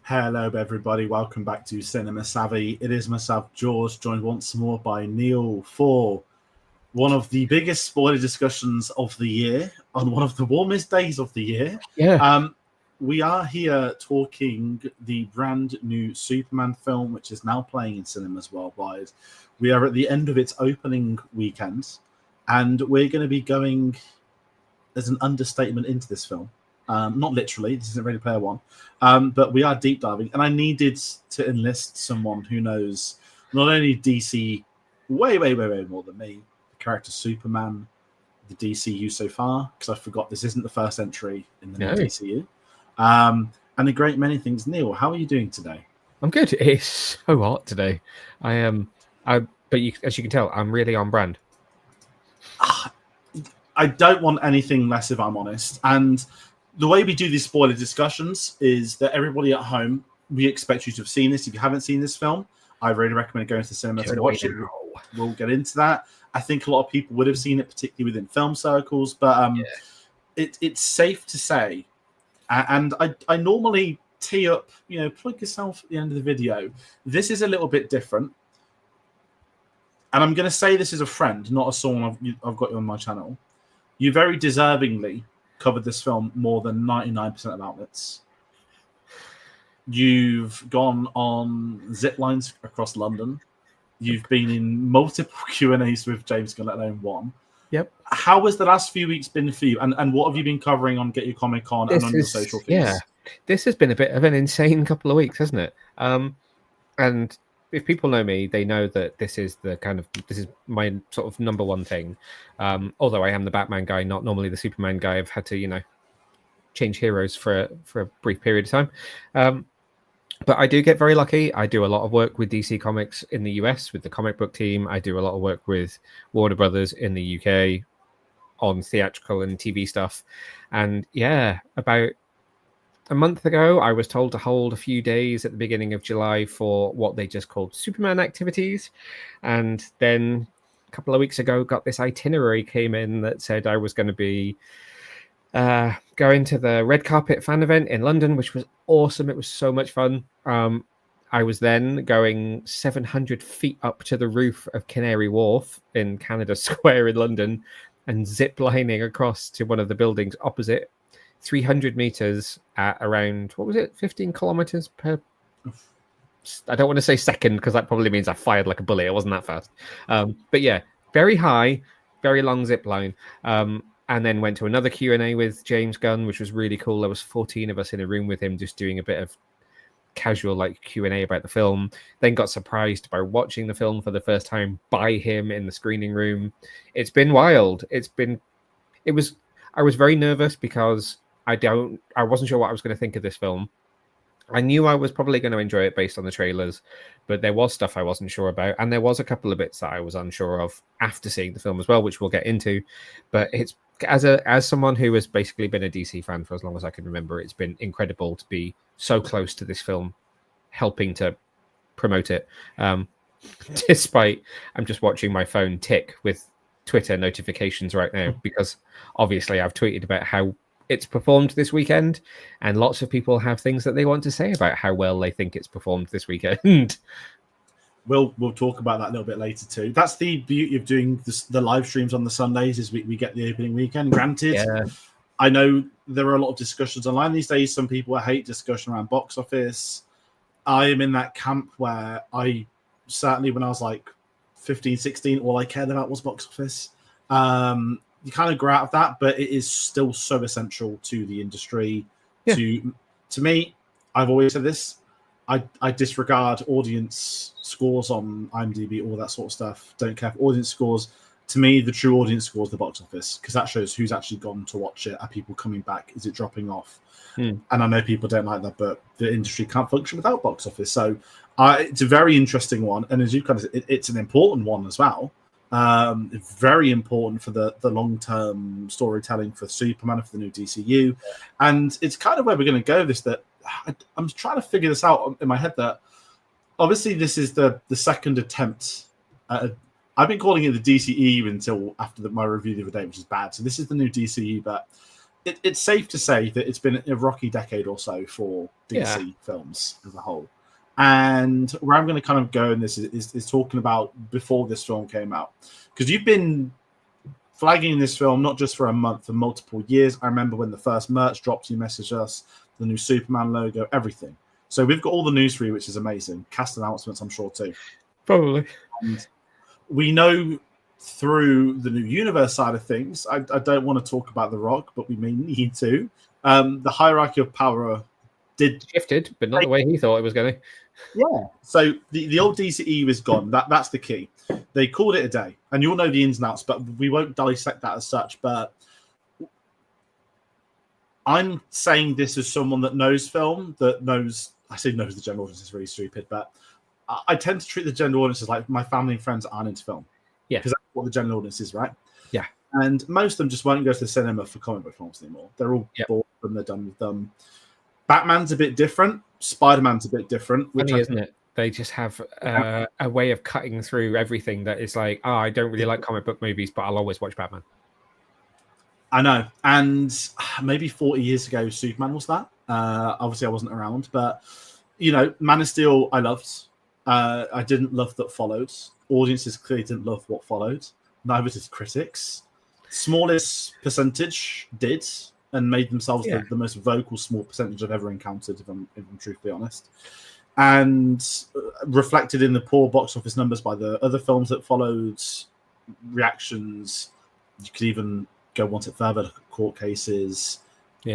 Hello, everybody. Welcome back to Cinema Savvy. It is myself, George, joined once more by Neil for one of the biggest spoiler discussions of the year on one of the warmest days of the year. Yeah. We are here talking the brand new Superman film, which is now playing in cinemas worldwide. We are at the end of its opening weekend, and we're going to be going as an understatement into this film. Not literally, this isn't Ready Player One, but we are deep diving, and I needed to enlist someone who knows not only DC way more than me, the character Superman, the DCU so far, because I forgot this isn't the first entry in the new DCU, and a great many things. Neil, how are you doing today? I'm good. It's so hot today. But as you can tell, I'm really on brand. I don't want anything less, if I'm honest, and the way we do these spoiler discussions is that everybody at home, we expect you to have seen this. If you haven't seen this film, I really recommend going to the cinema to watch it. We'll get into that. I think a lot of people would have seen it, particularly within film circles, but it's safe to say, and I normally tee up, plug yourself at the end of the video. This is a little bit different. And I'm going to say this as a friend, not as someone I've got you on my channel. You very deservingly covered this film more than 99% of outlets. You've gone on zip lines across London. You've been in multiple Q&As with James Gunn, let alone one. Yep. How has the last few weeks been for you? And what have you been covering on Get Your Comic Con and on your social feeds? Yeah, this has been a bit of an insane couple of weeks, hasn't it? And if people know me, they know that this is my sort of number one thing. Although I am the Batman guy, not normally the Superman guy. I've had to, change heroes for a brief period of time. But I do get very lucky. I do a lot of work with DC Comics in the US with the comic book team. I do a lot of work with Warner Brothers in the UK on theatrical and TV stuff. And yeah, about a month ago, I was told to hold a few days at the beginning of July for what they just called Superman activities. And then a couple of weeks ago, got this itinerary came in that said I was going to be going to the red carpet fan event in London, which was awesome. It was so much fun. I was then going 700 feet up to the roof of Canary Wharf in Canada Square in London and zip lining across to one of the buildings opposite. 300 meters at around, 15 kilometers per, I don't want to say second because that probably means I fired like a bullet. It wasn't that fast. But yeah, very high, very long zip line. And then went to another Q&A with James Gunn, which was really cool. There was 14 of us in a room with him just doing a bit of casual like Q&A about the film. Then got surprised by watching the film for the first time by him in the screening room. It's been wild. I was very nervous because I wasn't sure what I was going to think of this film. I knew I was probably going to enjoy it based on the trailers, but there was stuff I wasn't sure about, and there was a couple of bits that I was unsure of after seeing the film as well, which we'll get into. But it's as someone who has basically been a DC fan for as long as I can remember, it's been incredible to be so close to this film, helping to promote it. Despite I'm just watching my phone tick with Twitter notifications right now because obviously I've tweeted about how it's performed this weekend, and lots of people have things that they want to say about how well they think it's performed this weekend. We'll talk about that a little bit later too. That's the beauty of doing the live streams on the Sundays is we get the opening weekend. Granted, I know there are a lot of discussions online these days. Some people hate discussion around box office. I am in that camp where I certainly, when I was like 15, 16, all I cared about was box office. You kind of grow out of that, but it is still so essential to the industry. Yeah. To me, I've always said this. I disregard audience scores on IMDb, all that sort of stuff. Don't care for audience scores. To me, the true audience score is the box office because that shows who's actually gone to watch it. Are people coming back? Is it dropping off? And I know people don't like that, but the industry can't function without box office. So it's a very interesting one, and as you kind of said, it's an important one as well. Very important for the long-term storytelling for Superman and for the new DCU. And it's kind of where we're going to go this, that I'm trying to figure this out in my head, that obviously this is the second attempt. I've been calling it the DCEU until after my review the other day, which is bad. So this is the new DCEU, but it's safe to say that it's been a rocky decade or so for DC films as a whole. And where I'm going to kind of go in this is talking about before this film came out, because you've been flagging this film not just for a month, for multiple years. I remember when the first merch dropped, you messaged us, the new Superman logo, everything. So we've got all the news for you, which is amazing. Cast announcements, I'm sure, too. Probably. And we know through the new universe side of things, I don't want to talk about The Rock, but we may need to. The hierarchy of power did shifted, but not the way he thought it was going to. Yeah. So the old DCEU is gone. That's the key. They called it a day, and you'll know the ins and outs, but we won't dissect that as such. But I'm saying this as someone that knows film, that knows. I say knows the general audience is really stupid, but I tend to treat the general audience as like my family and friends aren't into film. Yeah, because that's what the general audience is, right? Yeah. And most of them just won't go to the cinema for comic book films anymore. They're all bored and they're done with them. Batman's a bit different. Spider-Man's a bit different. Funny, isn't it? They just have a way of cutting through everything that is like, I don't really like comic book movies, but I'll always watch Batman. I know. And maybe 40 years ago, Superman was that. Obviously, I wasn't around. But, Man of Steel, I loved. I didn't love that followed. Audiences clearly didn't love what followed. Neither did critics. Smallest percentage did, and made themselves the most vocal small percentage I've ever encountered, if I'm truthfully honest. And reflected in the poor box office numbers by the other films that followed, reactions. You could even go one step further, look at court cases,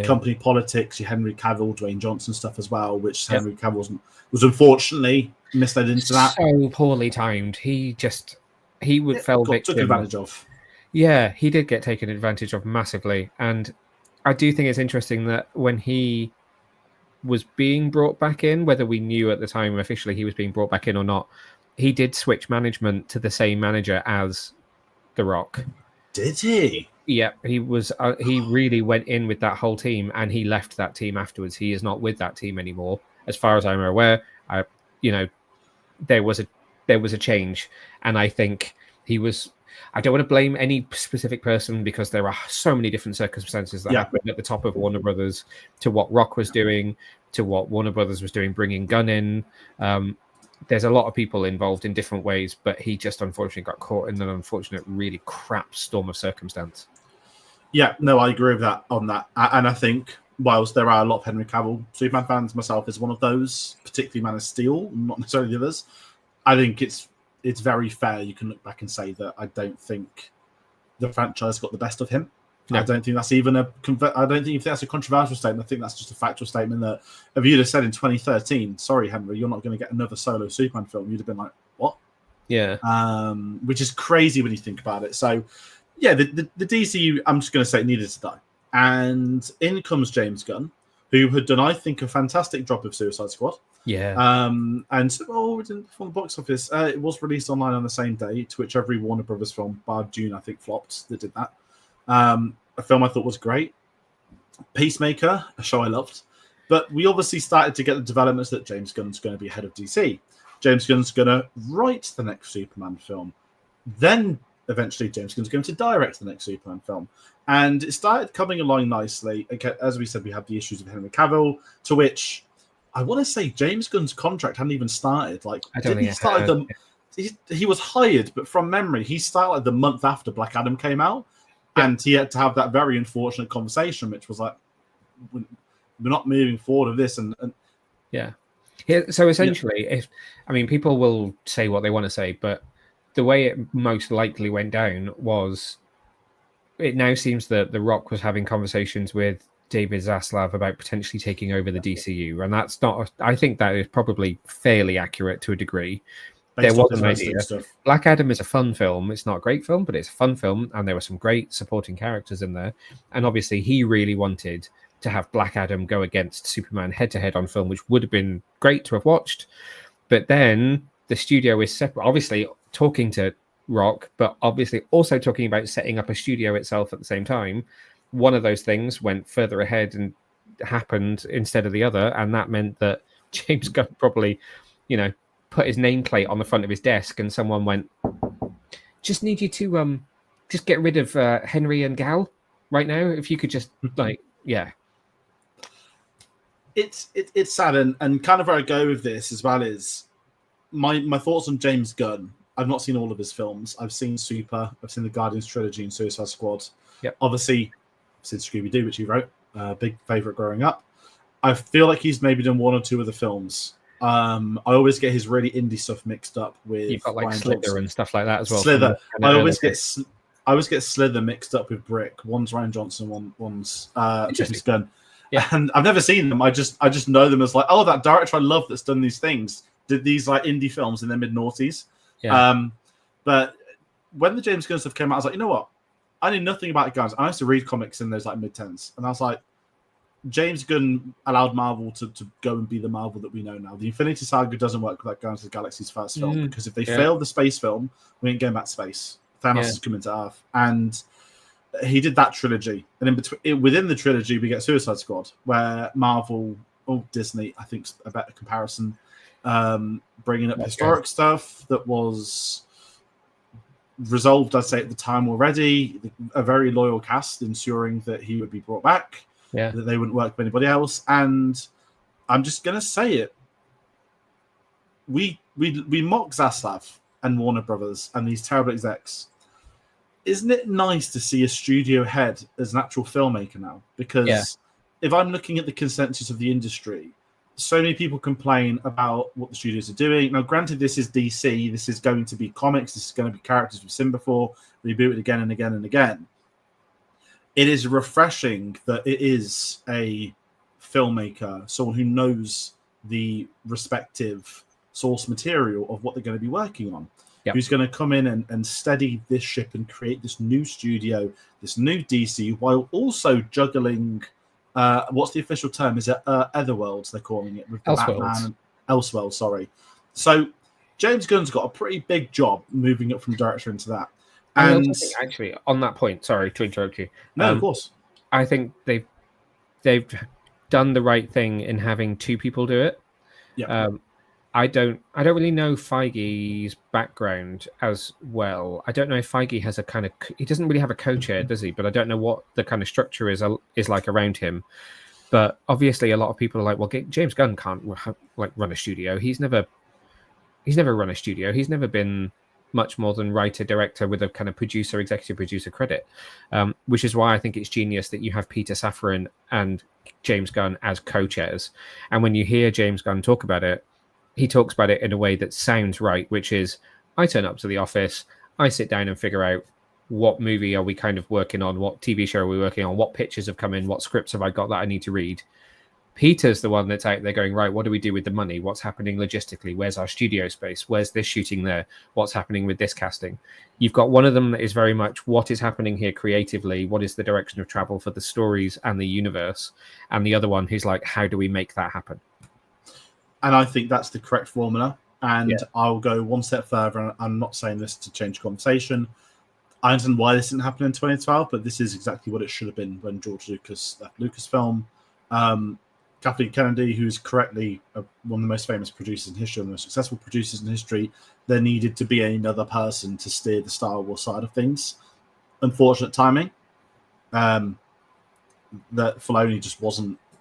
company politics, your Henry Cavill, Dwayne Johnson stuff as well, which Henry Cavill was unfortunately misled into that. So poorly timed. He fell victim. Took advantage of. Yeah, he did get taken advantage of massively. And I do think it's interesting that when he was being brought back in, whether we knew at the time officially he was being brought back in or not, he did switch management to the same manager as The Rock. Did he? Yeah, he was. He really went in with that whole team, and he left that team afterwards. He is not with that team anymore, as far as I'm aware. There was a change, and I think he was. I don't want to blame any specific person because there are so many different circumstances that happened at the top of Warner Brothers to what Rock was doing, to what Warner Brothers was doing, bringing Gunn in. There's a lot of people involved in different ways, but he just unfortunately got caught in an unfortunate, really crap storm of circumstance. Yeah, no, I agree with that on that. And I think whilst there are a lot of Henry Cavill Superman fans, myself is one of those, particularly Man of Steel, not necessarily the others, I think it's very fair. You can look back and say that I don't think the franchise got the best of him. No. I don't think that's even I don't think that's a controversial statement. I think that's just a factual statement that if you'd have said in 2013, sorry, Henry, you're not going to get another solo Superman film, you'd have been like, what? Yeah. Which is crazy when you think about it. So, yeah, the DCU, I'm just going to say, needed to die. And in comes James Gunn, who had done, I think, a fantastic job with Suicide Squad. Yeah. And so, it didn't perform the box office. It was released online on the same day, to which every Warner Brothers film, bar Dune, I think, flopped. They did that. A film I thought was great. Peacemaker, a show I loved. But we obviously started to get the developments that James Gunn's going to be head of DC. James Gunn's going to write the next Superman film. Then, eventually, James Gunn's going to direct the next Superman film. And it started coming along nicely. Again, as we said, we have the issues of Henry Cavill, to which I want to say James Gunn's contract hadn't even started. Like, I don't think he started he was hired, but from memory, he started like the month after Black Adam came out. And he had to have that very unfortunate conversation, which was like, we're not moving forward with this. And yeah. So essentially, people will say what they want to say, but the way it most likely went down was, it now seems that The Rock was having conversations with David Zaslav about potentially taking over the DCU. And that's not, I think that is probably fairly accurate to a degree. There was an idea. Black Adam is a fun film. It's not a great film, but it's a fun film, and there were some great supporting characters in there. And obviously, he really wanted to have Black Adam go against Superman head-to-head on film, which would have been great to have watched. But then the studio is separate, obviously talking to Rock, but obviously also talking about setting up a studio itself at the same time. One of those things went further ahead and happened instead of the other, and that meant that James Gunn probably, put his nameplate on the front of his desk, and someone went, just need you to just get rid of Henry and Gal right now. If you could just Yeah. It's sad, and kind of where I go with this as well is my thoughts on James Gunn. I've not seen all of his films. I've seen Super. I've seen the Guardians trilogy and Suicide Squad. Yep. Obviously, I've seen Scooby-Doo, which he wrote. Big favourite growing up. I feel like he's maybe done one or two of the films. I always get his really indie stuff mixed up with. You've got like Ryan Slither Johnson. and stuff like that as well. Slither. I always get Slither mixed up with Brick. One's Ryan Johnson, one's James Gunn. Yeah. And I've never seen them. I just know them as like, oh, that director I love that's done these things did these like indie films in their mid-noughties. Yeah. But when the James Gunn stuff came out, I was like, you know what? I knew nothing about guys. I used to read comics in those like mid-10s, and I was like, James Gunn allowed Marvel to go and be the Marvel that we know now. The Infinity Saga doesn't work without Guardians of the Galaxy's first film, because if they failed the space film, we ain't going back to space. Thanos is coming to Earth, and he did that trilogy, and in between, within the trilogy, we get Suicide Squad, where Marvel or Disney, I think, a better comparison, bringing up historic stuff that was resolved, I'd say, at the time already. A very loyal cast, ensuring that he would be brought back, that they wouldn't work with anybody else. And I'm just gonna say it: we mock Zaslav and Warner Brothers and these terrible execs. Isn't it nice to see a studio head as an actual filmmaker now? Because if I'm looking at the consensus of the industry, so many people complain about what the studios are doing. Now, granted, this is DC. This is going to be comics. This is going to be characters we've seen before, rebooted again and again and again. It is refreshing that it is a filmmaker, someone who knows the respective source material of what they're going to be working on. Who's going to come in and steady this ship and create this new studio, this new DC, while also juggling, what's the official term? Is it Otherworlds, they're calling it, with the Batman and Elseworlds, sorry. So James Gunn's got a pretty big job moving up from director into that. And I think, actually, on that point, sorry to interrupt you. No, of course. I think they've done the right thing in having two people do it. Yeah. I don't really know Feige's background as well. I don't know if Feige has he doesn't really have a co-chair, does he? But I don't know what the kind of structure is like around him. But obviously, a lot of people are like, well, James Gunn can't like run a studio. He's never run a studio. He's never been much more than writer director with a kind of executive producer credit, which is why I think it's genius that you have Peter Safran and James Gunn as co-chairs. And when you hear James Gunn talk about it, he talks about it in a way that sounds right, which is, I turn up to the office, I sit down and figure out what movie are we kind of working on, what TV show are we working on, what pitches have come in, what scripts have I got that I need to read. Peter's the one that's out there going, right, what do we do with the money? What's happening logistically? Where's our studio space? Where's this shooting there? What's happening with this casting? You've got one of them that is very much what is happening here creatively, what is the direction of travel for the stories and the universe, and the other one who's like, how do we make that happen? And I think that's the correct formula. And I'll go one step further. And I'm not saying this to change conversation. I understand why this didn't happen in 2012, but this is exactly what it should have been when George Lucas left Lucasfilm. Kathleen Kennedy, who's correctly one of the most famous producers in history, one of the most successful producers in history, there needed to be another person to steer the Star Wars side of things. Unfortunate timing. That Filoni just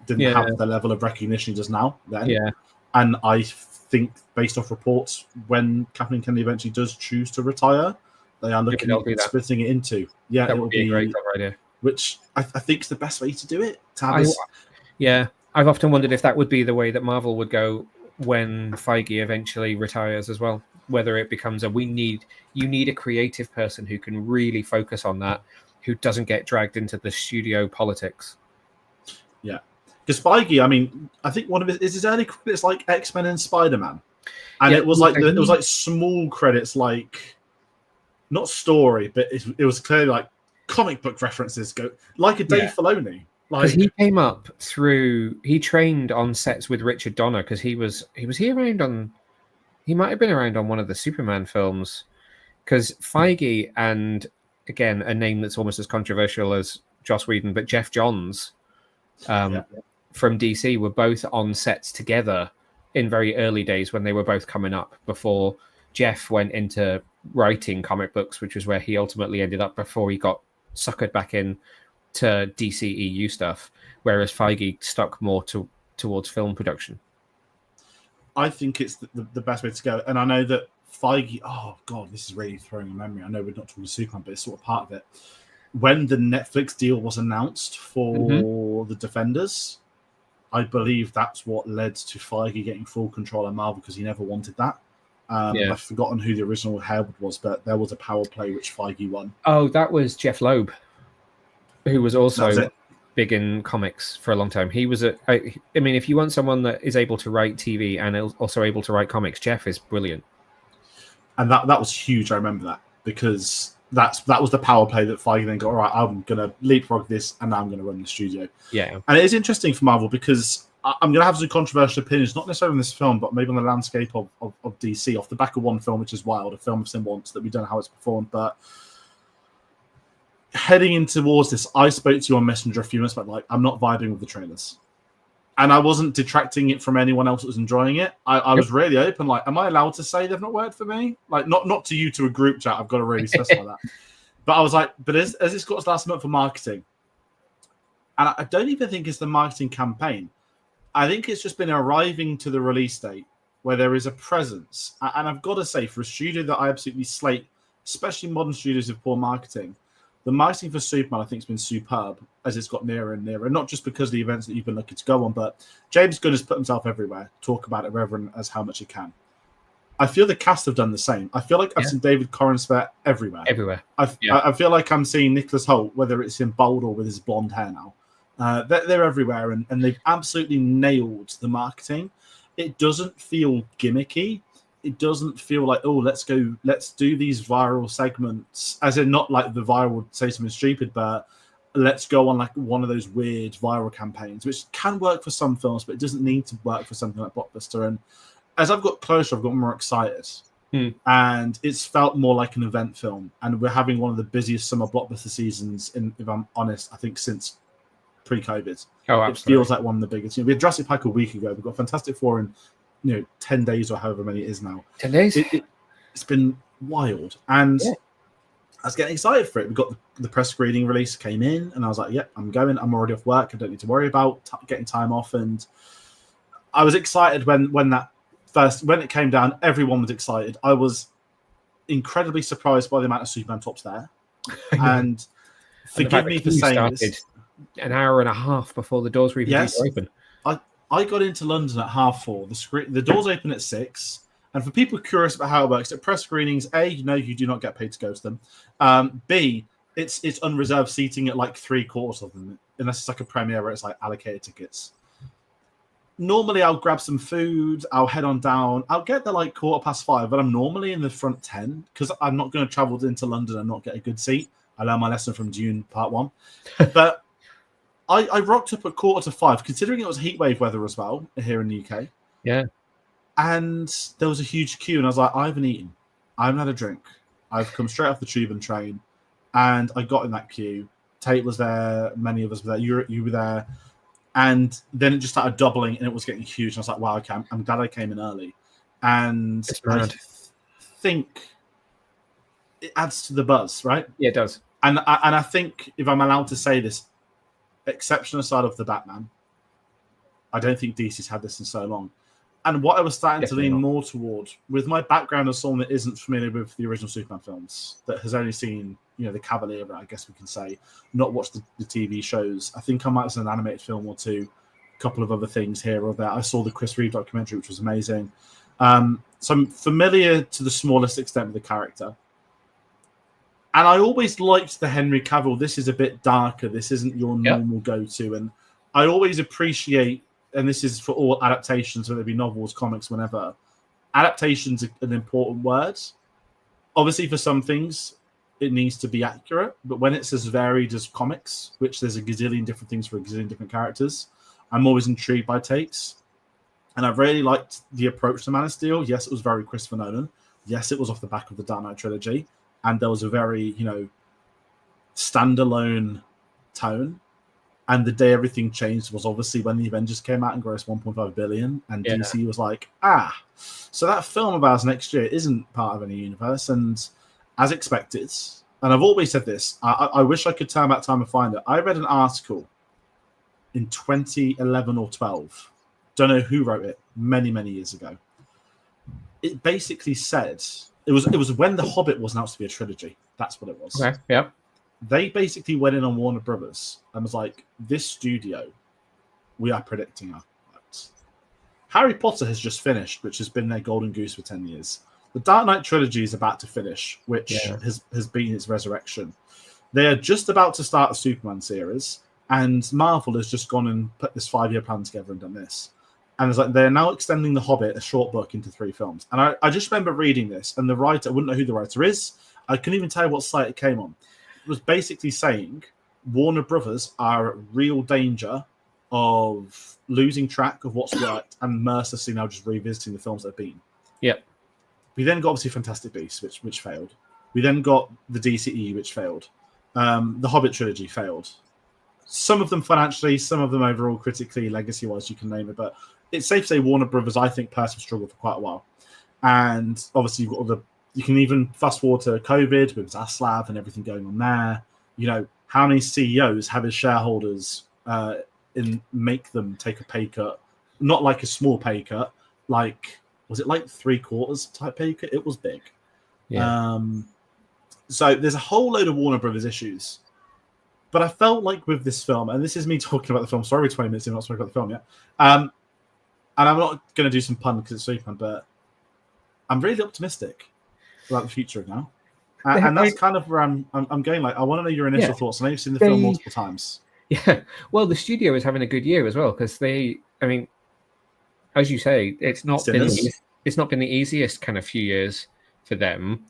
didn't have the level of recognition he does now then. Yeah. And I think, based off reports, when Kathleen Kennedy eventually does choose to retire, they are looking at splitting it into. Yeah, that would be a great idea. Which I think is the best way to do it. I've often wondered if that would be the way that Marvel would go when Feige eventually retires as well. Whether it becomes you need a creative person who can really focus on that, who doesn't get dragged into the studio politics. Yeah. Because Feige, I mean, I think one of his early credits like X-Men and Spider-Man, and it was like small credits, like not story, but it was clearly like comic book references, go like a Dave Filoni. Because he came up he trained on sets with Richard Donner because he might have been around on one of the Superman films. Because Feige and again a name that's almost as controversial as Joss Whedon, but Jeff Johns. From DC were both on sets together in very early days when they were both coming up before Jeff went into writing comic books, which was where he ultimately ended up before he got suckered back in to DC EU stuff. whereas Feige stuck more towards film production. I think it's the best way to go. And I know that Feige, oh God, this is really throwing a memory. I know we're not talking Superman, but it's sort of part of it. When the Netflix deal was announced for the Defenders, I believe that's what led to Feige getting full control of Marvel, because he never wanted that. I've forgotten who the original head was, but there was a power play which Feige won. Oh, that was Jeff Loeb, who was also big in comics for a long time. He was I mean, if you want someone that is able to write TV and also able to write comics, Jeff is brilliant. And that was huge. I remember that, because that was the power play that Feige then got. All right, I'm going to leapfrog this, and now I'm going to run the studio. Yeah. And it is interesting for Marvel, because I'm going to have some controversial opinions, not necessarily on this film, but maybe on the landscape of DC, off the back of one film, which is Wild, a film I've seen once that we don't know how it's performed. But heading in towards this, I spoke to you on Messenger a few minutes back, like, I'm not vibing with the trailers. And I wasn't detracting it from anyone else that was enjoying it. I was really open, like, am I allowed to say they've not worked for me? Like, not to you, to a group chat, I've got to really specify that. But I was like, but as it's got its last month for marketing, and I don't even think it's the marketing campaign. I think it's just been arriving to the release date where there is a presence. And I've got to say, for a studio that I absolutely slate, especially modern studios with poor marketing, the marketing for Superman, I think, has been superb as it's got nearer and nearer. Not just because of the events that you've been lucky to go on, but James Gunn has put himself everywhere, talk about it wherever as how much he can. I feel the cast have done the same. I feel like I've seen David Corenswet everywhere. I feel like I'm seeing Nicholas Hoult, whether it's in bold or with his blonde hair now. They're everywhere, and they've absolutely nailed the marketing. It doesn't feel gimmicky. It doesn't feel like, oh, let's do these viral segments, as in not like the viral say something stupid, but let's go on like one of those weird viral campaigns, which can work for some films, but it doesn't need to work for something like Blockbuster. And as I've got closer, I've got more excited. And it's felt more like an event film. And we're having one of the busiest summer Blockbuster seasons, if I'm honest, I think since pre-COVID. Oh, absolutely. It feels like one of the biggest. We had Jurassic Park a week ago. We've got Fantastic Four in 10 days or however many it is now. 10 days? It's been wild. And I was getting excited for it. We got the press screening release came in, and I was like, yep, I'm going. I'm already off work. I don't need to worry about getting time off. And I was excited when it came down. Everyone was excited. I was incredibly surprised by the amount of Superman tops there. And forgive me for saying this. An hour and a half before the doors were even open. I got into London at 4:30. The doors open at 6. And for people curious about how it works, at press screenings, A, you do not get paid to go to them. B, it's unreserved seating at like 3/4 of them, unless it's like a premiere where it's like allocated tickets. Normally, I'll grab some food. I'll head on down. I'll get there like 5:15, but I'm normally in the front 10 because I'm not going to travel into London and not get a good seat. I learned my lesson from Dune Part 1. But I rocked up at 4:45, considering it was heatwave weather as well here in the UK. Yeah. And there was a huge queue, and I was like, I haven't eaten. I haven't had a drink. I've come straight off the tube and train. And I got in that queue. Tate was there. Many of us were there. You were there. And then it just started doubling, and it was getting huge. And I was like, wow, okay, I'm glad I came in early. And I think it adds to the buzz, right? Yeah, it does. And I think, if I'm allowed to say this, exception aside of the Batman, I don't think DC's had this in so long. And what I was starting to lean more toward, with my background as someone that isn't familiar with the original Superman films, that has only seen, the Cavalier, I guess we can say, not watched the TV shows. I think I might have seen an animated film or two, a couple of other things here or there. I saw the Chris Reeve documentary, which was amazing. So I'm familiar to the smallest extent with the character. And I always liked the Henry Cavill. This is a bit darker. This isn't your normal go-to. And I always appreciate, and this is for all adaptations, whether it be novels, comics, whenever, adaptation's an important word. Obviously, for some things, it needs to be accurate. But when it's as varied as comics, which there's a gazillion different things for a gazillion different characters, I'm always intrigued by takes. And I've really liked the approach to Man of Steel. Yes, it was very Christopher Nolan. Yes, it was off the back of the Dark Knight trilogy. And there was a very, standalone tone. And the day everything changed was obviously when the Avengers came out and grossed 1.5 billion. And DC was like, so that film of ours next year isn't part of any universe. And as expected, and I've always said this, I wish I could turn back time and find it. I read an article in 2011 or 12. Don't know who wrote it. Many years ago. It basically said it was when The Hobbit was announced to be a trilogy. That's what it was. Okay. Yep. They basically went in on Warner Brothers and was like, "This studio, we are predicting our works." Harry Potter has just finished, which has been their golden goose for 10 years. The Dark Knight trilogy is about to finish, which has been its resurrection. They are just about to start a Superman series, and Marvel has just gone and put this 5-year plan together and done this. And it's like they're now extending The Hobbit, a short book, into 3 films. And I just remember reading this, and the writer, I wouldn't know who the writer is. I couldn't even tell you what site it came on. It was basically saying Warner Brothers are at real danger of losing track of what's worked and mercilessly now just revisiting the films that have been. Yep. We then got obviously Fantastic Beasts, which failed. We then got the DCE, which failed. The Hobbit trilogy failed. Some of them financially, some of them overall critically, legacy-wise, you can name it. But it's safe to say Warner Brothers, I think, personally struggled for quite a while. And obviously, you've got you can even fast forward to COVID with Zaslav and everything going on there. You know, how many CEOs have his shareholders make them take a pay cut? Not like a small pay cut, like, was it like 3/4 type pay cut? It was big. Yeah. So there's a whole load of Warner Brothers issues. But I felt like with this film, and this is me talking about the film, sorry, we're 20 minutes in, not spoken about the film yet. And I'm not going to do some pun because it's Superman, but I'm really optimistic about the future now. And that's kind of where I'm going. Like, I want to know your initial thoughts. I know you've seen the film multiple times. Yeah. Well, the studio is having a good year as well because as you say, it's not been the easiest kind of few years for them.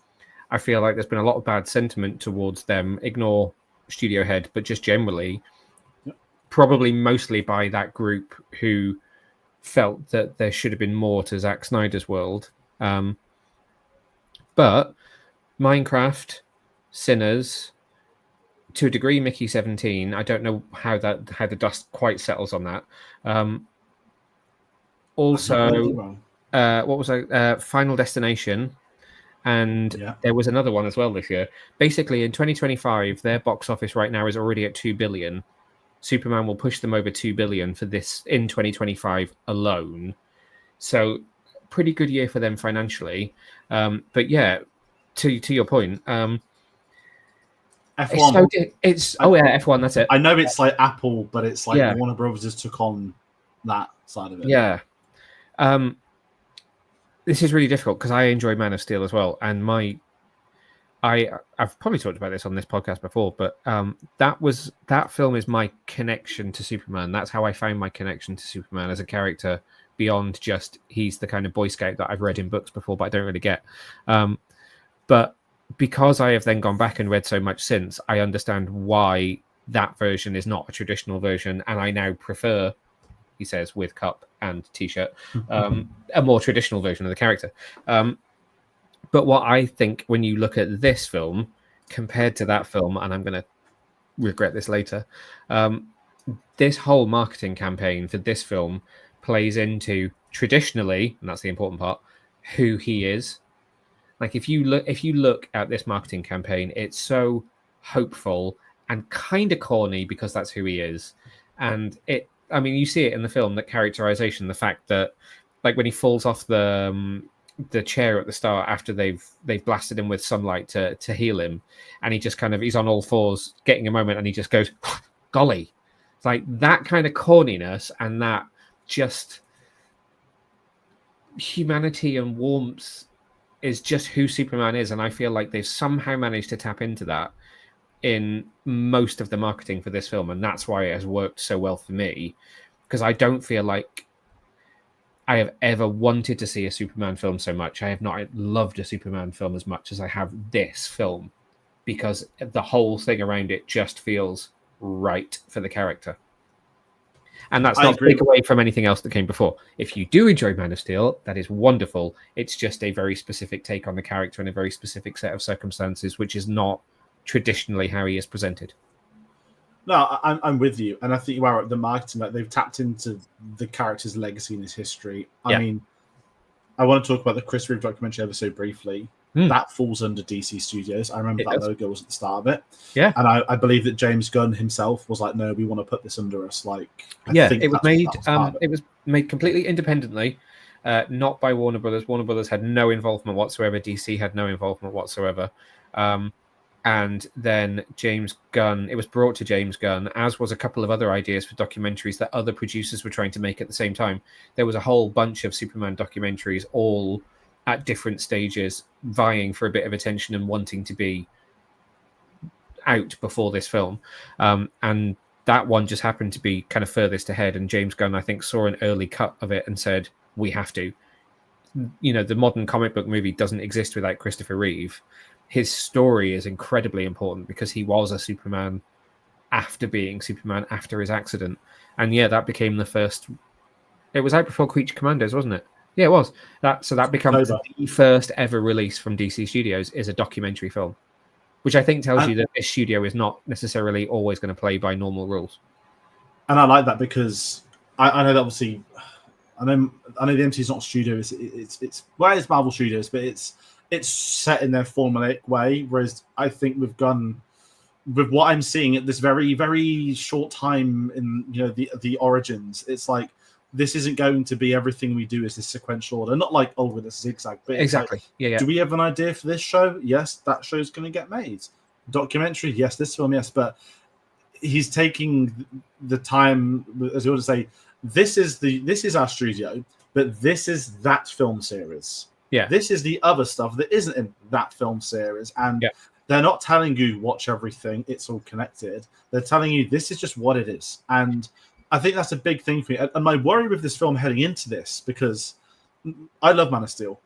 I feel like there's been a lot of bad sentiment towards them. Ignore studio head, but just generally, probably mostly by that group who felt that there should have been more to Zack Snyder's world. But Minecraft, Sinners, to a degree, Mickey 17. I don't know how the dust quite settles on that. Also, what was Final Destination, and there was another one as well this year. Basically, in 2025, their box office right now is already at 2 billion. Superman will push them over 2 billion for this in 2025 alone. So, pretty good year for them financially. But yeah, to your point, F1. F1. That's it. I know it's like Apple, but it's like Warner Brothers just took on that side of it. Yeah. This is really difficult because I enjoy Man of Steel as well, and I've probably talked about this on this podcast before, but that film is my connection to Superman. That's how I found my connection to Superman as a character beyond just he's the kind of Boy Scout that I've read in books before, but I don't really get. But because I have then gone back and read so much since, I understand why that version is not a traditional version, and I now prefer, he says, with cup and t-shirt, a more traditional version of the character. But what I think when you look at this film compared to that film, and I'm going to regret this later, this whole marketing campaign for this film plays into traditionally, and that's the important part, who he is. Like if you look at this marketing campaign, it's so hopeful and kind of corny because that's who he is. And you see it in the film, that characterization, the fact that like when he falls off the chair at the start after they've blasted him with sunlight to heal him, and he just he's on all fours getting a moment and he just goes, golly. It's like that kind of corniness and that just humanity and warmth is just who Superman is. And I feel like they've somehow managed to tap into that in most of the marketing for this film, and that's why it has worked so well for me, because I don't feel like I have ever wanted to see a Superman film so much. I have not loved a Superman film as much as I have this film, because the whole thing around it just feels right for the character. And that's not to take away from anything else that came before. If you do enjoy Man of Steel, that is wonderful. It's just a very specific take on the character and a very specific set of circumstances, which is not traditionally how he is presented. No, I'm with you, and I think you are at the marketing. Like they've tapped into the character's legacy and his history. I mean, I want to talk about the Chris Reeve documentary ever so briefly. that falls under DC Studios. I remember that logo was at the start of it. Yeah. And I believe that James Gunn himself was like, no, we want to put this under us. Like, it was made completely independently, not by Warner Brothers. Warner Brothers had no involvement whatsoever. DC had no involvement whatsoever. And then James Gunn, it was brought to James Gunn, as was a couple of other ideas for documentaries that other producers were trying to make at the same time. There was a whole bunch of Superman documentaries, all at different stages, vying for a bit of attention and wanting to be out before this film. And that one just happened to be kind of furthest ahead. And James Gunn, I think, saw an early cut of it and said, we have to. The modern comic book movie doesn't exist without Christopher Reeve. His story is incredibly important because he was a Superman after being Superman after his accident. And that became the first. It was out before Creature Commandos, wasn't it? Yeah, it was. That becomes the first ever release from DC Studios is a documentary film, which I think tells you that this studio is not necessarily always going to play by normal rules. And I like that because I know that obviously, I know the MCU is not a studio. It's Marvel Studios, but it's set in their formulaic way. Whereas I think with Gunn, with what I'm seeing at this very, very short time in the origins, it's like this isn't going to be everything we do is this sequential order. Not like with a zigzag, but exactly. Do we have an idea for this show? Yes, that show's going to get made. Documentary, yes. This film, yes. But he's taking the time, as you want to say, this is our studio, but this is that film series. Yeah. This is the other stuff that isn't in that film series. And they're not telling you watch everything. It's all connected. They're telling you this is just what it is. And I think that's a big thing for me. And my worry with this film heading into this, because I love Man of Steel.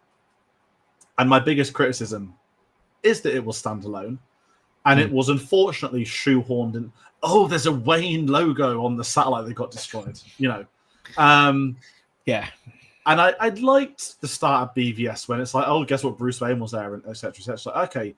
And my biggest criticism is that it will stand alone. And it was unfortunately shoehorned in. Oh, there's a Wayne logo on the satellite that got destroyed. And I liked the start of BVS when it's like, oh, guess what? Bruce Wayne was there, and etc. etc. Like, okay,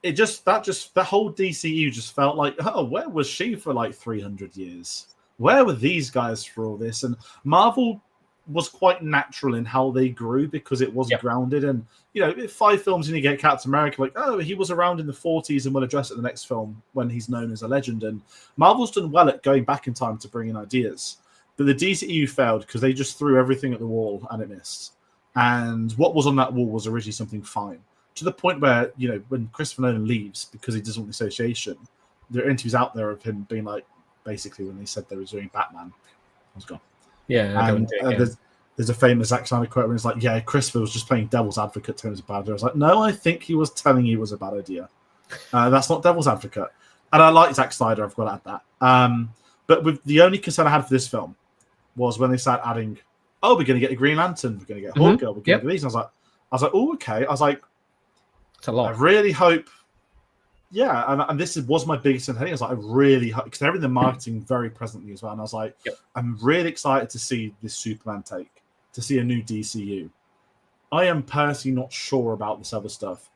that whole DCU just felt like, oh, where was she for like 300 years? Where were these guys for all this? And Marvel was quite natural in how they grew because it was grounded. And 5 films and you get Captain America, like, oh, he was around in the 40s and we'll address it in the next film when he's known as a legend. And Marvel's done well at going back in time to bring in ideas. But the DCEU failed because they just threw everything at the wall and it missed. And what was on that wall was originally something fine. To the point where, when Christopher Nolan leaves because he doesn't want the association, there are interviews out there of him being like, basically when they said they were doing Batman, I was gone. Yeah. And there's a famous Zack Snyder quote where it's like, yeah, Christopher was just playing devil's advocate to him as a bad idea. I was like, no, I think he was telling you it was a bad idea. That's not devil's advocate. And I like Zack Snyder, I've got to add that. But with the only concern I had for this film was when they started adding, oh, we're going to get a Green Lantern, we're going to get Hawk Girl, we're going to get these. And I was like, oh, okay. I was like, it's a lot. I really hope, and this was my biggest thing. I was like, I really hope, because they're in the marketing very presently as well. And I was like, I'm really excited to see this Superman take, to see a new DCU. I am personally not sure about this other stuff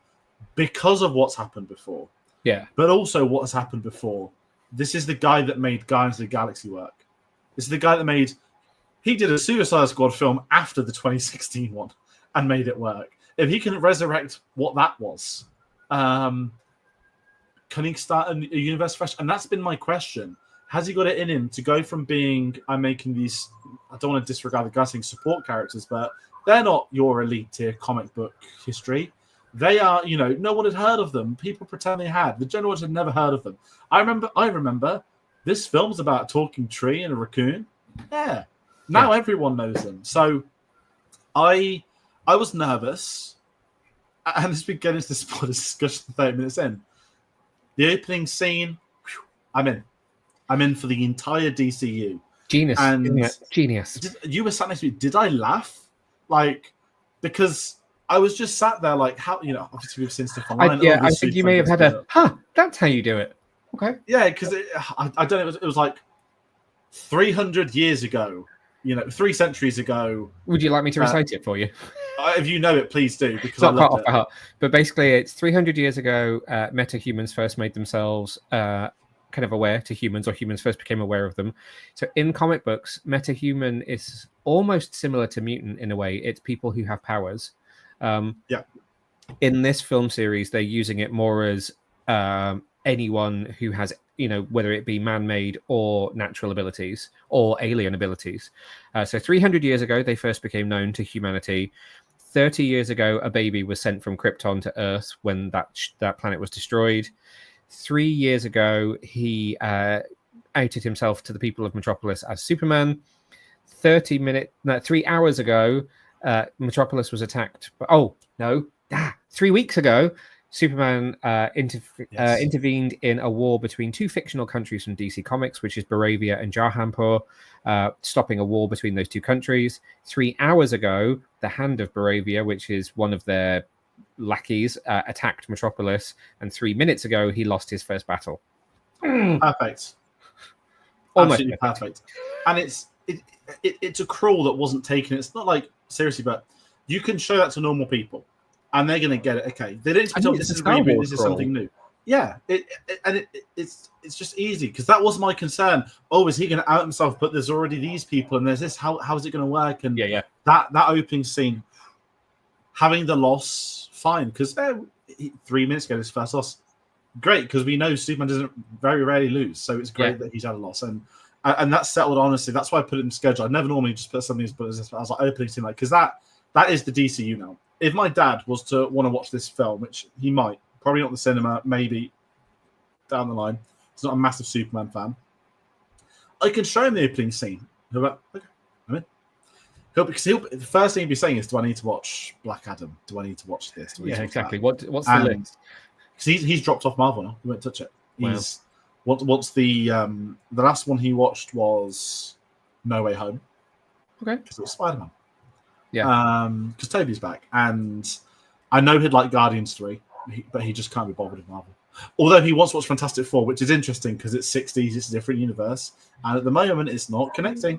because of what's happened before. Yeah. But also what has happened before. This is the guy that made Guardians of the Galaxy work. This is the guy that he did a Suicide Squad film after the 2016 one and made it work. If he can resurrect what that was, can he start a universe fresh? And that's been my question. Has he got it in him to go from being, I'm making these, I don't want to disregard the guys saying support characters, but they're not your elite tier comic book history. They are, no one had heard of them. People pretend they had. The general had never heard of them. I remember this film's about a talking tree and a raccoon. Yeah. Now everyone knows them. So I was nervous. And as we get into this discussion 30 minutes in, the opening scene, I'm in. I'm in for the entire DCU. Genius. And genius. You were sat next to me. Did I laugh? Because I was just sat there like, how, obviously we've seen stuff online. I think you may have had that's how you do it. Okay. Yeah, because I don't know, it was like 300 years ago, 3 centuries ago. Would you like me to recite it for you? If you know it, please do, because it's not quite off by heart. But basically, it's 300 years ago, metahumans first made themselves kind of aware to humans, or humans first became aware of them. So in comic books, metahuman is almost similar to mutant in a way. It's people who have powers. In this film series, they're using it more as anyone who has, whether it be man-made or natural abilities or alien abilities. So 300 years ago, they first became known to humanity. 30 years ago, a baby was sent from Krypton to Earth when that planet was destroyed. 3 years ago, he outed himself to the people of Metropolis as Superman. 3 hours ago, Metropolis was attacked. 3 weeks ago, Superman intervened in a war between two fictional countries from DC Comics, which is Baravia and Jahanpur, stopping a war between those two countries. 3 hours ago, the Hand of Baravia, which is one of their lackeys, attacked Metropolis, and 3 minutes ago, he lost his first battle. Perfect. Almost absolutely perfect. And it's a crawl that wasn't taken. It's not like, seriously, but you can show that to normal people and they're going to get it. Okay, they didn't tell this is a reboot, this is something new. Yeah, it's just easy, because that was my concern. Oh, is he going to out himself? But there's already these people, and there's this. How is it going to work? And that opening scene, having the loss, fine, because 3 minutes ago his first loss, great, because we know Superman doesn't very rarely lose, so it's great that he's had a loss, and that's settled. Honestly, that's why I put it in schedule. I never normally just put something as I was like opening scene, like, because that is the DCU now. If my dad was to want to watch this film, which he might, probably not in the cinema, maybe down the line, he's not a massive Superman fan, I can show him the opening scene. He'll be like, okay, I'm in. The first thing he'll be saying is, do I need to watch Black Adam? Do I need to watch this? Exactly. What's the list? Because he's dropped off Marvel now. He won't touch it. What's the last one he watched was No Way Home. Okay. Because it was Spider-Man. Yeah. Because Toby's back. And I know he'd like Guardians 3, but he just can't be bothered with Marvel. Although he wants to watch Fantastic Four, which is interesting because it's 60s, it's a different universe. And at the moment, it's not connecting.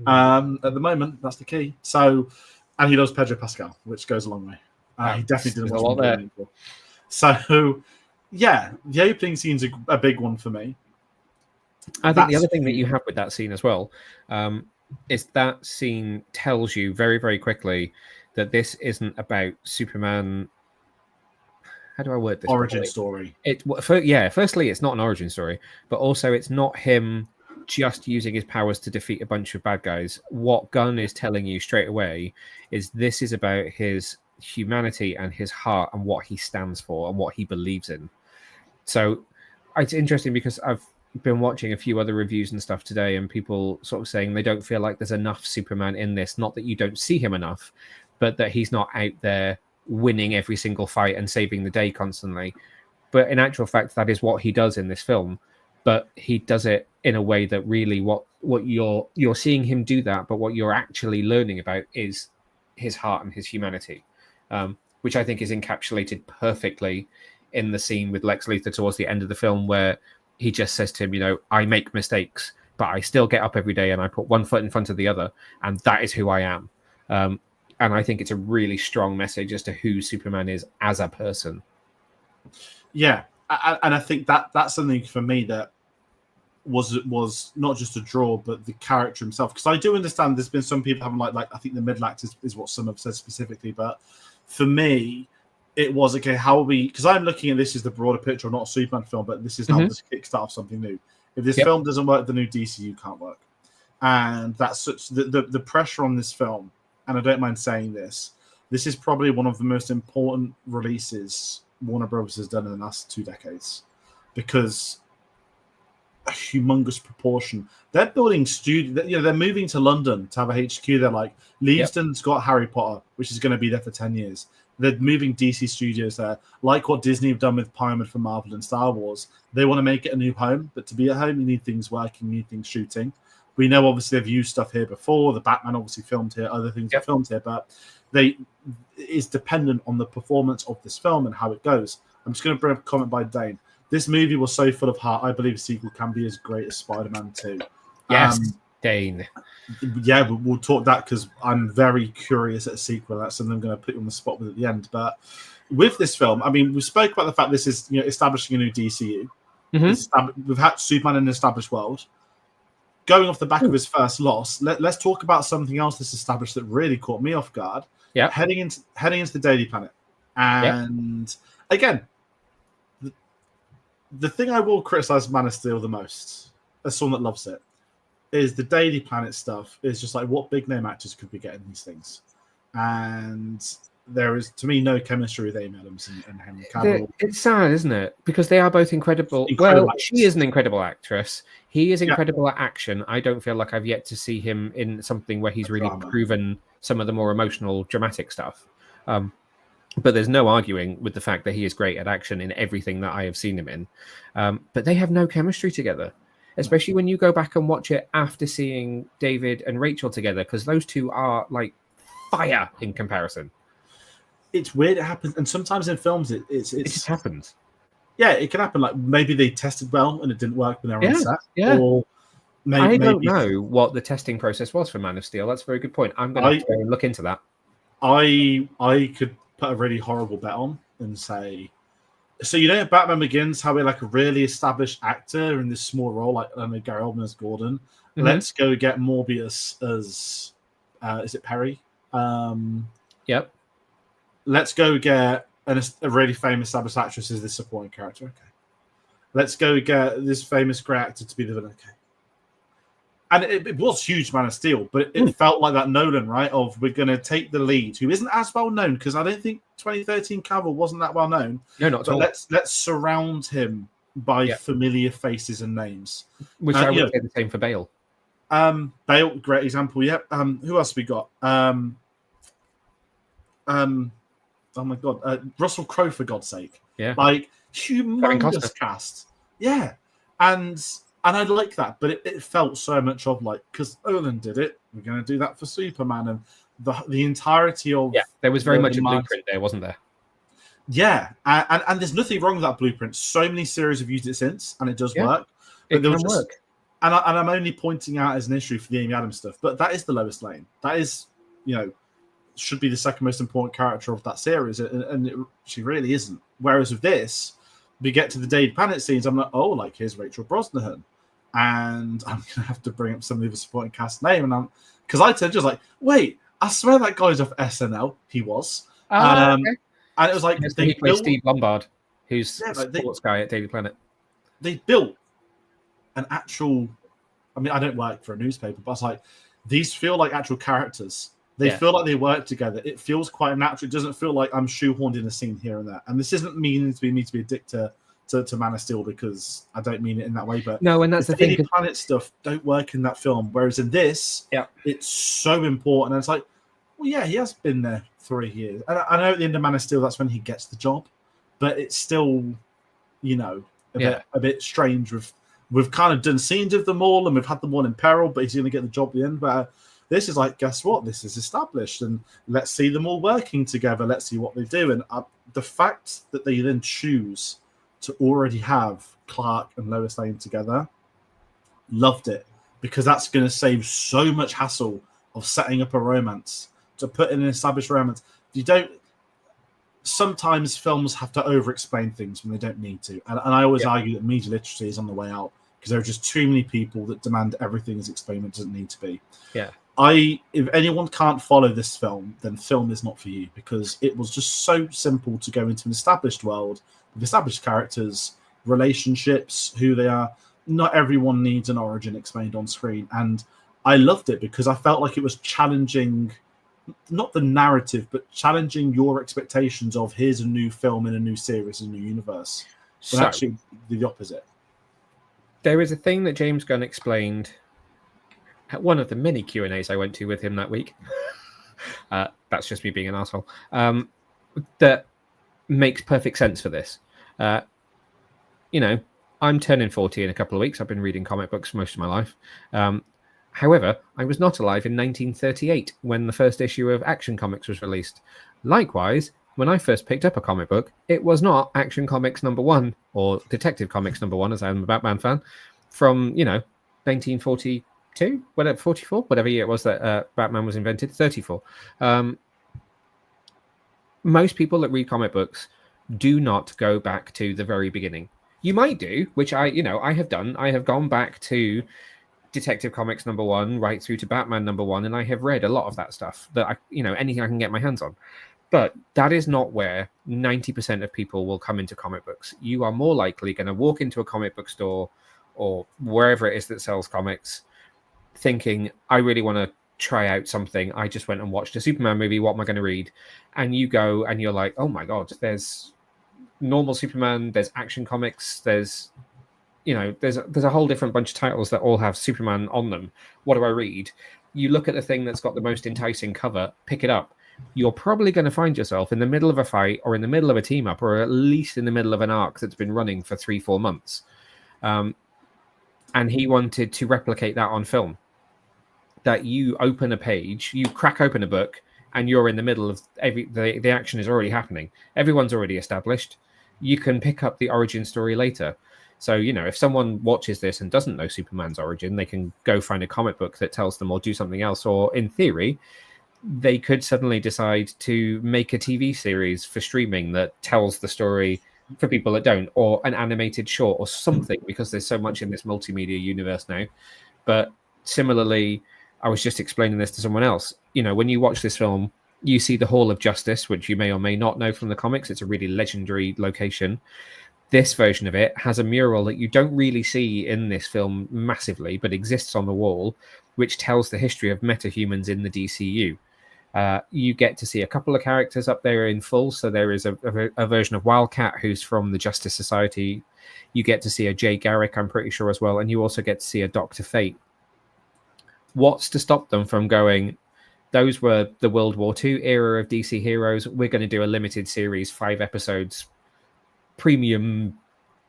At the moment, that's the key. So, and he loves Pedro Pascal, which goes a long way. He definitely didn't watch Marvel before. So, yeah, the opening scene's a big one for me. I think the other thing that you have with that scene as well is that scene tells you very, very quickly that this isn't about Superman. How do I word this? Origin story. Firstly, it's not an origin story, but also it's not him just using his powers to defeat a bunch of bad guys. What Gunn is telling you straight away is this is about his humanity and his heart and what he stands for and what he believes in. So it's interesting because I've been watching a few other reviews and stuff today, and people sort of saying they don't feel like there's enough Superman in this. Not that you don't see him enough, but that he's not out there winning every single fight and saving the day constantly. But in actual fact, that is what he does in this film. But he does it in a way that really what you're seeing him do that, but what you're actually learning about is his heart and his humanity, which I think is encapsulated perfectly in the scene with Lex Luthor towards the end of the film, where he just says to him, I make mistakes, but I still get up every day and I put one foot in front of the other, and that is who I am. And I think it's a really strong message as to who Superman is as a person. Yeah, and I think that's something for me that was not just a draw, but the character himself. Because I do understand there's been some people having like I think the middle act is what some have said specifically, but for me, it was okay. How are we? Because I'm looking at this as the broader picture, of not a Superman film, but this is now the kickstart of something new. If this film doesn't work, the new DCU can't work, and that's such the pressure on this film. And I don't mind saying this. This is probably one of the most important releases Warner Bros. Has done in the last 2 decades, because a humongous proportion. They're building studio. They're moving to London to have a HQ. They're like, Leavesden's got Harry Potter, which is going to be there for 10 years. They're moving DC studios there, like what Disney have done with Pyramid for Marvel and Star Wars. They want to make it a new home, but to be at home, you need things working, you need things shooting. We know, obviously, they've used stuff here before. The Batman obviously filmed here, other things are filmed here, but it's dependent on the performance of this film and how it goes. I'm just going to bring up a comment by Dane. This movie was so full of heart. I believe a sequel can be as great as Spider-Man 2. Yes, Dane. Yeah, we'll talk that because I'm very curious at a sequel. That's something I'm going to put you on the spot with at the end. But with this film, I mean, we spoke about the fact this is establishing a new DCU. We've had Superman in an established world. Going off the back of his first loss, let's talk about something else that's established that really caught me off guard. Yeah, heading into the Daily Planet, And again, the thing I will criticize Man of Steel the most, as someone that loves it, is the Daily Planet stuff. Is just like, what big name actors could we get in these things? And there is, to me, no chemistry with Amy Adams and Henry Cavill. It's sad, isn't it? Because they are both incredible. She is an incredible actress. He is incredible at action. I don't feel like I've yet to see him in something where he's really proven some of the more emotional, dramatic stuff. But there's no arguing with the fact that he is great at action in everything that I have seen him in. But they have no chemistry together, especially when you go back and watch it after seeing David and Rachel together, because those two are like fire in comparison. It's weird. It happens, and sometimes in films, it just happens. Yeah, it can happen. Like maybe they tested well and it didn't work when they were on set. Yeah. Or I don't know what the testing process was for Man of Steel. That's a very good point. I'm going to have to go and look into that. I could put a really horrible bet on and say, so you know, Batman Begins, how we're like a really established actor in this small role, like Gary Oldman as Gordon. Mm-hmm. Let's go get Morbius as is it Perry? Yep. Let's go get a really famous established actress as the supporting character. Okay. Let's go get this famous great actor to be the villain. Okay. And it was huge, Man of Steel, but it felt like that Nolan, right? Of we're going to take the lead, who isn't as well known, because I don't think 2013 Cavill wasn't that well known. No, not at all. Let's surround him by familiar faces and names. Which I would say the same for Bale. Bale, great example. Yep. Who else we got? Oh my God, Russell Crowe, for God's sake. Yeah. Like humongous cast. Yeah. And I like that, but it felt so much of like, because Nolan did it, we're going to do that for Superman, and the entirety of there was very much a blueprint there, wasn't there? Yeah, and there's nothing wrong with that blueprint. So many series have used it since, and it does work. It can work. And I'm only pointing out as an issue for the Amy Adams stuff, but that is the Lois Lane. That is, should be the second most important character of that series, and she really isn't. Whereas with this, we get to the Daily Planet scenes, I'm like, oh, like here's Rachel Brosnahan. And I'm gonna have to bring up some of the supporting cast name, and because I turned just like, wait, I swear that guy's off SNL. He was, okay. And it was like he plays Steve Lombard, who's a sports guy at Daily Planet. They built an actual. I mean, I don't work for a newspaper, but it's like these feel like actual characters. They feel like they work together. It feels quite natural. It doesn't feel like I'm shoehorned in a scene here and there. And this isn't meaning to be me to be a dick to Man of Steel, because I don't mean it in that way, but no, and that's the thing. Daily Planet stuff don't work in that film, whereas in this, it's so important. And it's like, well, yeah, he has been there 3 years, and I know at the end of Man of Steel, that's when he gets the job, but it's still, a bit strange. We've kind of done scenes of them all, and we've had them all in peril, but he's going to get the job at the end. But this is like, guess what? This is established, and let's see them all working together. Let's see what they do, and the fact that they then choose to already have Clark and Lois Lane together, loved it, because that's going to save so much hassle of setting up a romance, to put in an established romance. Sometimes films have to over-explain things when they don't need to. And I always argue that media literacy is on the way out, because there are just too many people that demand everything is explained when it doesn't need to be. Yeah. If anyone can't follow this film, then film is not for you, because it was just so simple to go into an established world with established characters, relationships, who they are. Not everyone needs an origin explained on screen. And I loved it because I felt like it was challenging, not the narrative, but challenging your expectations of here's a new film in a new series, a new universe. But actually the opposite. There is a thing that James Gunn explained at one of the many Q&As I went to with him that week. That's just me being an asshole. That makes perfect sense for this. I'm turning 40 in a couple of weeks. I've been reading comic books most of my life. However, I was not alive in 1938 when the first issue of Action Comics was released. Likewise, when I first picked up a comic book, it was not Action Comics #1 or Detective Comics #1, as I'm a Batman fan, from 1942, whatever, 44, whatever year it was that Batman was invented, 34. Most people that read comic books do not go back to the very beginning. You might do, which I have done. I have gone back to Detective Comics #1 right through to Batman #1, and I have read a lot of that stuff, that anything I can get my hands on. But that is not where 90% of people will come into comic books. You are more likely going to walk into a comic book store or wherever it is that sells comics thinking, I really want to try out something. I just went and watched a Superman movie. What am I going to read? And you go and you're like, oh my God, there's normal Superman, there's Action Comics, there's a whole different bunch of titles that all have Superman on them. What do I read? You look at the thing that's got the most enticing cover, pick it up. You're probably going to find yourself in the middle of a fight or in the middle of a team up or at least in the middle of an arc that's been running for 3-4 months. And he wanted to replicate that on film. That you open a page, you crack open a book, and you're in the middle of the action is already happening. Everyone's already established. You can pick up the origin story later. So, if someone watches this and doesn't know Superman's origin, they can go find a comic book that tells them or do something else. Or in theory, they could suddenly decide to make a TV series for streaming that tells the story for people that don't, or an animated short or something, because there's so much in this multimedia universe now. But similarly, I was just explaining this to someone else. When you watch this film, you see the Hall of Justice, which you may or may not know from the comics. It's a really legendary location. This version of it has a mural that you don't really see in this film massively, but exists on the wall, which tells the history of metahumans in the DCU. You get to see a couple of characters up there in full. So there is a version of Wildcat who's from the Justice Society. You get to see a Jay Garrick, I'm pretty sure, as well. And you also get to see a Dr. Fate. What's to stop them from going, those were the World War II era of DC heroes. We're going to do a limited series, 5 episodes, premium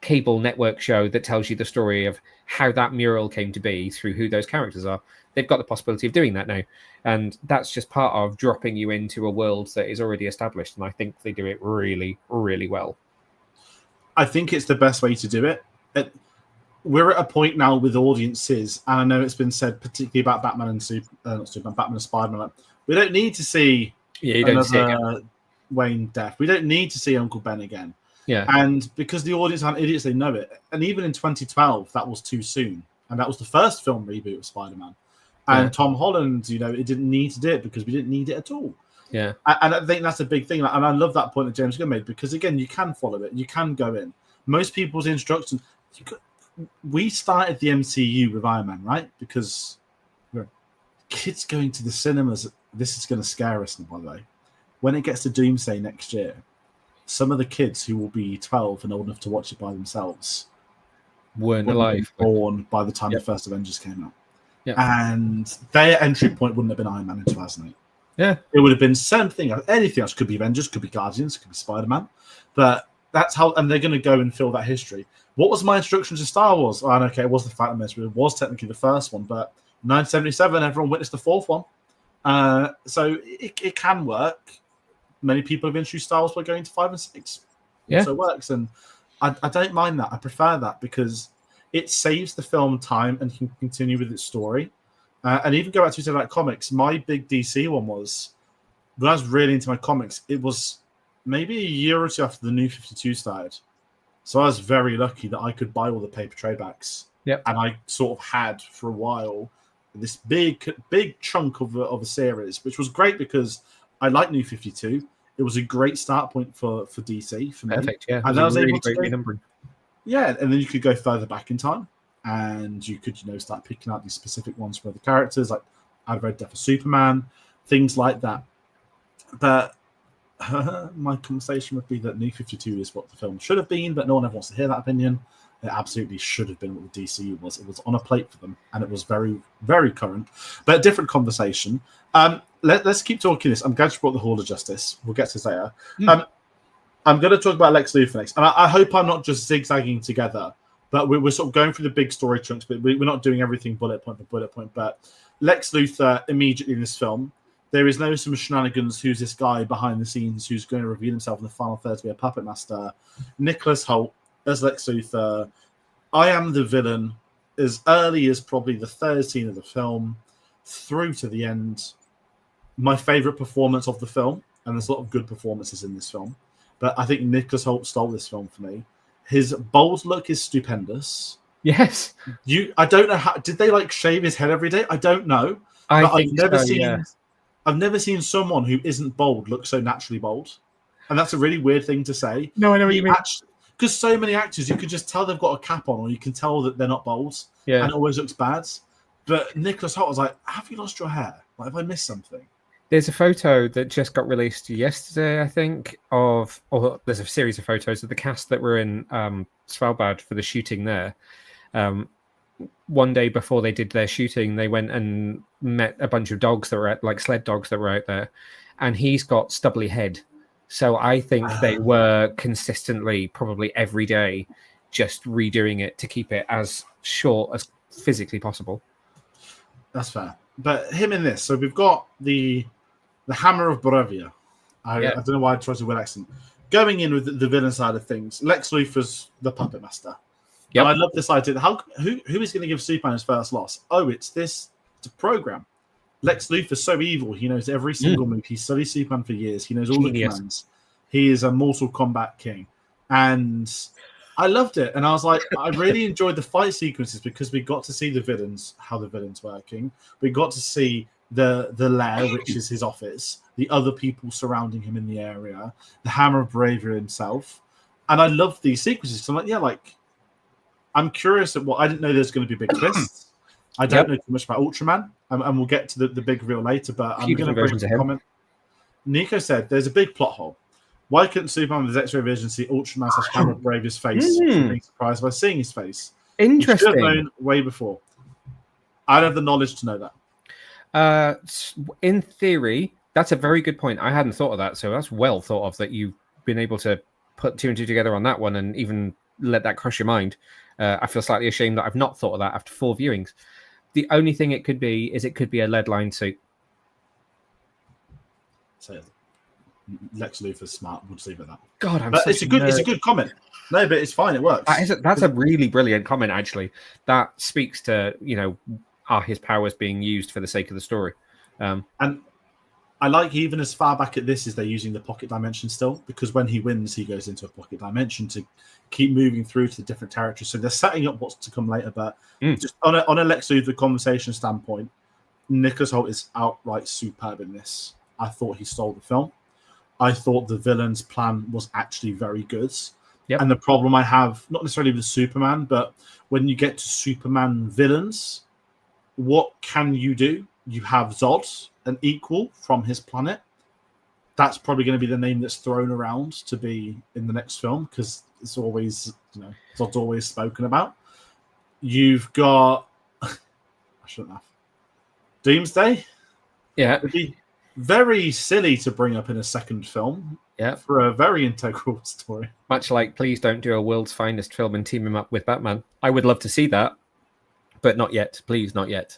cable network show that tells you the story of how that mural came to be through who those characters are. They've got the possibility of doing that now. And that's just part of dropping you into a world that is already established. And I think they do it really, really well. I think it's the best way to do it. We're at a point now with audiences, and I know it's been said particularly about Batman and Batman and Spider-Man. We don't need to see another Wayne death. We don't need to see Uncle Ben again. Yeah. And because the audience aren't idiots, they know it. And even in 2012, that was too soon. And that was the first film reboot of Spider-Man. And Tom Holland, it didn't need to do it because we didn't need it at all. Yeah. And I think that's a big thing. And I love that point that James Gunn made, because, again, you can follow it. You can go in. Most people's instructions... We started the MCU with Iron Man, right? Because kids going to the cinemas, this is going to scare us, by the way. When it gets to Doomsday next year, some of the kids who will be 12 and old enough to watch it by themselves weren't alive, born by the time the first Avengers came out. Yep. And their entry point wouldn't have been Iron Man in 2008. Yeah. It would have been something, anything else. Could be Avengers, could be Guardians, could be Spider-Man. But that's how, and they're going to go and fill that history. What was my introduction to Star Wars? Oh, okay, it was the Phantom Menace. It was technically the first one, but 1977, everyone witnessed the fourth one. So it can work. Many people have introduced Star Wars by going to 5 and 6. Yeah. So it works. And I don't mind that. I prefer that because it saves the film time and can continue with its story. And even go back to like comics, my big DC one was, when I was really into my comics, it was maybe a year or two after the New 52 started. So I was very lucky that I could buy all the paper trade backs. Yep. And I sort of had for a while this big chunk of a series, which was great because I like New 52. It was a great start point for DC for me. Perfect, yeah. And I was really able to renumbering. Yeah, and then you could go further back in time, and you could start picking out these specific ones for the characters. Like I'd read Death of Superman, things like that. But my conversation would be that New 52 is what the film should have been, but no one ever wants to hear that opinion. It absolutely should have been what the DCU was. It was on a plate for them, and it was very, very current. But a different conversation. Let's keep talking this. I'm glad you brought the Hall of Justice. We'll get to this later. I'm going to talk about Lex Luthor next. And I hope I'm not just zigzagging together, but we're sort of going through the big story chunks, but we're not doing everything bullet point by bullet point. But Lex Luthor, immediately in this film, there is no some shenanigans. Who's this guy behind the scenes who's going to reveal himself in the final third to be a puppet master? Nicholas Hoult as Lex Luthor. I am the villain as early as probably the third scene of the film through to the end. My favorite performance of the film, and there's a lot of good performances in this film, but I think Nicholas Hoult stole this film for me. His bold look is stupendous. Yes. I don't know how did they shave his head every day? I don't know. I've never seen. Yeah. I've never seen someone who isn't bold look so naturally bold. And that's a really weird thing to say. No, I know what you mean. Because so many actors, you could just tell they've got a cap on, or you can tell that they're not bold. Yeah. And it always looks bad. But Nicholas Hoult was like, have you lost your hair? Like, have I missed something? There's a photo that just got released yesterday, I think, or there's a series of photos of the cast that were in Svalbard for the shooting there. One day before they did their shooting, they went and met a bunch of dogs that were like sled dogs that were out there, and he's got stubbly head. So I think they were consistently, probably every day, just redoing it to keep it as short as physically possible. That's fair. But him in this, so we've got the Hammer of Borovia. I don't know why I tried to win accent. Going in with the villain side of things, Lex Luthor's the puppet master. Yep. And I love this idea. Who is going to give Superman his first loss? Oh, it's a program. Lex Luthor's so evil. He knows every single move. He studied Superman for years. He knows all the commands. He is a Mortal Kombat king. And I loved it. And I was like, I really enjoyed the fight sequences because we got to see the villains, how the villain's working. We got to see the lair, which is his office, the other people surrounding him in the area, the Hammer of Bravia himself. And I loved these sequences. So I'm like, I'm curious at what I didn't know there's going to be big twists. I don't know too much about Ultraman, and we'll get to the big reveal later. But I'm going to bring a comment. Nico said there's a big plot hole. Why couldn't Superman with his X-ray vision see Ultraman / Hammer of Bravia's face? Being surprised by seeing his face. Interesting. He should have known way before. I don't have the knowledge to know that. In theory, that's a very good point. I hadn't thought of that, so that's well thought of that you've been able to put two and two together on that one, and even let that cross your mind. I feel slightly ashamed that I've not thought of that after 4 viewings. The only thing it could be is it could be a lead line suit. So Lex Luthor's smart. We'll just leave it at that. God, it's a good comment. No, but it's fine. It works. That's a really brilliant comment. Actually, that speaks to are his powers being used for the sake of the story? And I like even as far back at this as they're using the pocket dimension still, because when he wins, he goes into a pocket dimension to keep moving through to the different territories. So they're setting up what's to come later. But just on a Lex Luthor conversation standpoint, Nicholas Hoult is outright superb in this. I thought he stole the film. I thought the villain's plan was actually very good. Yep. And the problem I have, not necessarily with Superman, but when you get to Superman villains, what can you do? You have Zod, an equal from his planet. That's probably going to be the name that's thrown around to be in the next film because it's always, Zod's always spoken about. You've got, I shouldn't have. Doomsday. Yeah. It'd be very silly to bring up in a second film. Yeah. For a very integral story. Much like, please don't do a world's finest film and team him up with Batman. I would love to see that, but not yet. Please, not yet.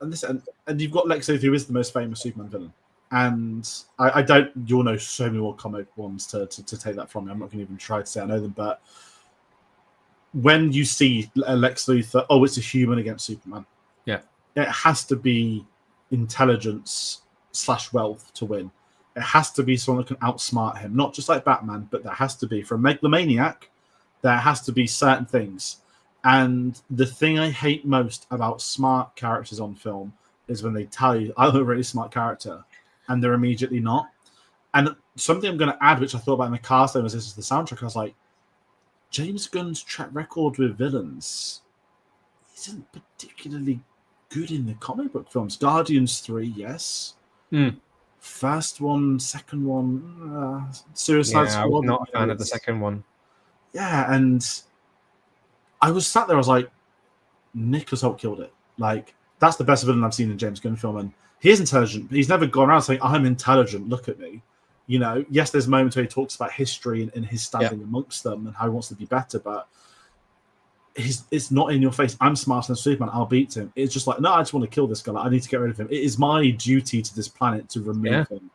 And you've got Lex Luthor, who is the most famous Superman villain. And you'll know so many more comic ones to take that from me. I'm not going to even try to say I know them, but when you see Lex Luthor, it's a human against Superman. Yeah. It has to be intelligence / wealth to win. It has to be someone that can outsmart him, not just like Batman, but there has to be, for a megalomaniac, there has to be certain things. And the thing I hate most about smart characters on film is when they tell you, I'm a really smart character, and they're immediately not. And something I'm going to add, which I thought about in the cast, was this is the soundtrack. I was like, James Gunn's track record with villains isn't particularly good in the comic book films. Guardians 3, yes. First one, second one, Suicide Squad. I'm not a fan of the second one. Yeah, and I was sat there, I was like, Nicholas Hoult killed it. Like, that's the best villain I've seen in James Gunn film. And he is intelligent. He's never gone around saying, I'm intelligent, look at me. Yes, there's moments where he talks about history and his standing amongst them and how he wants to be better, but it's not in your face. I'm smarter than Superman. I'll beat him. It's just like, no, I just want to kill this guy. Like, I need to get rid of him. It is my duty to this planet to remove him.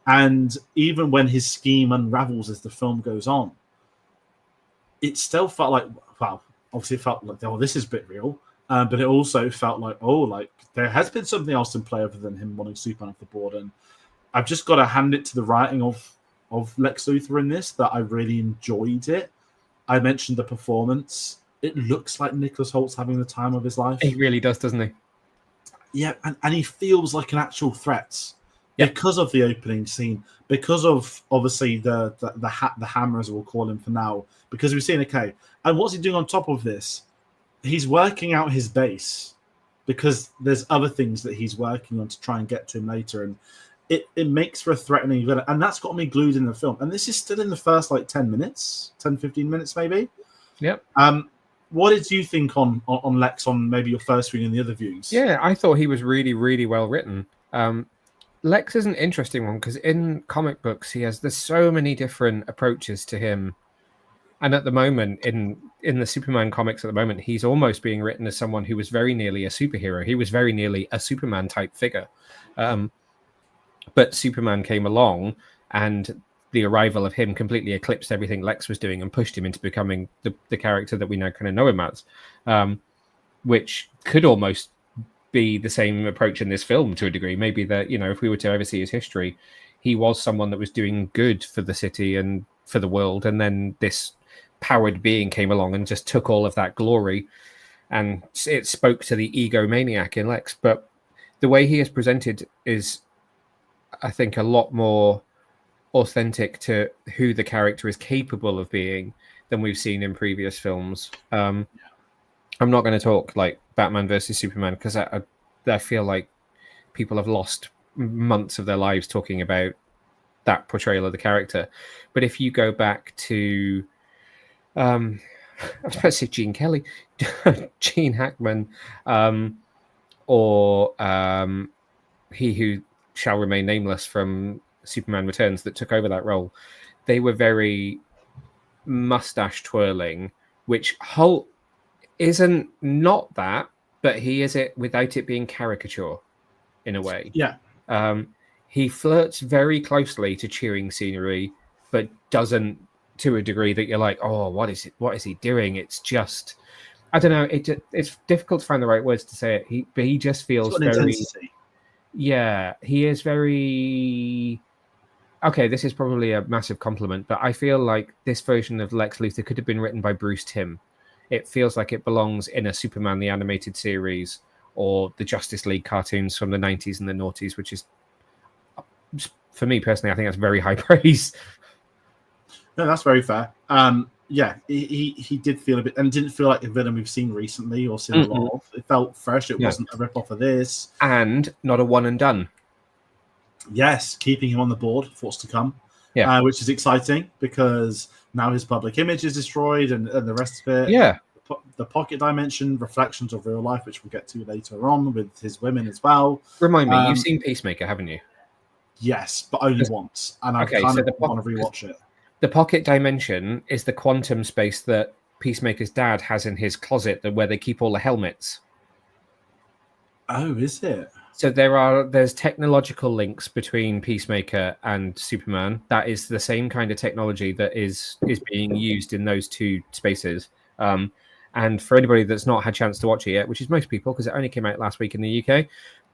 And even when his scheme unravels as the film goes on, it still felt like, wow, obviously it felt like, this is a bit real. But it also felt like, there has been something else in play other than him wanting Superman off the board. And I've just got to hand it to the writing of Lex Luthor in this, that I really enjoyed it. I mentioned the performance. It looks like Nicholas Hoult's having the time of his life. He really does, doesn't he? Yeah, and he feels like an actual threat because of the opening scene, because of obviously the hammer, as we'll call him for now, because we've seen okay. And what's he doing on top of this? He's working out his base because there's other things that he's working on to try and get to him later, and it makes for a threatening villain, and that's got me glued in the film. And this is still in the first like 10 minutes, 10, 15 minutes maybe. Yep. What did you think on Lex on maybe your first viewing and the other views? Yeah, I thought he was really, really well written. Lex is an interesting one because in comic books there's so many different approaches to him, and at the moment in the Superman comics at the moment, he's almost being written as someone who was very nearly a superhero. He was very nearly a Superman type figure, but Superman came along, and the arrival of him completely eclipsed everything Lex was doing and pushed him into becoming the character that we now kind of know him as, which could almost be the same approach in this film to a degree. Maybe that, if we were to ever see his history, he was someone that was doing good for the city and for the world, and then this powered being came along and just took all of that glory, and it spoke to the egomaniac in Lex. But the way he is presented is, I think, a lot more authentic to who the character is capable of being than we've seen in previous films. I'm not going to talk like Batman versus Superman because I feel like people have lost months of their lives talking about that portrayal of the character. But if you go back to, I was about to say Gene Kelly, Gene Hackman, or he who shall remain nameless from Superman Returns that took over that role, they were very mustache twirling, which Hoult isn't not that, but he is it without it being caricature in a way. Yeah. He flirts very closely to chewing scenery, but doesn't to a degree that you're like, oh, what is he doing? It's just, I don't know. It's difficult to find the right words to say it. But he just feels very intensity. Yeah, he is very. Okay, this is probably a massive compliment, but I feel like this version of Lex Luthor could have been written by Bruce Timm. It feels like it belongs in a Superman the Animated Series or the Justice League cartoons from the 90s and the noughties, which is, for me personally, I think that's very high praise. No, that's very fair. Yeah, he did feel a bit, and didn't feel like a villain we've seen recently or seen a lot of. It felt fresh. It wasn't a rip-off of this. And not a one and done. Yes, keeping him on the board for what's to come, which is exciting because now his public image is destroyed and the rest of it. Yeah. The pocket dimension, reflections of real life, which we'll get to later on with his women as well. Remind me, you've seen Peacemaker, haven't you? Yes, but only once. And I kind of want to rewatch it. The pocket dimension is the quantum space that Peacemaker's dad has in his closet where they keep all the helmets. Oh, is it? So there's technological links between Peacemaker and Superman. That is the same kind of technology that is being used in those two spaces. And for anybody that's not had a chance to watch it yet, which is most people because it only came out last week in the UK,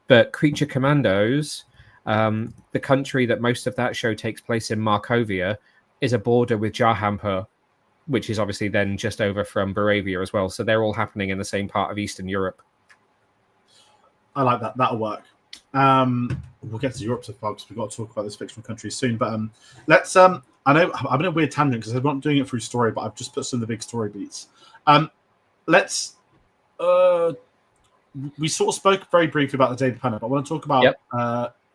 but Creature Commandos, the country that most of that show takes place in, Markovia, is a border with Jahanpur, which is obviously then just over from Boravia as well. So they're all happening in the same part of Eastern Europe. I like that. That'll work. We'll get to Europe so far because we've got to talk about this fictional country soon. But let's. I know I'm in a weird tangent because I'm not doing it through story, but I've just put some of the big story beats. Let's. We sort of spoke very briefly about the Daily Planet, but I want to talk about.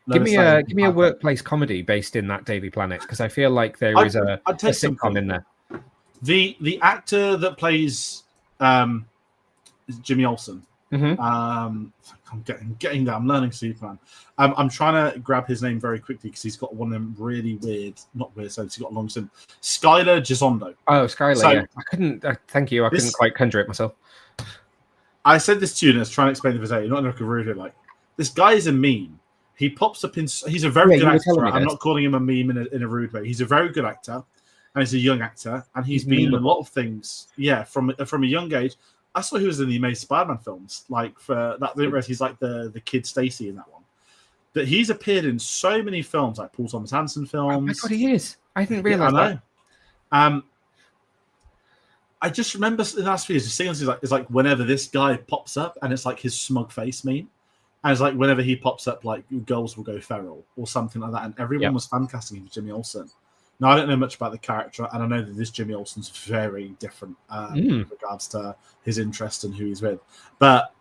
Give me a workplace comedy based in that Daily Planet because I feel like there is a sitcom in there. The actor that plays is Jimmy Olsen. Mm-hmm. I'm getting there. I'm learning Superman. I'm trying to grab his name very quickly because he's got one of them really weird, not weird. So he's got a long sim. Skylar Gisondo. Oh, Skylar. So, yeah. I couldn't. Thank you. I couldn't quite conjure it myself. I said this to you and I was trying to explain the visit. You're not like a rude like this guy is a meme. He pops up in. He's a very good actor. I'm not calling him a meme in a rude way. He's a very good actor, and he's a young actor, and he's been in a lot of things. Yeah, from a young age. I saw he was in the Amazing Spider-Man films. Like for that, he's like the kid Stacy in that one. But he's appeared in so many films, like Paul Thomas Anderson films. Oh my God, he is! I didn't realize that. I know. I just remember in the last few years, seeing it's like whenever this guy pops up, and it's like his smug face meme. And it's like whenever he pops up, like girls will go feral or something like that. And everyone was fan casting him for Jimmy Olsen. Now, I don't know much about the character, and I know that this Jimmy Olsen's very different with regards to his interest and who he's with. But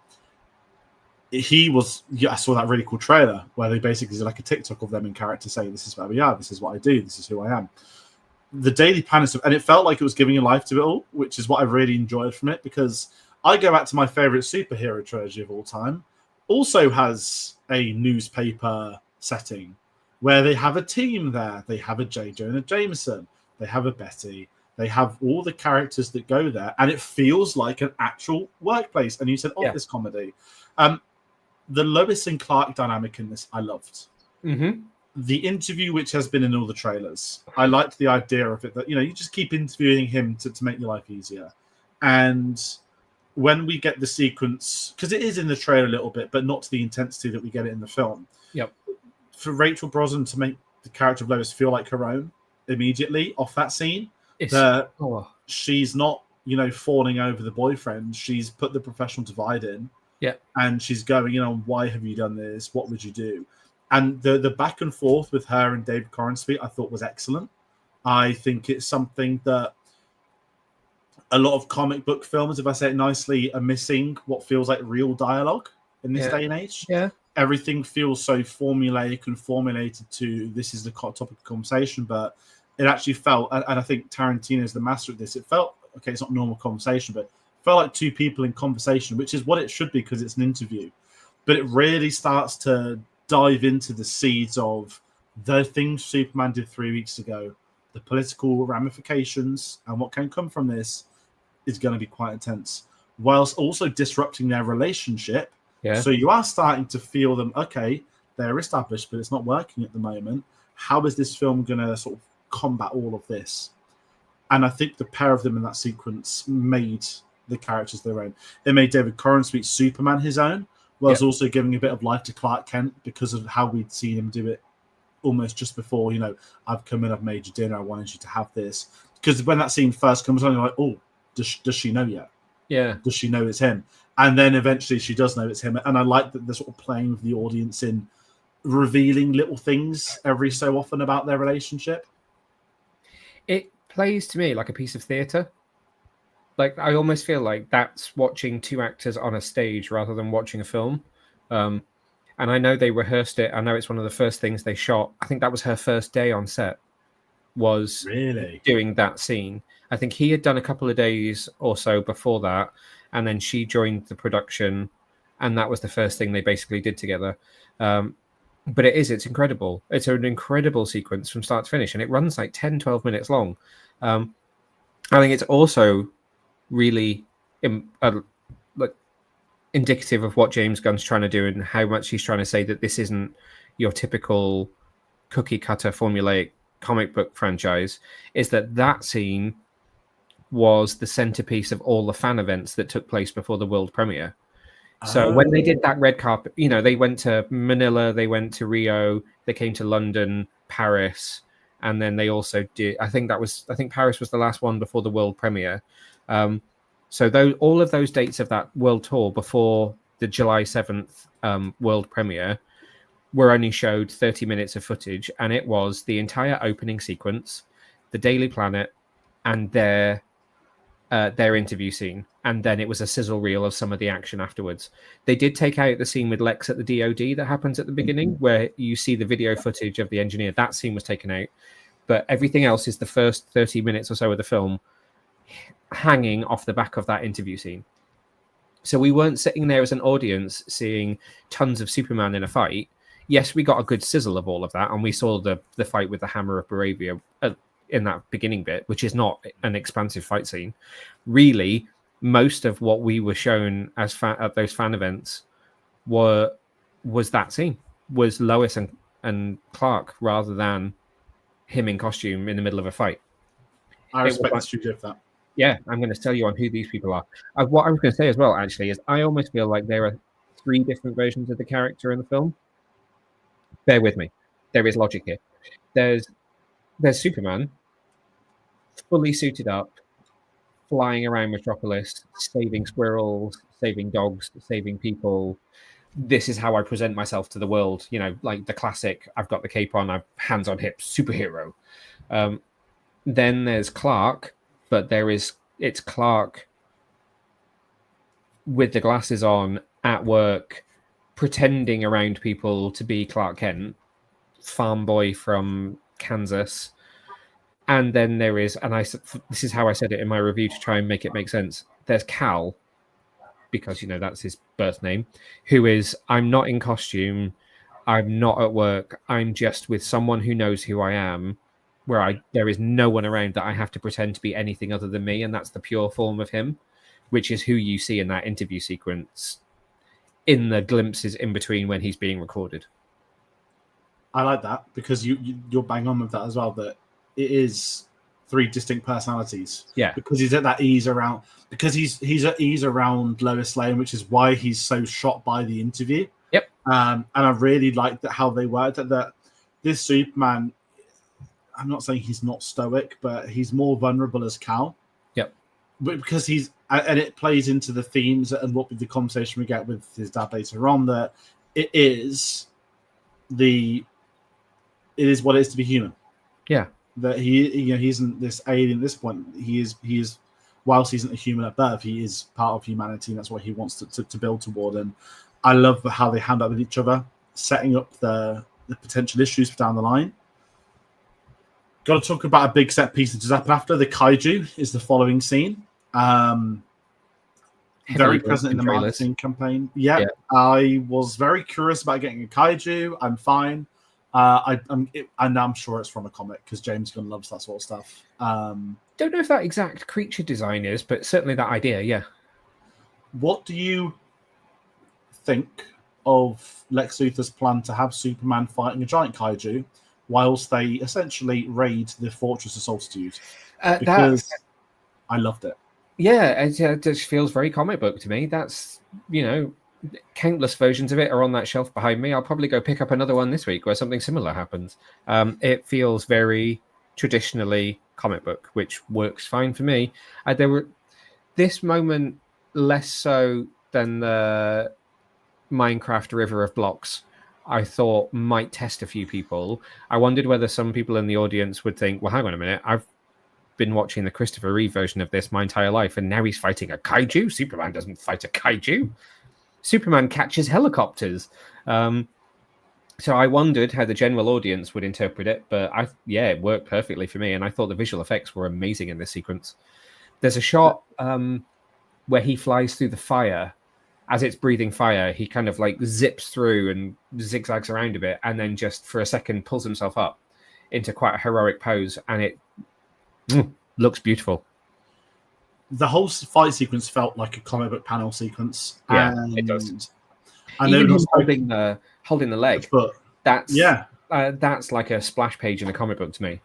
he was, I saw that really cool trailer where they basically did like a TikTok of them in character saying, this is where we are, this is what I do, this is who I am. The Daily Planet, and it felt like it was giving a life to it all, which is what I really enjoyed from it, because I go back to my favorite superhero trilogy of all time, also has a newspaper setting where they have a team there. They have a J. Jonah Jameson, they have a Betty, they have all the characters that go there, and it feels like an actual workplace. And you said office comedy. The Lois and Clark dynamic in this, I loved. The interview, which has been in all the trailers, I liked the idea of it, that, you know, you just keep interviewing him to make your life easier. And when we get the sequence, because it is in the trailer a little bit, but not to the intensity that we get it in the film. For Rachel Brosnahan to make the character of Lois feel like her own immediately off that scene, she's not, you know, fawning over the boyfriend. She's put the professional divide in. And she's going, you know, why have you done this? What would you do? And the back and forth with her and David Corenswet, I thought was excellent. I think it's something that a lot of comic book films, if I say it nicely, are missing what feels like real dialogue in this day and age. Everything feels so formulaic and formulated to this is the topic of conversation, but it actually felt, and I think Tarantino is the master of this, it felt, okay, it's not normal conversation, but felt like two people in conversation, which is what it should be because it's an interview. But it really starts to dive into the seeds of the things Superman did 3 weeks ago, the political ramifications, and what can come from this is going to be quite intense, whilst also disrupting their relationship. So you are starting to feel them, okay, they're established, but it's not working at the moment. How is this film going to sort of combat all of this? And I think the pair of them in that sequence made the characters their own. It made David Corenswet's Superman his own, whilst also giving a bit of life to Clark Kent because of how we'd seen him do it almost just before, you know, I've come in, I've made you dinner, I wanted you to have this. Because when that scene first comes on, you're like, oh, does she know yet? Does she know it's him? And then eventually she does know it's him. And I like that they're sort of playing with the audience in revealing little things every so often about their relationship. It plays to me like a piece of theatre. Like, I almost feel like that's watching two actors on a stage rather than watching a film. And I know they rehearsed it. I know it's one of the first things they shot. I think that was her first day on set, was doing that scene. I think he had done a couple of days or so before that, and then she joined the production, and that was the first thing they basically did together. But it's incredible. It's an incredible sequence from start to finish, and it runs like 10, 12 minutes long. I think it's also really indicative of what James Gunn's trying to do and how much he's trying to say that this isn't your typical cookie cutter formulaic comic book franchise, is that scene was the centerpiece of all the fan events that took place before the world premiere. So when they did that red carpet, you know, they went to Manila, they went to Rio, they came to London, Paris, and then they also did, I think Paris was the last one before the world premiere. So all of those dates of that world tour before the July 7th world premiere were only showed 30 minutes of footage, and it was the entire opening sequence, the Daily Planet, and their interview scene, and then it was a sizzle reel of some of the action afterwards. They did take out the scene with Lex at the DOD that happens at the beginning, where you see the video footage of the engineer. That scene was taken out, but everything else is the first 30 minutes or so of the film hanging off the back of that interview scene. So we weren't sitting there as an audience seeing tons of Superman in a fight. Yes, we got a good sizzle of all of that, and we saw the fight with the Hammer of Baravia in that beginning bit, which is not an expansive fight scene. Really, most of what we were shown as at those fan events was that scene, was Lois and Clark, rather than him in costume in the middle of a fight. I respect the studio of that. Yeah, I'm going to tell you on who these people are. What I was going to say as well, actually, is I almost feel like there are 3 different versions of the character in the film. Bear with me. There is logic here. There's Superman, fully suited up, flying around Metropolis, saving squirrels, saving dogs, saving people, this is how I present myself to the world. You know, like the classic, I've got the cape on, I've hands on hips, superhero. Then there's Clark, but it's Clark with the glasses on at work, pretending around people to be Clark Kent, farm boy from Kansas. And then there is, this is how I said it in my review to try and make it make sense. There's Cal, because, you know, that's his birth name, who is, I'm not in costume, I'm not at work, I'm just with someone who knows who I am, where there is no one around that I have to pretend to be anything other than me, and that's the pure form of him, which is who you see in that interview sequence in the glimpses in between when he's being recorded. I like that, because you're bang on with that as well, that it is 3 distinct personalities. Yeah. Because he's at that ease around, because he's at ease around Lois Lane, which is why he's so shot by the interview. Yep. And I really liked that how they worked at that. This Superman, I'm not saying he's not stoic, but he's more vulnerable as Cal. Yep. But because and it plays into the themes and what the conversation we get with his dad later on, that it is what it is to be human. Yeah. That he isn't this alien at this point. He is whilst he isn't a human at birth, he is part of humanity, and that's what he wants to build toward. And I love how they hand up with each other, setting up the potential issues for down the line. Got to talk about a big set piece that does happen after. The kaiju is the following scene. Very present in the marketing campaign. Yeah, I was very curious about getting a kaiju. I'm fine. I'm sure it's from a comic, because James Gunn loves that sort of stuff. Don't know if that exact creature design is, but certainly that idea, yeah. What do you think of Lex Luthor's plan to have Superman fighting a giant kaiju whilst they essentially raid the Fortress of Solitude? Because I loved it. Yeah, it just feels very comic book to me. That's, you know, countless versions of it are on that shelf behind me. I'll probably go pick up another one this week where something similar happens. It feels very traditionally comic book, which works fine for me. There were this moment less so than the Minecraft River of Blocks, I thought might test a few people. I wondered whether some people in the audience would think, well, hang on a minute, I've been watching the Christopher Reeve version of this my entire life, and now he's fighting a kaiju. Superman doesn't fight a kaiju. Superman catches helicopters. So I wondered how the general audience would interpret it, but it worked perfectly for me, and I thought the visual effects were amazing in this sequence. There's a shot where he flies through the fire. As it's breathing fire, he kind of like zips through and zigzags around a bit, and then just for a second pulls himself up into quite a heroic pose, and it looks beautiful. The whole fight sequence felt like a comic book panel sequence. Yeah, it does. I know him holding the leg. But that's like a splash page in a comic book to me.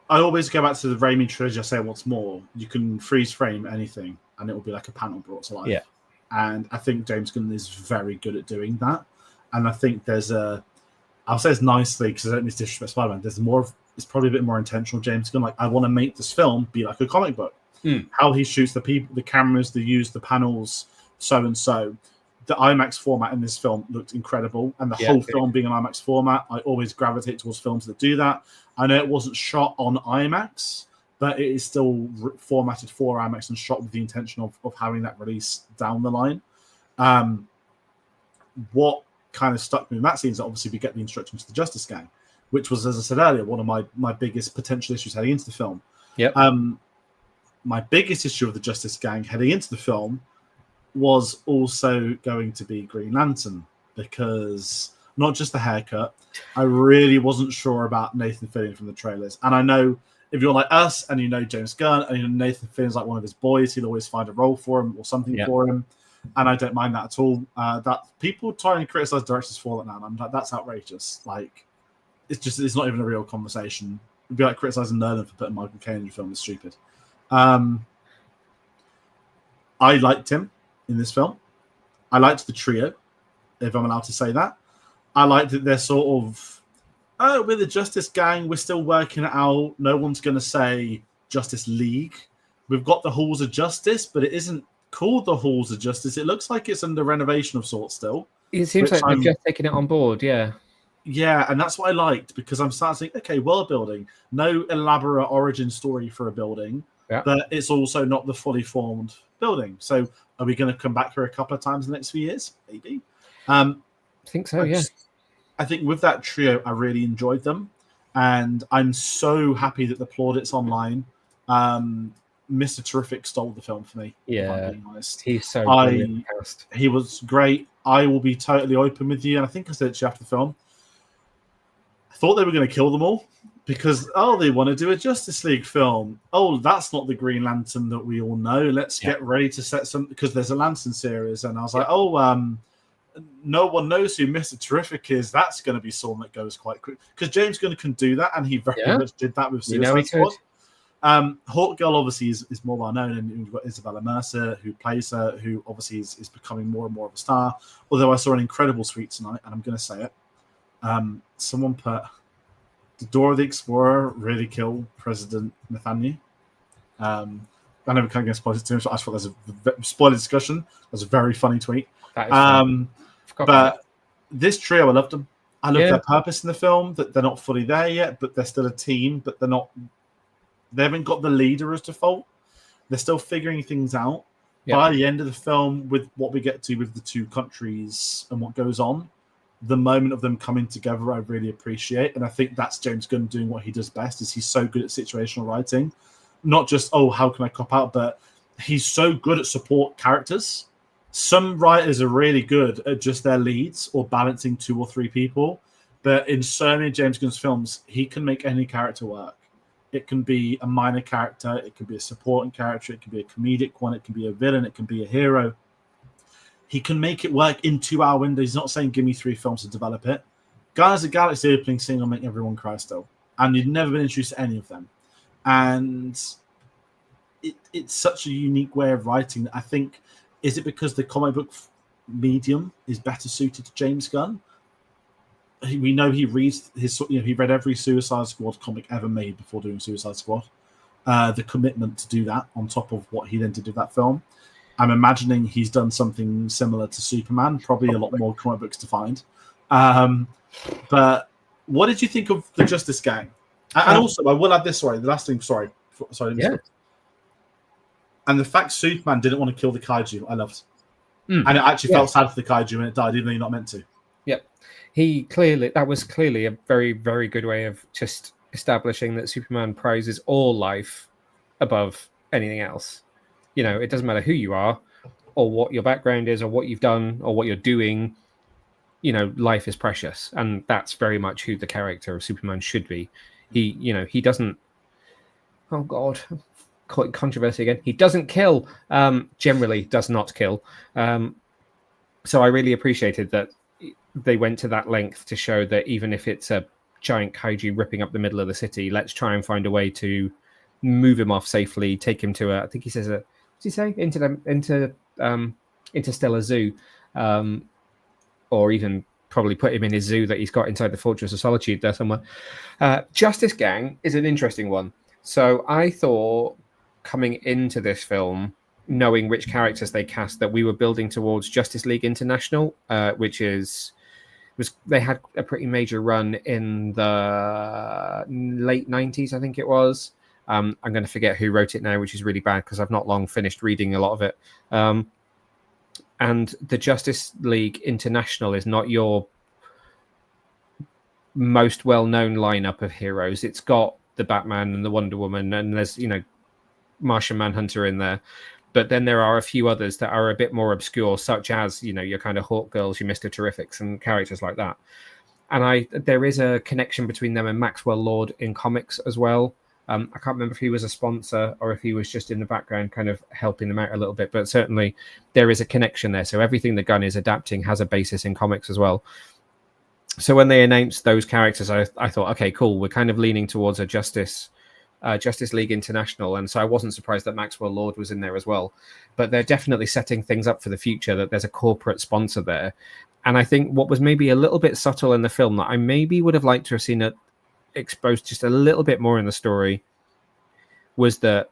I always go back to the Raimi trilogy. I say, what's more, you can freeze frame anything, and it will be like a panel brought to life. Yeah. And I think James Gunn is very good at doing that. And I think I'll say it's nicely, because I don't need to disrespect Spider-Man. It's probably a bit more intentional. James Gunn, like, I want to make this film be like a comic book. How he shoots the people, the cameras, the use, the panels, so and so. The IMAX format in this film looked incredible, and the whole film being an IMAX format, I always gravitate towards films that do that. I know it wasn't shot on IMAX, but it is still formatted for IMAX and shot with the intention of having that release down the line. What kind of stuck me in that scene is that obviously we get the introduction to the Justice Gang, which was, as I said earlier, one of my biggest potential issues heading into the film. Yep. My biggest issue with the Justice Gang heading into the film was also going to be Green Lantern, because not just the haircut, I really wasn't sure about Nathan Fillion from the trailers. And I know if you're like us and you know James Gunn and you know Nathan Fillion's like one of his boys, he'll always find a role for him or something for him. And I don't mind that at all. That people try and criticize directors for that now, and I'm like, that's outrageous. Like, it's not even a real conversation. It'd be like criticizing Nolan for putting Michael Caine in your film. Is stupid. I liked him in this film. I liked the trio, if I'm allowed to say that. I liked that they're sort of, we're the Justice Gang, we're still working it out. No one's going to say Justice League. We've got the Halls of Justice, but it isn't called the Halls of Justice. It looks like it's under renovation of sorts still. It seems like they've just taken it on board, yeah. Yeah, and that's what I liked, because I'm starting to think, okay, world building, no elaborate origin story for a building, but it's also not the fully formed building. So are we going to come back here a couple of times in the next few years? Maybe. I think so, I think with that trio, I really enjoyed them, and I'm so happy that the plaudits online. Mr. Terrific stole the film for me. Yeah, if I'm being honest. He's so brilliant. He was great. I will be totally open with you, and I think I said it to you after the film. I thought they were going to kill them all because, they want to do a Justice League film. Oh, that's not the Green Lantern that we all know. Let's get ready to set some, because there's a Lantern series. And I was like, no one knows who Mr. Terrific is. That's going to be someone that goes quite quick. Because James Gunn can do that, and he very much did that with Suicide Squad. Hoult Girl obviously is more well known, and we've got Isabella Mercer, who plays her, who obviously is becoming more and more of a star. Although I saw an incredible tweet tonight, and I'm going to say it. Someone put, "Did Dora the Explorer really kill President Netanyahu?" I know we can't get spoilers too much, so I thought there's a spoiler discussion. That's a very funny tweet. But this trio, I loved them. I love their purpose in the film, that they're not fully there yet, but they're still a team, but they haven't got the leader as default. They're still figuring things out. By the end of the film, with what we get to with the two countries and what goes on, the moment of them coming together, I really appreciate. And I think that's James Gunn doing what he does best, is he's so good at situational writing. Not just, how can I cop out? But he's so good at support characters. Some writers are really good at just their leads or balancing 2 or 3 people. But in so many of James Gunn's films, he can make any character work. It can be a minor character. It can be a supporting character. It can be a comedic one. It can be a villain. It can be a hero. He can make it work in 2-hour windows. He's not saying, give me 3 films to develop it. Guardians of the Galaxy opening scene will make everyone cry still. And you've never been introduced to any of them. And it's such a unique way of writing. I think, is it because the comic book medium is better suited to James Gunn? We know he reads he read every Suicide Squad comic ever made before doing Suicide Squad. The commitment to do that on top of what he then did with that film. I'm imagining he's done something similar to Superman, probably a lot more comic books to find. But what did you think of the Justice Gang? And also, I will add this, the last thing, sorry. And the fact Superman didn't want to kill the kaiju, I loved. And it actually felt sad for the kaiju when it died, even though you're not meant to. Yep. That was clearly a very, very good way of just establishing that Superman prizes all life above anything else. It doesn't matter who you are or what your background is or what you've done or what you're doing. Life is precious. And that's very much who the character of Superman should be. He doesn't, oh God, caught controversy again. He doesn't kill, generally does not kill. So I really appreciated that they went to that length to show that even if it's a giant kaiju ripping up the middle of the city, let's try and find a way to move him off safely, take him to I think he says what's he say? Into Interstellar Zoo, or even probably put him in his zoo that he's got inside the Fortress of Solitude there somewhere. Justice Gang is an interesting one. So I thought coming into this film, knowing which characters they cast, that we were building towards Justice League International, which they had a pretty major run in the late 90s, I think it was. I'm going to forget who wrote it now, which is really bad because I've not long finished reading a lot of it. And the Justice League International is not your most well-known lineup of heroes. It's got the Batman and the Wonder Woman, and there's, Martian Manhunter in there. But then there are a few others that are a bit more obscure, such as, your kind of Hawk Girls, your Mr. Terrifics, and characters like that. And there is a connection between them and Maxwell Lord in comics as well. I can't remember if he was a sponsor or if he was just in the background kind of helping them out a little bit, but certainly there is a connection there. So everything that Gunn is adapting has a basis in comics as well. So when they announced those characters, I thought, okay, cool. We're kind of leaning towards a Justice League International. And so I wasn't surprised that Maxwell Lord was in there as well. But they're definitely setting things up for the future, that there's a corporate sponsor there. And I think what was maybe a little bit subtle in the film that I maybe would have liked to have seen it exposed just a little bit more in the story was that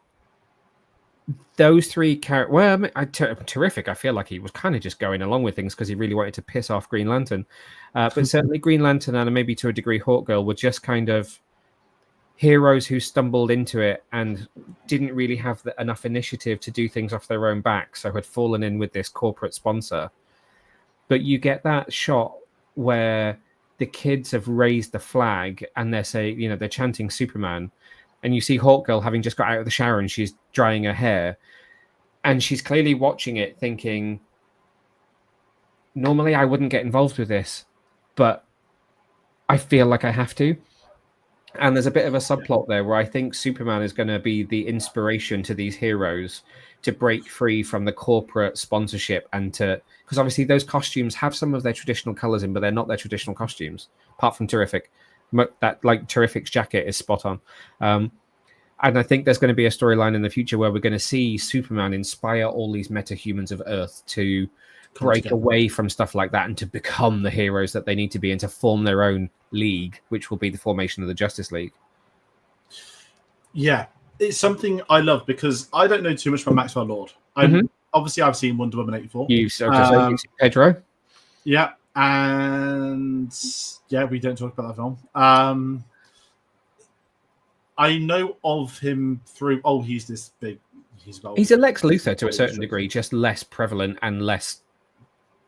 those three characters were terrific. I feel like he was kind of just going along with things because he really wanted to piss off Green Lantern. But certainly Green Lantern and maybe to a degree Hawk Girl were just kind of heroes who stumbled into it and didn't really have enough initiative to do things off their own back, so had fallen in with this corporate sponsor. But you get that shot where the kids have raised the flag and they're saying, you know, they're chanting Superman, and you see Hawk Girl having just got out of the shower and she's drying her hair, and she's clearly watching it thinking, normally I wouldn't get involved with this, but I feel like I have to. And there's a bit of a subplot there where I think Superman is going to be the inspiration to these heroes to break free from the corporate sponsorship and because obviously those costumes have some of their traditional colors in, but they're not their traditional costumes, apart from Terrific. That like Terrific's jacket is spot on. And I think there's going to be a storyline in the future where we're going to see Superman inspire all these metahumans of Earth to break away from stuff like that and to become the heroes that they need to be and to form their own league, which will be the formation of the Justice League. Yeah, it's something I love because I don't know too much about Maxwell Lord. Obviously, I've seen Wonder Woman 84. You've seen Pedro. Yeah, and yeah, we don't talk about that film. I know of him through. Oh, he's this big. He's a Lex Luthor to a certain degree, just less prevalent and less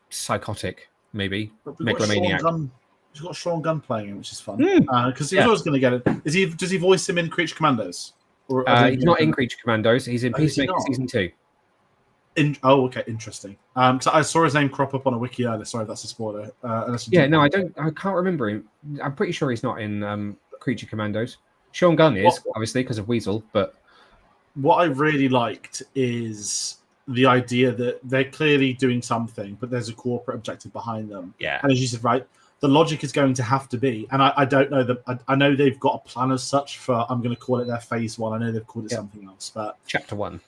psychotic, maybe. Megalomaniac. He's got Sean Gunn playing him, which is fun. Because he was always going to get it. Does he voice him in Creature Commandos? Or he's not in Creature Commandos. He's in Peacemaker season 2. Okay, interesting. So I saw his name crop up on a wiki earlier. Sorry, that's a spoiler. I can't remember him. I'm pretty sure he's not in Creature Commandos. Sean Gunn is, obviously, because of Weasel, but what I really liked is the idea that they're clearly doing something, but there's a corporate objective behind them. Yeah. And as you said, right, the logic is going to have to be, and I don't know that I know they've got a plan as such for, I'm going to call it their phase 1. I know they've called it something else, but Chapter 1.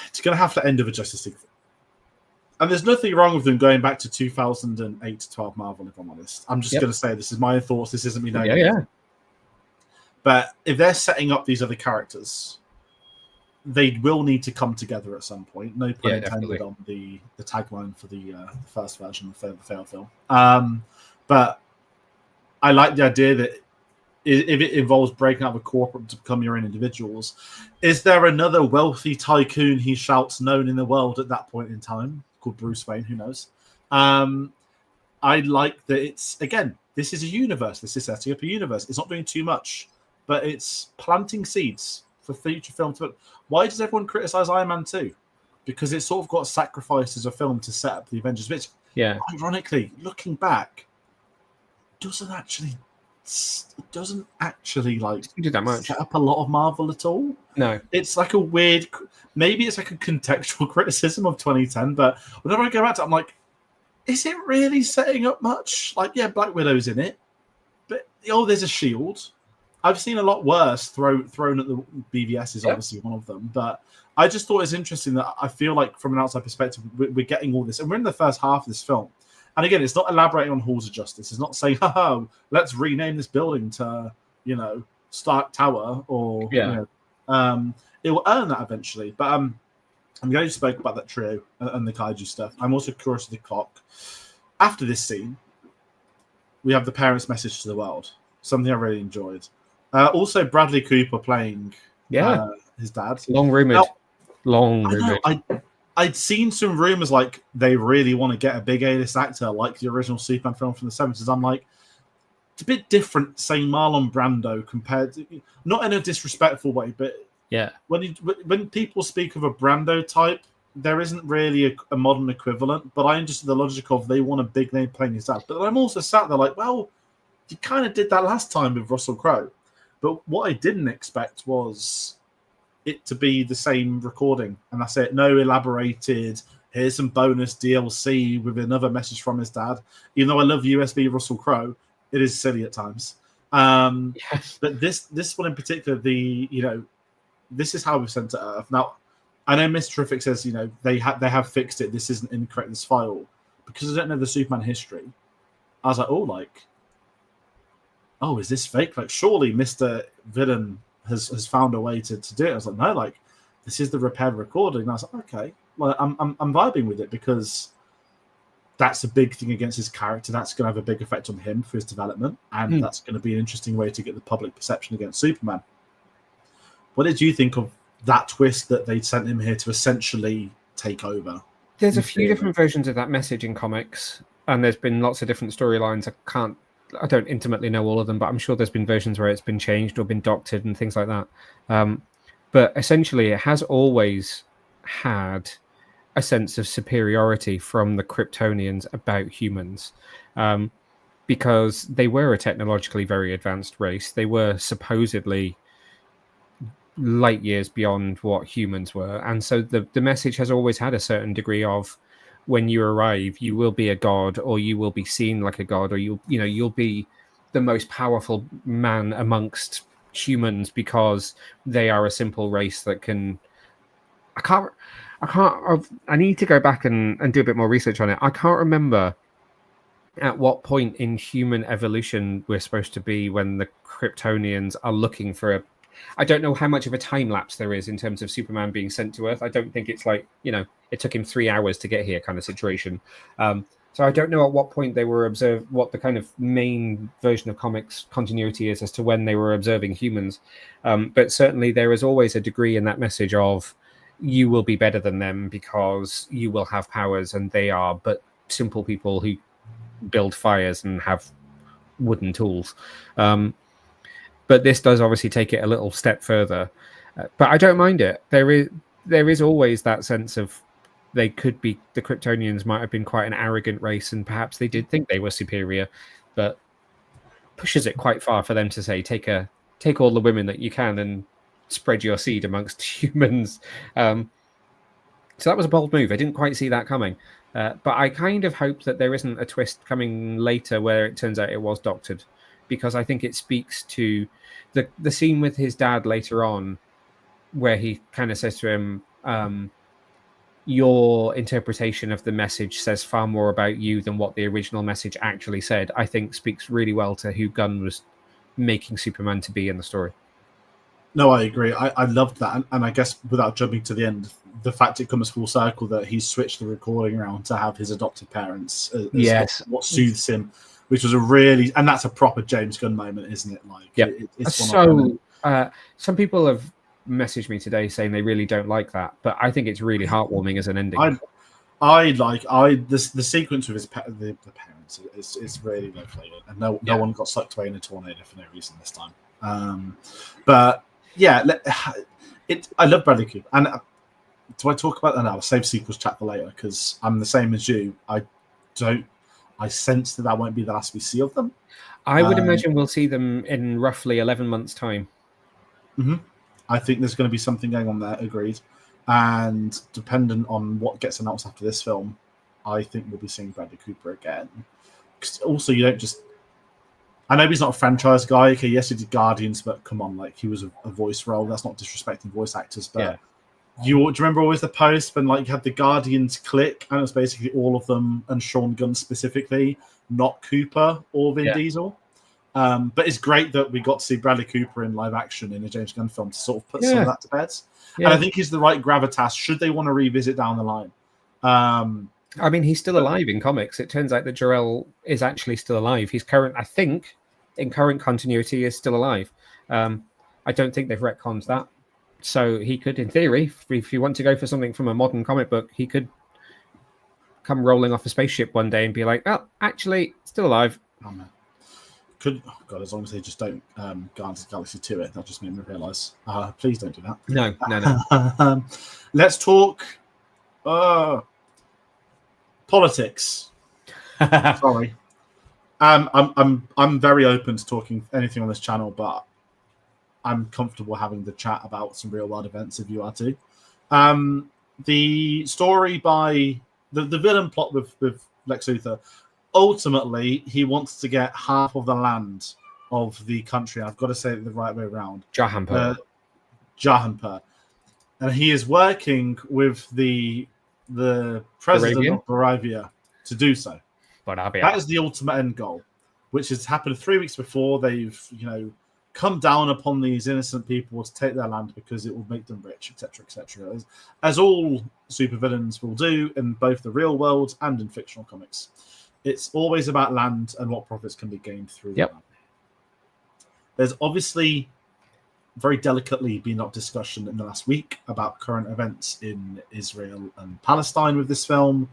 It's going to have to end with a Justice League. And there's nothing wrong with them going back to 2008 to 12 Marvel, if I'm honest. I'm just going to say this is my thoughts. This isn't me knowing. Yeah. But if they're setting up these other characters, they will need to come together at some point. No pun intended on the tagline for the first version of the failed film. But I like the idea that if it involves breaking up a corporate to become your own individuals, is there another wealthy tycoon, he shouts, known in the world at that point in time, called Bruce Wayne? Who knows? I like that it's, again, this is a universe. This is setting up a universe. It's not doing too much, but it's planting seeds for future films. But why does everyone criticize Iron Man 2? Because it sort of got sacrificed as a film to set up the Avengers, which, ironically, looking back, doesn't actually like do that much. Set up a lot of Marvel at all. No, it's like a weird, maybe it's like a contextual criticism of 2010. But whenever I go back to it, I'm like, is it really setting up much? Like, yeah, Black Widow's in it, but there's a Shield. I've seen a lot worse thrown at the BVS is obviously one of them. But I just thought it was interesting that I feel like from an outside perspective, we're getting all this, and we're in the first half of this film. And again, it's not elaborating on halls of justice. It's not saying, let's rename this building to, Stark Tower or, it will earn that eventually. But I'm glad you spoke about that trio and the kaiju stuff. I'm also curious of the clock. After this scene, we have the parents' message to the world, something I really enjoyed. Also, Bradley Cooper playing his dad. Long rumored. I'd seen some rumors like they really want to get a big A-list actor like the original Superman film from the 70s. I'm like, it's a bit different saying Marlon Brando compared to, not in a disrespectful way, but when people speak of a Brando type, there isn't really a modern equivalent. But I understand the logic of they want a big name playing his dad. But I'm also sat there like, well, you kind of did that last time with Russell Crowe. But what I didn't expect was it to be the same recording, and that's it. No elaborated, here's some bonus DLC with another message from his dad. Even though I love USB Russell Crowe, it is silly at times. But this one in particular, this is how we've sent to Earth. Now, I know Mr. Terrific says, they have fixed it. This isn't incorrect, this file. Because I don't know the Superman history, I was like, is this fake? Like, surely Mr. Villain has found a way to do it. I was like, no, like, this is the repaired recording. And I was like, okay, well, I'm vibing with it because that's a big thing against his character. That's going to have a big effect on him for his development, and that's going to be an interesting way to get the public perception against Superman. What did you think of that twist that they'd sent him here to essentially take over? There's a few different versions of that message in comics, and there's been lots of different storylines. I don't intimately know all of them, but I'm sure there's been versions where it's been changed or been doctored and things like that. But essentially, it has always had a sense of superiority from the Kryptonians about humans, because they were a technologically very advanced race. They were supposedly light years beyond what humans were, and so the message has always had a certain degree of, when you arrive, you will be a god, or you will be seen like a god, or you'll be the most powerful man amongst humans because they are a simple race that can. I need to go back and do a bit more research on it. I can't remember at what point in human evolution we're supposed to be when the Kryptonians are looking for I don't know how much of a time lapse there is in terms of Superman being sent to Earth. I don't think it's like, it took him 3 hours to get here kind of situation. So I don't know at what point they were observed, what the kind of main version of comics continuity is as to when they were observing humans. But certainly there is always a degree in that message of, you will be better than them because you will have powers and they are but simple people who build fires and have wooden tools. But this does obviously take it a little step further. But I don't mind it. There is always that sense of the Kryptonians might have been quite an arrogant race, and perhaps they did think they were superior, but pushes it quite far for them to say, take all the women that you can and spread your seed amongst humans. So that was a bold move. I didn't quite see that coming. But I kind of hope that there isn't a twist coming later where it turns out it was doctored, because I think it speaks to the scene with his dad later on, where he kind of says to him, your interpretation of the message says far more about you than what the original message actually said, I think speaks really well to who Gunn was making Superman to be in the story. No, I agree. I loved that. And I guess without jumping to the end, the fact it comes full circle that he's switched the recording around to have his adopted parents as what soothes him, which was and that's a proper James Gunn moment, isn't it? Like, it's some people have messaged me today saying they really don't like that, but I think it's really heartwarming as an ending. The sequence with the parents is really lovely, and no one got sucked away in a tornado for no reason this time. But yeah, I love Bradley Cooper, and do I talk about that now? I'll save sequels chat for later, because I'm the same as you. I sense that won't be the last we see of them. I would imagine we'll see them in roughly 11 months' time. Mm-hmm. I think there's going to be something going on there, agreed. And dependent on what gets announced after this film, I think we'll be seeing Bradley Cooper again. Because also, you don't just... I know he's not a franchise guy. Okay, yes, he did Guardians, but come on, like, he was a voice role. That's not disrespecting voice actors, but do you remember always the post when, like, you had the Guardians click, and it was basically all of them, and Sean Gunn specifically, not Cooper or Vin Diesel. But it's great that we got to see Bradley Cooper in live action in a James Gunn film to sort of put some of that to bed. Yeah. And I think he's the right gravitas should they want to revisit down the line. I mean, he's still alive in comics. It turns out that Jor-El is actually still alive. He's I think, in current continuity, is still alive. I don't think they've retconned that. So he could, in theory, if you want to go for something from a modern comic book, he could come rolling off a spaceship one day and be like, oh, actually, still alive. Oh, man. As long as they just don't Guardians of the Galaxy 2 it, that just made me realise. Please don't do that. No. Let's talk politics. Sorry. I'm very open to talking anything on this channel, but I'm comfortable having the chat about some real world events if you are too. The story by the villain plot with Lex Luthor. Ultimately, he wants to get half of the land of the country. I've got to say it the right way around. Jahanpur. And he is working with the president of Baravia to do so. That is the ultimate end goal, which has happened 3 weeks before. They've, come down upon these innocent people to take their land because it will make them rich, etc., etc. As all supervillains will do in both the real world and in fictional comics. It's always about land and what profits can be gained through the land. There's obviously very delicately been up discussion in the last week about current events in Israel and Palestine with this film.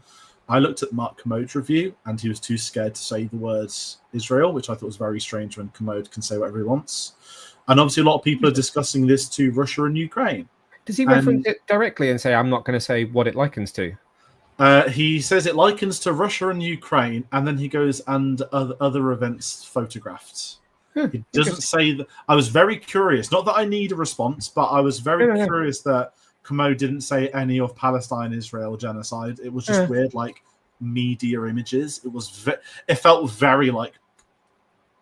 I looked at Mark Commode's review, and he was too scared to say the words Israel, which I thought was very strange when Commode can say whatever he wants. And obviously, a lot of people are discussing this to Russia and Ukraine. Does he reference it directly and say, I'm not going to say what it likens to? He says it likens to Russia and Ukraine, and then he goes, and other events photographed. He doesn't say that. I was very curious. Not that I need a response, but I was very curious that Commode didn't say any of Palestine-Israel genocide. It was just weird, like media images. It felt very like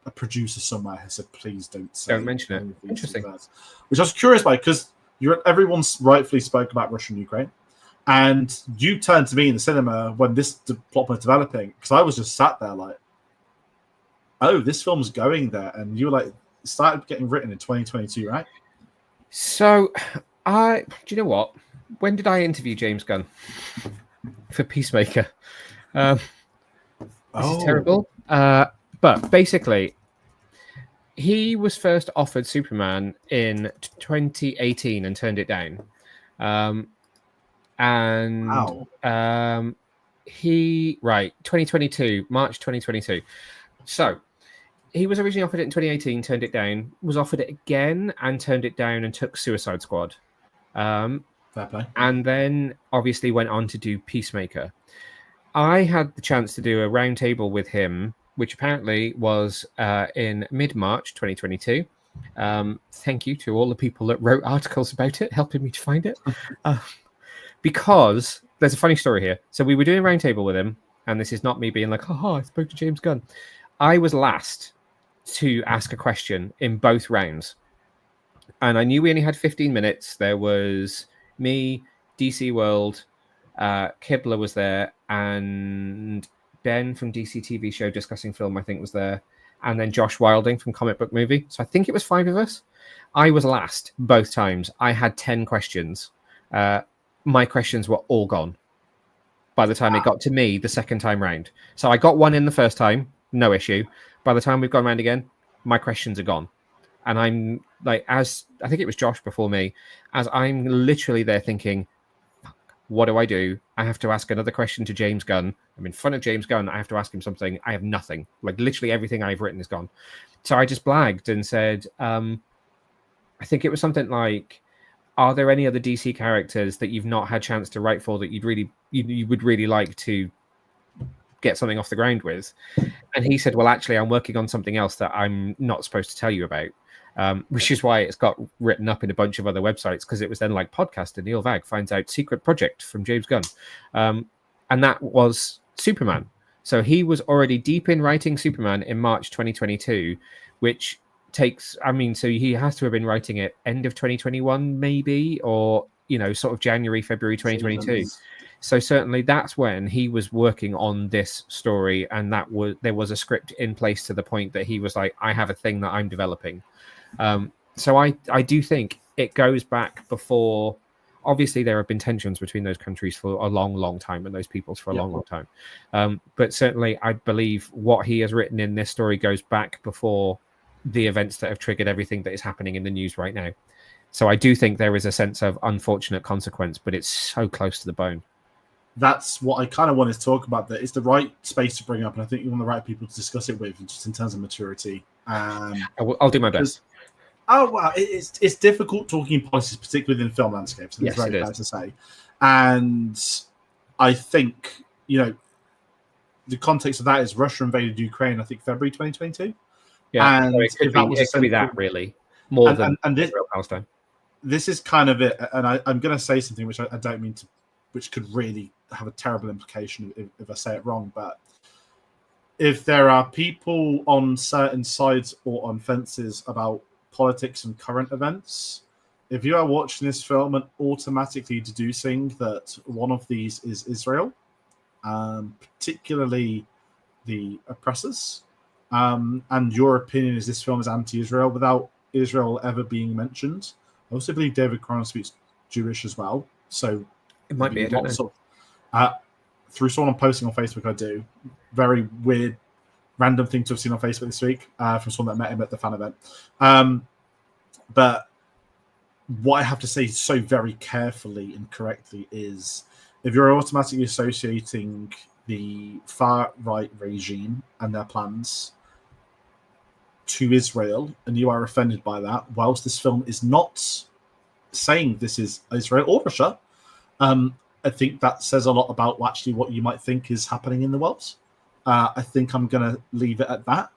a producer somewhere has said, "Please don't mention it." Interesting. Which I was curious by because everyone's rightfully spoke about Russia and Ukraine, and you turned to me in the cinema when this plot was developing because I was just sat there like, "Oh, this film's going there," and you were like, it started getting written in 2022, right? So. Do you know what? When did I interview James Gunn for Peacemaker? This is terrible. But basically, he was first offered Superman in 2018 and turned it down. March 2022. So he was originally offered it in 2018, turned it down, was offered it again and turned it down and took Suicide Squad. Fair play. And then obviously went on to do Peacemaker. I had the chance to do a roundtable with him, which apparently was in mid-March 2022. Thank you to all the people that wrote articles about it, helping me to find it. Because there's a funny story here. So we were doing a roundtable with him, and this is not me being like, I spoke to James Gunn. I was last to ask a question in both rounds. And I knew we only had 15 minutes. There was me, DC World, Kibler was there, and Ben from DC TV show Discussing Film, I think, was there. And then Josh Wilding from Comic Book Movie. So I think it was 5 of us. I was last both times. I had 10 questions. My questions were all gone by the time it got to me the second time round. So I got one in the first time, no issue. By the time we've gone round again, my questions are gone. And I'm like, as I think it was Josh before me, as I'm literally there thinking, what do I do? I have to ask another question to James Gunn. I'm in front of James Gunn. I have to ask him something. I have nothing. Like literally everything I've written is gone. So I just blagged and said, I think it was something like, are there any other DC characters that you've not had a chance to write for that you would really like to get something off the ground with? And he said, well, actually, I'm working on something else that I'm not supposed to tell you about. Which is why it's got written up in a bunch of other websites, because it was then like podcast and Neil Vag finds out secret project from James Gunn. And that was Superman. So he was already deep in writing Superman in March 2022, which takes, so he has to have been writing it end of 2021, maybe, or, sort of January, February 2022. So certainly that's when he was working on this story, and there was a script in place to the point that he was like, I have a thing that I'm developing. So I do think it goes back before. Obviously, there have been tensions between those countries for a long, long time, and those peoples for a long, long time. But certainly, I believe what he has written in this story goes back before the events that have triggered everything that is happening in the news right now. So I do think there is a sense of unfortunate consequence, but it's so close to the bone. That's what I kind of wanted to talk about. That it's the right space to bring up, and I think you're one of the right people to discuss it with, just in terms of maturity. I'll do my best. Oh wow, it's difficult talking policies, particularly within film landscapes. It's very fair to say, and I think the context of that is Russia invaded Ukraine. I think February 2022. Yeah, and so it could be that really more than Palestine. This is kind of it, and I'm going to say something which I don't mean to, which could really have a terrible implication if I say it wrong. But if there are people on certain sides or on fences about politics and current events, if you are watching this film and automatically deducing that one of these is Israel, particularly the oppressors, and your opinion is this film is anti-Israel without Israel ever being mentioned. I also believe David Corenswet's Jewish as well. So it might be. I don't know. Through someone posting on Facebook, I do. Very weird, random thing to have seen on Facebook this week from someone that met him at the fan event. But what I have to say so very carefully and correctly is if you're automatically associating the far-right regime and their plans to Israel, and you are offended by that, whilst this film is not saying this is Israel or Russia, I think that says a lot about actually what you might think is happening in the world. I think I'm going to leave it at that.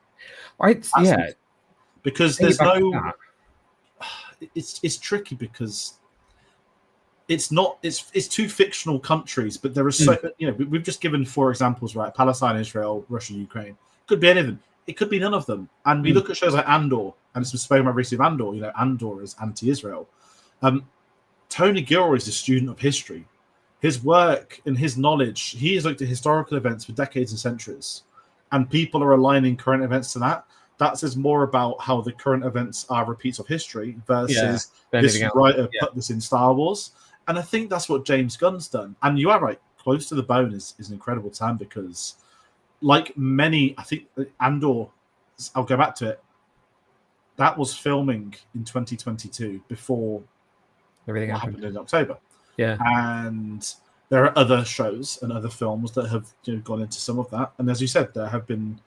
Because there's no... It's tricky because it's two fictional countries, but there are so we've just given 4 examples, right? Palestine, Israel, Russia, Ukraine. Could be anything. It could be none of them. And we look at shows like Andor, and it's been spoken about recently of Andor. Andor is anti-Israel. Tony Gilroy is a student of history. His work and his knowledge, he has looked at historical events for decades and centuries, and people are aligning current events to that. That says more about how the current events are repeats of history versus this writer put this in Star Wars. And I think that's what James Gunn's done. And you are right, Close to the Bone is an incredible time because, like many, I think Andor, I'll go back to it, that was filming in 2022 before everything happened in October. Yeah. And there are other shows and other films that have gone into some of that. And as you said, there have been,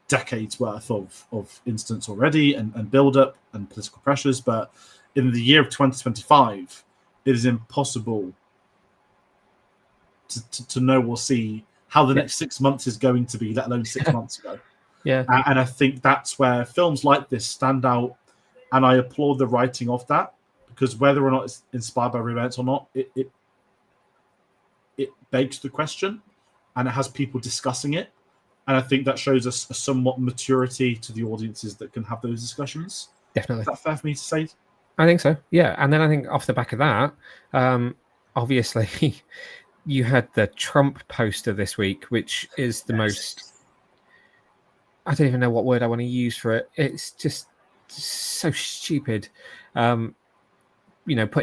decades worth of instance already and build up and political pressures, but in the year of 2025 it is impossible to know or see how the next 6 months is going to be, let alone 6 months ago. And I think that's where films like this stand out, and I applaud the writing of that, because whether or not it's inspired by real events or not, it begs the question and it has people discussing it. And I think that shows us a somewhat maturity to the audiences that can have those discussions. Definitely. Is that fair for me to say? I think so, yeah. And then I think off the back of that, obviously, you had the Trump poster this week, which is the most... I don't even know what word I want to use for it. It's just so stupid. Putting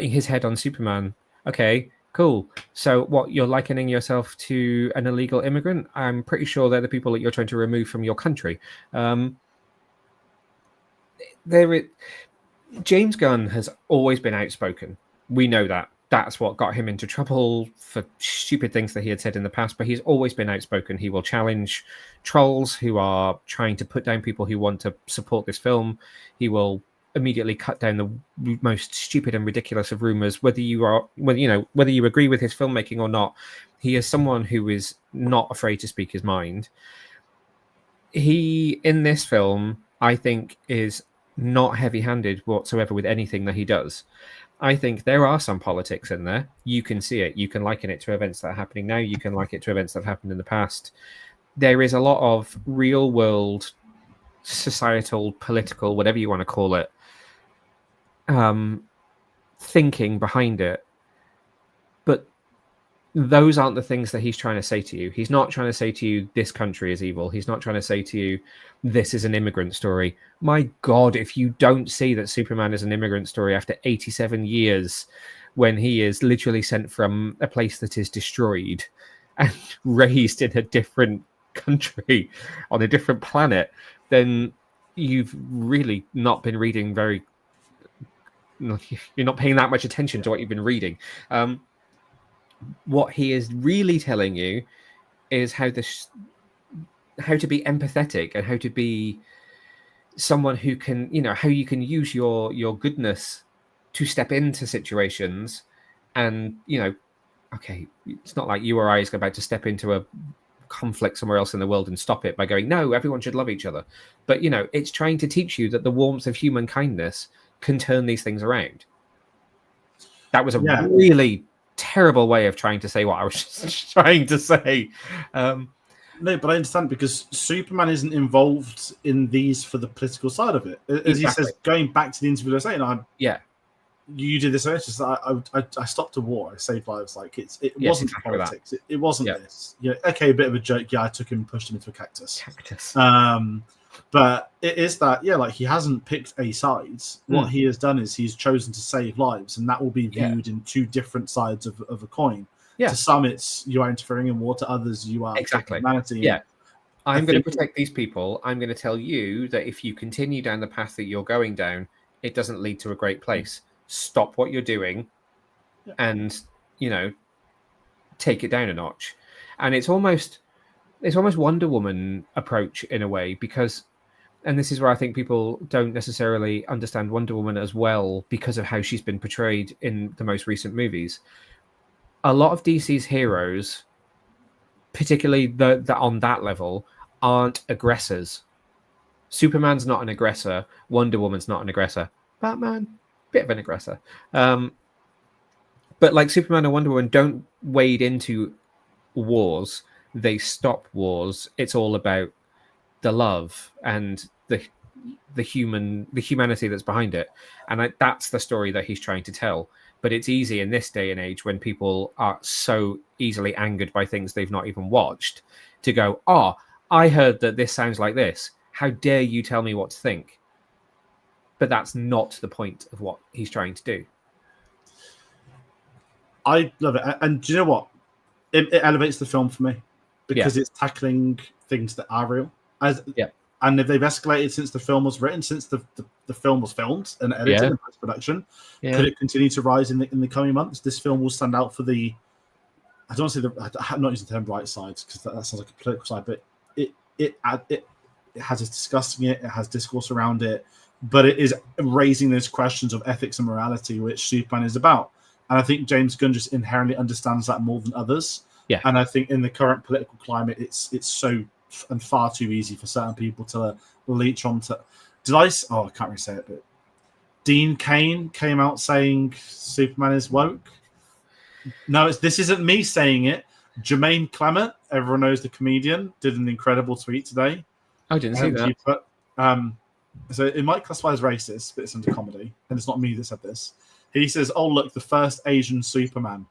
his head on Superman. Okay, cool. So what, you're likening yourself to an illegal immigrant? I'm pretty sure they're the people that you're trying to remove from your country. James Gunn has always been outspoken. We know that. That's what got him into trouble for stupid things that he had said in the past, but he's always been outspoken. He will challenge trolls who are trying to put down people who want to support this film. He will immediately cut down the most stupid and ridiculous of rumors, whether you agree with his filmmaking or not. He is someone who is not afraid to speak his mind. He, in this film, I think, is not heavy-handed whatsoever with anything that he does. I think there are some politics in there. You can see it. You can liken it to events that are happening now. You can liken it to events that have happened in the past. There is a lot of real-world, societal, political, whatever you want to call it, thinking behind it. But those aren't the things that he's trying to say to you. He's not trying to say to you, this country is evil. He's not trying to say to you, this is an immigrant story. My God, if you don't see that Superman is an immigrant story after 87 years, when he is literally sent from a place that is destroyed and raised in a different country on a different planet, then you've really not been reading you're not paying that much attention to what you've been reading. What he is really telling you is how to be empathetic and how to be someone who can, how you can use your goodness to step into situations. And, okay, it's not like you or I is about to step into a conflict somewhere else in the world and stop it by going, no, everyone should love each other. But, it's trying to teach you that the warmth of human kindness can turn these things around. That was a really terrible way of trying to say what I was just trying to say. No, but I understand, because Superman isn't involved in these for the political side of it. As he says, going back to the interview I was saying, you did this. It's just I stopped a war. I saved lives. Like it wasn't politics. It wasn't this. Okay, a bit of a joke. Yeah, I took him and pushed him into a cactus. But it is that, like, he hasn't picked a side. What he has done is he's chosen to save lives, and that will be viewed in two different sides of a coin. To some, it's you are interfering in war. To others, you are humanity. Yeah. I'm going to protect these people. I'm going to tell you that if you continue down the path that you're going down, it doesn't lead to a great place. Stop what you're doing and, take it down a notch. And it's almost Wonder Woman approach in a way, because, and this is where I think people don't necessarily understand Wonder Woman as well because of how she's been portrayed in the most recent movies. A lot of DC's heroes, particularly the on that level, aren't aggressors. Superman's not an aggressor. Wonder Woman's not an aggressor. Batman, bit of an aggressor. But like Superman and Wonder Woman don't wade into wars. They stop wars. It's all about the love and the humanity that's behind it. And that's the story that he's trying to tell. But it's easy in this day and age when people are so easily angered by things they've not even watched to go, oh, I heard that this sounds like this. How dare you tell me what to think? But that's not the point of what he's trying to do. I love it. And do you know what? It elevates the film for me because it's tackling things that are real. And if they've escalated since the film was written, since the film was filmed and edited in post-production, could it continue to rise in the coming months? This film will stand out for the, I don't want to say I'm not using the term bright sides because that sounds like a political side, but it has its discussing it has discourse around it, but it is raising those questions of ethics and morality, which Superman is about. And I think James Gunn just inherently understands that more than others. Yeah. And I think in the current political climate, it's so and far too easy for certain people to leech onto. I can't really say it, but Dean Cain came out saying Superman is woke. No, this isn't me saying it. Jermaine Clement, everyone knows the comedian, did an incredible tweet today. I didn't see that. So it might classify as racist, but it's under comedy, and it's not me that said this. He says, "Oh look, the first Asian Superman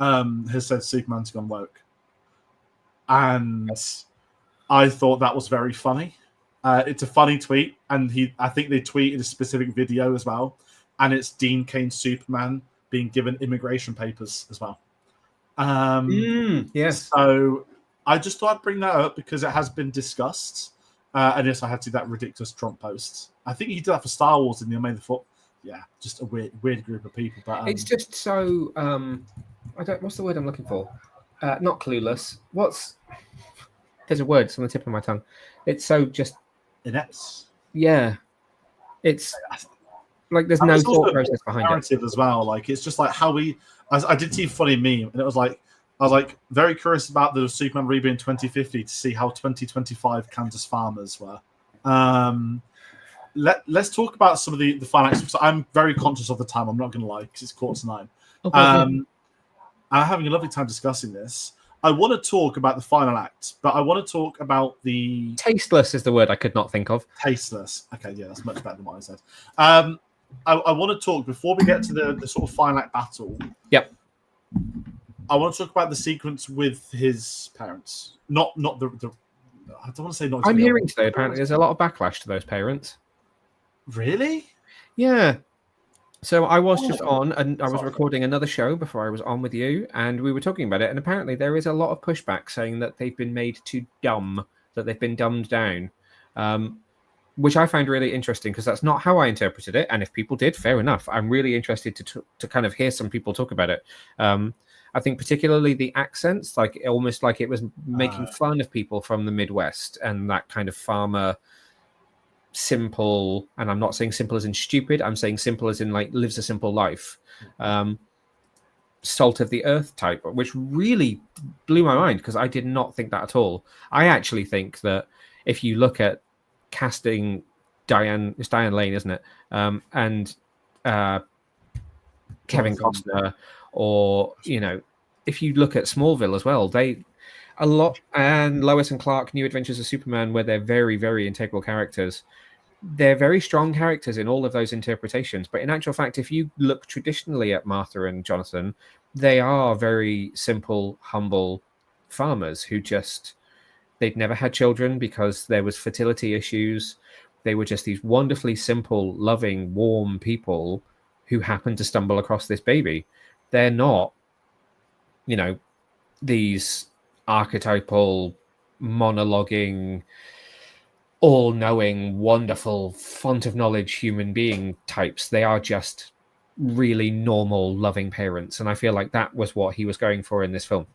has said Superman's gone woke," and I thought that was very funny. It's a funny tweet, and I think they tweeted a specific video as well, and it's Dean Cain's Superman being given immigration papers as well. Yes. So I just thought I'd bring that up because it has been discussed. And yes, I had to do that ridiculous Trump post. I think he did that for Star Wars in the May the 4th. Yeah, just a weird group of people. But it's just so what's the word I'm looking for? Not clueless. There's a word. It's on the tip of my tongue. It's so just inept. Yeah, it's like there's no thought process behind narrative as well. Like it's just like how I did see a funny meme, and it was like I was like very curious about the Superman reboot in 2050 to see how 2025 Kansas farmers were. Let's talk about some of the final acts. So I'm very conscious of the time. I'm not going to lie because it's 8:45. Okay. I'm having a lovely time discussing this. I want to talk about the final act, but I want to talk about the tasteless is the word I could not think of. Tasteless. Okay, yeah, that's much better than what I said. I want to talk before we get to the sort of final act battle. Yep. I want to talk about the sequence with his parents. Not the. I don't want to say not. I'm hearing today apparently there's a lot of backlash to those parents. Really? Yeah. So I was just on, and I was recording another show before I was on with you, and we were talking about it. And apparently there is a lot of pushback saying that they've been made too dumb, that they've been dumbed down, which I find really interesting because that's not how I interpreted it. And if people did, fair enough. I'm really interested to kind of hear some people talk about it. I think particularly the accents, like almost like it was making fun of people from the Midwest and that kind of farmer. Simple, and I'm not saying simple as in stupid, I'm saying simple as in like lives a simple life, salt of the earth type, which really blew my mind because I did not think that at all. I actually think that if you look at casting it's Diane Lane, isn't it, and Kevin Costner, or if you look at Smallville as well, and Lois and Clark, New Adventures of Superman, where they're very, very integral characters. They're very strong characters in all of those interpretations. But in actual fact, if you look traditionally at Martha and Jonathan, they are very simple, humble farmers who they'd never had children because there was fertility issues. They were just these wonderfully simple, loving, warm people who happened to stumble across this baby. They're not, these archetypal, monologuing, all-knowing, wonderful, font of knowledge human being types. They are just really normal, loving parents. And I feel like that was what he was going for in this film.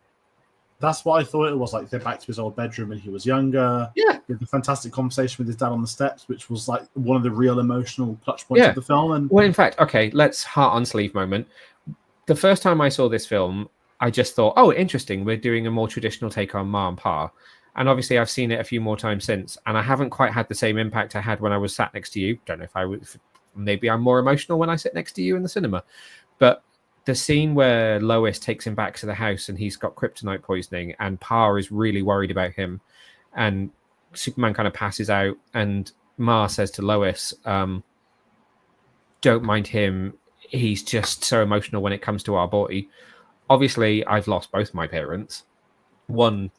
That's what I thought it was. Like, they're back to his old bedroom when he was younger. Yeah. He had a fantastic conversation with his dad on the steps, which was like one of the real emotional touch points of the film. And well, in fact, okay, let's heart on sleeve moment. The first time I saw this film, I just thought, oh, interesting. We're doing a more traditional take on Ma and Pa. And obviously, I've seen it a few more times since, and I haven't quite had the same impact I had when I was sat next to you. Don't know if maybe I'm more emotional when I sit next to you in the cinema. But the scene where Lois takes him back to the house and he's got kryptonite poisoning, and Pa is really worried about him, and Superman kind of passes out, and Ma says to Lois, don't mind him. He's just so emotional when it comes to our boy. Obviously, I've lost both my parents. One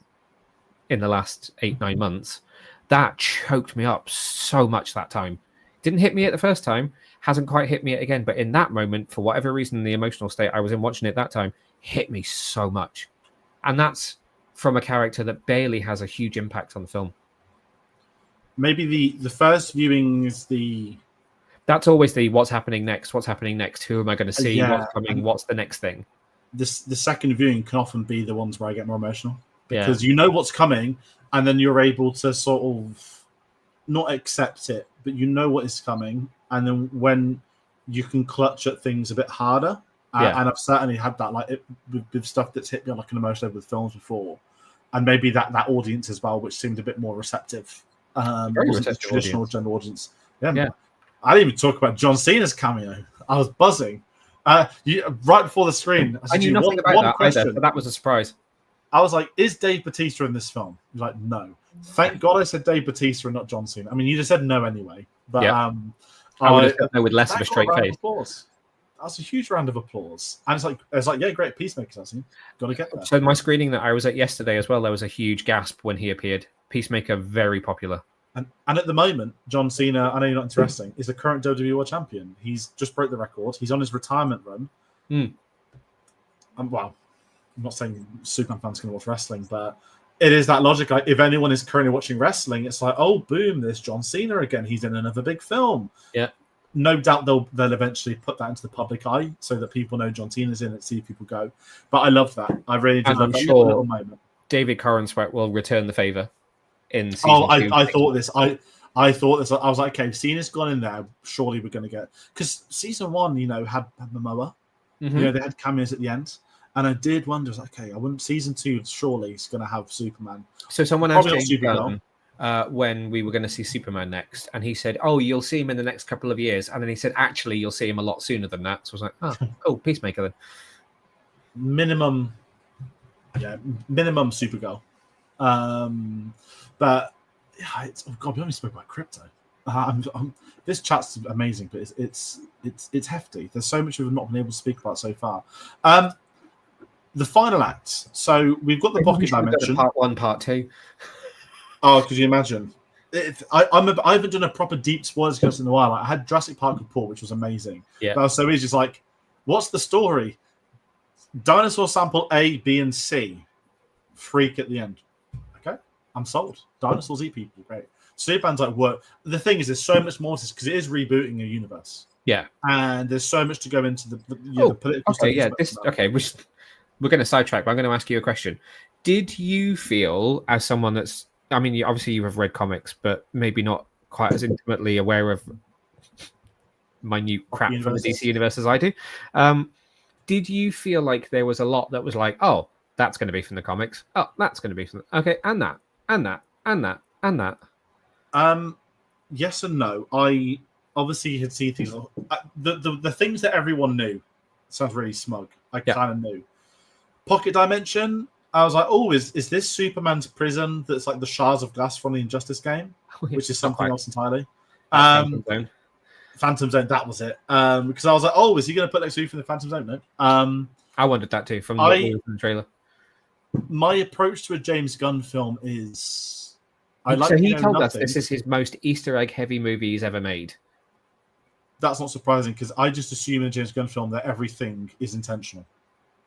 in the last 8-9 months. That choked me up so much that time. Didn't hit me at the first time, hasn't quite hit me again, but in that moment, for whatever reason, the emotional state I was in watching it that time hit me so much. And that's from a character that barely has a huge impact on the film. Maybe the first viewing is that's always the what's happening next, who am I going to see, what's coming, what's the next thing. The second viewing can often be the ones where I get more emotional, because you know what's coming, and then you're able to sort of not accept it, but you know what is coming, and then when you can clutch at things a bit harder, and I've certainly had that with stuff that's hit me on like an emotional level with films before, and maybe that audience as well, which seemed a bit more receptive. Wasn't the traditional general audience. Yeah. I didn't even talk about John Cena's cameo. I was buzzing. Right before the screen, I knew nothing about that either, but that was a surprise. I was like, is Dave Bautista in this film? He's like, no. Thank God I said Dave Bautista and not John Cena. I mean, you just said no anyway. But I would have said no with less of a straight face. That's a huge round of applause. And it's like, yeah, great Peacemaker, I've seen. Got to get there. So my screening that I was at yesterday as well, there was a huge gasp when he appeared. Peacemaker, very popular. And at the moment, John Cena, I know you're not interesting, is the current WWE World Champion. He's just broke the record. He's on his retirement run. Well, I'm not saying Superman fans can watch wrestling, but it is that logic. Like, if anyone is currently watching wrestling, it's like, oh, boom, there's John Cena again. He's in another big film. Yeah. No doubt they'll eventually put that into the public eye so that people know John Cena's in it, see people go. But I love that. I really do love that little moment. David Corenswet will return the favor in season 2. I thought this. I thought this. I was like, okay, Cena's gone in there. Surely we're going to get, because season 1, had Momoa. Mm-hmm. They had cameos at the end, and I did wonder, I was like, okay, I wouldn't. Season 2 surely is going to have Superman. So someone asked James Gunn when we were going to see Superman next, and he said, "Oh, you'll see him in the next couple of years," and then he said, "Actually, you'll see him a lot sooner than that." So I was like, "Oh, cool, Peacemaker then." Minimum Supergirl. But it's God, we only spoke about crypto. This chat's amazing, but it's hefty. There's so much we've not been able to speak about so far. The final act. So we've got the pocket dimension. Part 1, part 2. Oh, could you imagine? I haven't done a proper deep spoilers cast in a while. I had Jurassic Park report, which was amazing. Yeah. But so it's just like, what's the story? Dinosaur sample A, B, and C. Freak at the end. Okay, I'm sold. Dinosaurs eat people. Great. Superman's like, what? The thing is, there's so much more to this because it is rebooting a universe. Yeah. And there's so much to go into the political. Okay, yeah. We're going to sidetrack, but I'm going to ask you a question. Did you feel, as someone that's, I mean, obviously you have read comics, but maybe not quite as intimately aware of minute crap from the DC universe as I do. Did you feel like there was a lot that was like, oh, that's going to be from the comics. Oh, that's going to be from okay, and that. Yes and no. I obviously had seen things. The things that everyone knew. Sounds really smug. I kind of knew. Pocket dimension. I was like, oh, is this Superman's prison that's like the shards of glass from the Injustice game, which is something else entirely. Phantom Zone. That was it. Because I was like, oh, is he going to put next to you from the Phantom Zone? No. I wondered that too from the trailer. my approach to a James Gunn film is, so he told us this is his most Easter egg heavy movie he's ever made. That's not surprising because I just assume in a James Gunn film that everything is intentional.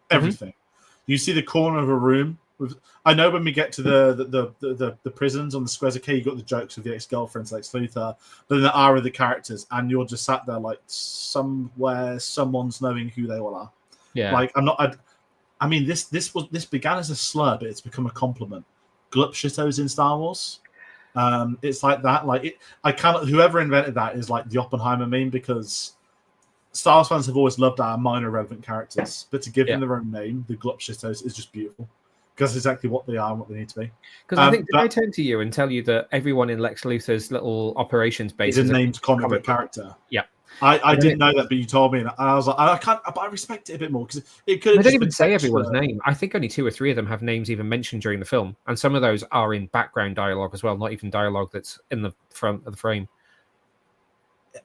Everything. Mm-hmm. You see the corner of a room. I know when we get to the prisons on the squares of K, you got the jokes with the ex-girlfriends, like Luthor, but then there are other characters, and you're just sat there like somewhere someone's knowing who they all are. Yeah. Like I mean, this began as a slur, but it's become a compliment. Glup shitos in Star Wars. It's like that. Like whoever invented that is like the Oppenheimer meme, because Star Wars fans have always loved our minor relevant characters, but to give them their own name, the Glup shitos, is just beautiful. Because that's exactly what they are and what they need to be. Because I think, did I turn to you and tell you that everyone in Lex Luthor's little operations base is a named comic book character? Yeah. I didn't know that, but you told me, and I was like, I can't, but I respect it a bit more because it could. They don't even say everyone's name. I think only 2 or 3 of them have names even mentioned during the film, and some of those are in background dialogue as well, not even dialogue that's in the front of the frame.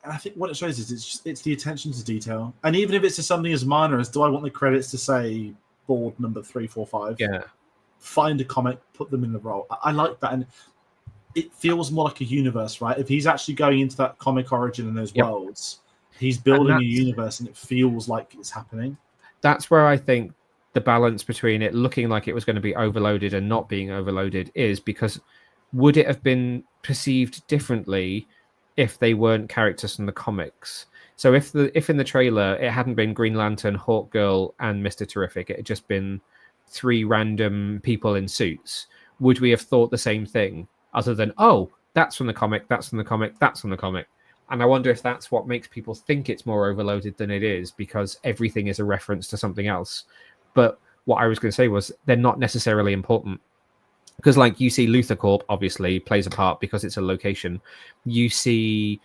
And I think what it shows is it's the attention to detail, and even if it's just something as minor as, do I want the credits to say board number 345? Yeah. Find a comic, put them in the role. I like that, and it feels more like a universe, right? If he's actually going into that comic origin in those worlds, he's building a universe, and it feels like it's happening. That's where I think the balance between it looking like it was going to be overloaded and not being overloaded is, because would it have been perceived differently if they weren't characters from the comics? So if in the trailer it hadn't been Green Lantern, Hawk Girl, and Mr. Terrific, it had just been 3 random people in suits, would we have thought the same thing, other than, oh, that's from the comic, that's from the comic, that's from the comic? And I wonder if that's what makes people think it's more overloaded than it is, because everything is a reference to something else. But what I was going to say was they're not necessarily important, because like you see Luthor Corp obviously plays a part because it's a location. You see,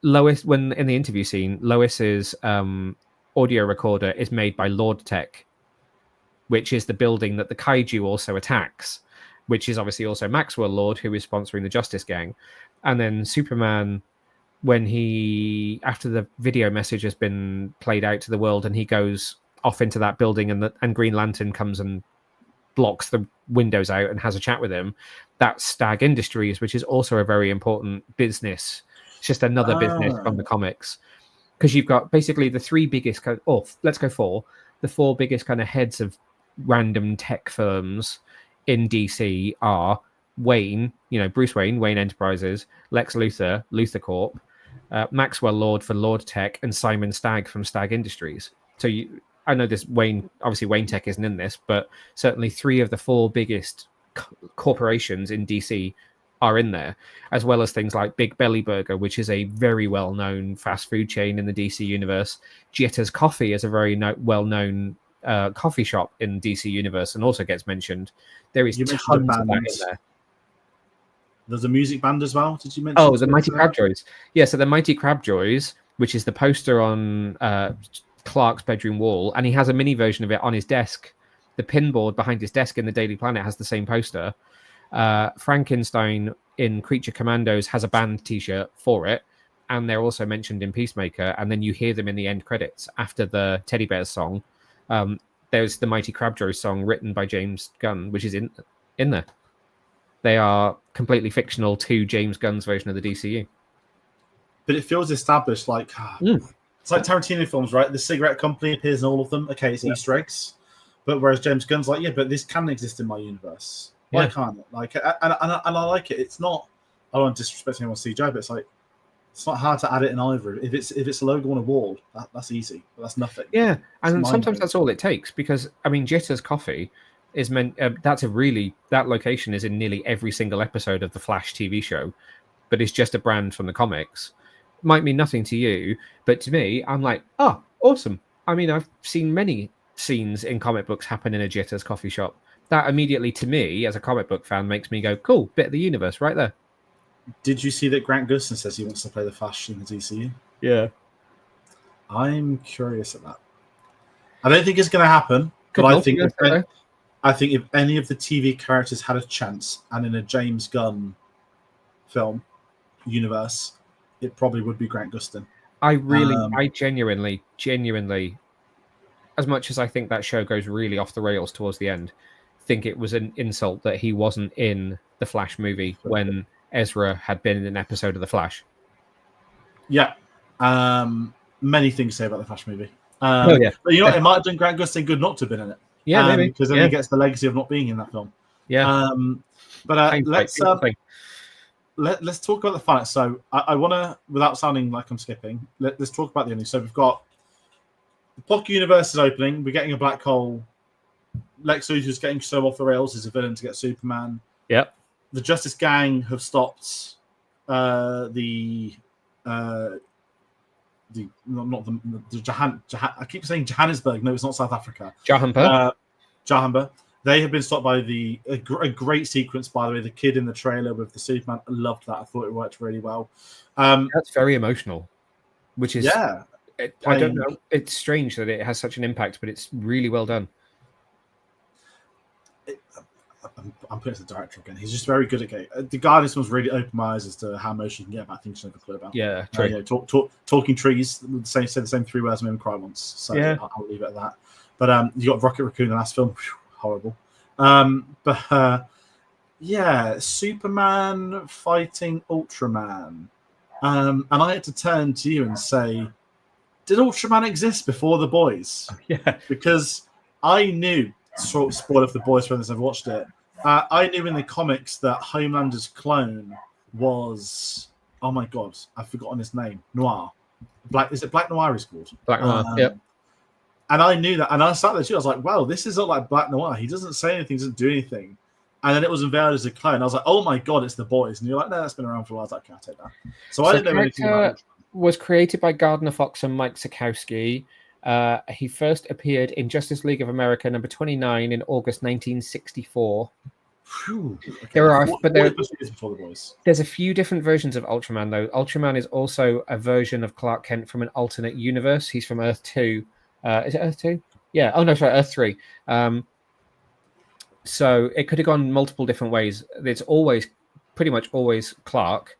Lois, when in the interview scene, Lois's audio recorder is made by Lord Tech, which is the building that the kaiju also attacks, which is obviously also Maxwell Lord, who is sponsoring the Justice Gang. And then Superman, when after the video message has been played out to the world and he goes off into that building, and Green Lantern comes and blocks the windows out and has a chat with him, that's Stag Industries, which is also a very important business. It's just another business from the comics. Because you've got basically the 3 biggest, let's go 4, the 4 biggest kind of heads of random tech firms in DC are Wayne, Bruce Wayne, Wayne Enterprises, Lex Luthor, Luthor Corp, Maxwell Lord for Lord Tech, and Simon Stagg from Stagg Industries. So I know this Wayne Tech isn't in this, but certainly 3 of the 4 biggest corporations in DC are in there, as well as things like Big Belly Burger, which is a very well-known fast food chain in the DC universe. Jitter's Coffee is a very well-known coffee shop in DC universe and also gets mentioned. There is tons of that in there. There's a music band as well. Did you mention? Oh, the Mighty Crabjoys. Yeah, so the Mighty Crabjoys, which is the poster on Clark's bedroom wall, and he has a mini version of it on his desk. The pinboard behind his desk in the Daily Planet has the same poster. Frankenstein in Creature Commandos has a band T-shirt for it, and they're also mentioned in Peacemaker. And then you hear them in the end credits after the Teddy Bears song. There's the Mighty Crabjoy song written by James Gunn, which is in there. They are completely fictional to James Gunn's version of the DCU. But it feels established, like it's like Tarantino films, right? The cigarette company appears in all of them. Okay, it's Easter eggs. But whereas James Gunn's like, but this can exist in my universe. Why can't it? Like, and I like it. It's not. I don't want to disrespect anyone's CGI, but it's like, it's not hard to add it in either. If it's a logo on a wall, that's easy. But that's nothing. Yeah, and sometimes that's all it takes, because I mean, Jitter's Coffee is meant. That location is in nearly every single episode of the Flash TV show, but it's just a brand from the comics. Might mean nothing to you, but to me, I'm like, oh, awesome. I mean, I've seen many scenes in comic books happen in a Jitter's coffee shop. That immediately, to me, as a comic book fan, makes me go, cool, bit of the universe right there. Did you see that Grant Gustin says he wants to play the Flash in the DCU? Yeah. I'm curious at that. I don't think it's going to happen, but I think if any of the TV characters had a chance, and in a James Gunn film universe, it probably would be Grant Gustin. I genuinely, as much as I think that show goes really off the rails towards the end, think it was an insult that he wasn't in the Flash movie when Ezra had been in an episode of the Flash. Yeah. Many things to say about the Flash movie. But you know what? It might have done Grant Gustin good not to have been in it. Yeah, maybe. Because then he gets the legacy of not being in that film. Yeah. Let's talk about the finance. So I want to, without sounding like I'm skipping, let's talk about the ending. So we've got the Pocket Universe is opening. We're getting a black hole. Lex Luthor's getting so off the rails as a villain to get Superman. Yep. The Justice Gang have stopped the I keep saying Johannesburg. No, it's not South Africa. Jahanba. They have been stopped by a great sequence, by the way. The kid in the trailer with the Superman. I loved that. I thought it worked really well. That's very emotional, which is I don't know. It's strange that it has such an impact, but it's really well done. I'm putting it as the director again. He's just very good at getting. The guy this one's really open my eyes as to how much you can get about things you never clue about. Yeah, true. Talking trees. Say the same 3 words. I made him cry once. So yeah. I'll leave it at that. But you got Rocket Raccoon in the last film. Whew, horrible. Superman fighting Ultraman. And I had to turn to you and say, did Ultraman exist before The Boys? Yeah. Because I knew, sort of spoiler for The Boys fans have watched it, I knew in the comics that Homelander's clone was, oh my god, I've forgotten his name, Noir. Is it Black Noir he's called? Black Noir, yep. And I knew that, and I sat there too. I was like, "Wow, this is not like Black Noir. He doesn't say anything, doesn't do anything." And then it was unveiled as a clone. I was like, "Oh my god, it's The Boys!" And you're like, "No, that's been around for a while." I was like, "Okay, I'll take that." So I didn't know anything about it. Was created by Gardner Fox and Mike Sekowsky. He first appeared in Justice League of America number 29 in August 1964. Whew. Okay. Before The Boys. There's a few different versions of Ultraman, though. Ultraman is also a version of Clark Kent from an alternate universe. He's from Earth 2. Is it Earth 2? Yeah. Oh, no, sorry, Earth 3. So it could have gone multiple different ways. It's pretty much always Clark,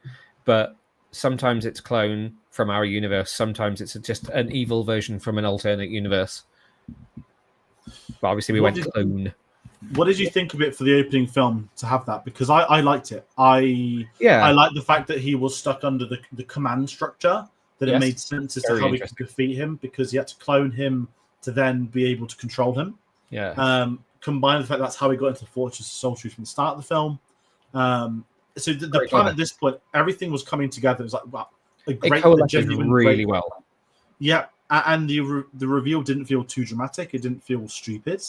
but sometimes it's clone from our universe. Sometimes it's just an evil version from an alternate universe. But obviously we went clone. What did you think of it for the opening film to have that? Because I liked it. I liked the fact that he was stuck under the command structure. That it made sense as to how we could defeat him, because you had to clone him to then be able to control him. Yeah. Combined with the fact that's how he got into the Fortress of Solitude from the start of the film. So the plan at this point, everything was coming together. It was like, wow, genuine really well. Yeah, and the reveal didn't feel too dramatic. It didn't feel stupid.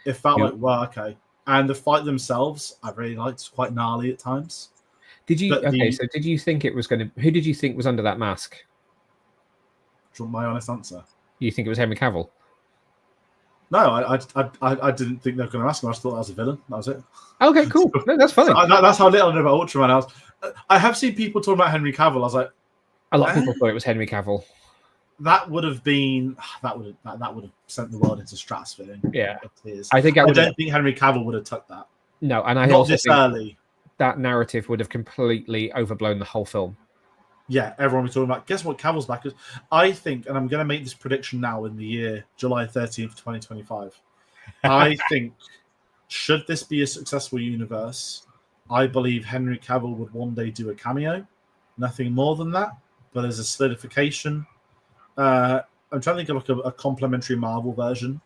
It felt like, well, okay. And the fight themselves, I really liked. It's quite gnarly at times. Did you? So did you think it was going to? Who did you think was under that mask? Do you want my honest answer? You think it was Henry Cavill? No, I didn't think they were going to ask him. I just thought that was a villain. That was it. Okay, cool. No, that's fine. So that's how little I know about Ultraman. I have seen people talking about Henry Cavill. I was like, a lot of people thought it was Henry Cavill. That would have sent the world into stratosphere. Yeah, I don't think Henry Cavill would have took that. No, and I not also this think early. That narrative would have completely overblown the whole film. Yeah, everyone was talking about. Guess what? Cavill's back. I think, and I'm going to make this prediction now in the year July 13th, 2025. I think, should this be a successful universe, I believe Henry Cavill would one day do a cameo. Nothing more than that, but as a solidification. I'm trying to think of like a complementary Marvel version,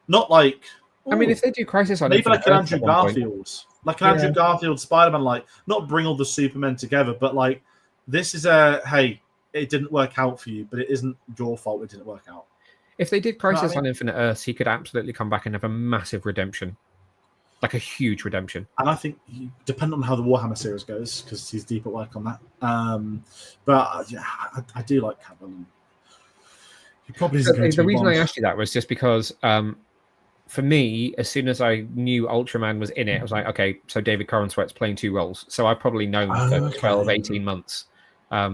not like. I mean, if they do Crisis on maybe like an Andrew Garfield, Andrew Garfield Spider-Man, like not bring all the Supermen together, but like. This is hey, it didn't work out for you, but it isn't your fault it didn't work out. If they did Crisis on Infinite Earths, he could absolutely come back and have a massive redemption. Like a huge redemption. And I think, depending on how the Warhammer series goes, because he's deep at work on that. But yeah, I do like Cavill. He probably isn't going to the reason I asked you that was just because for me, as soon as I knew Ultraman was in it, I was like, okay, so David Corenswet's playing 2 roles. So I've probably known for 12, 18 months. I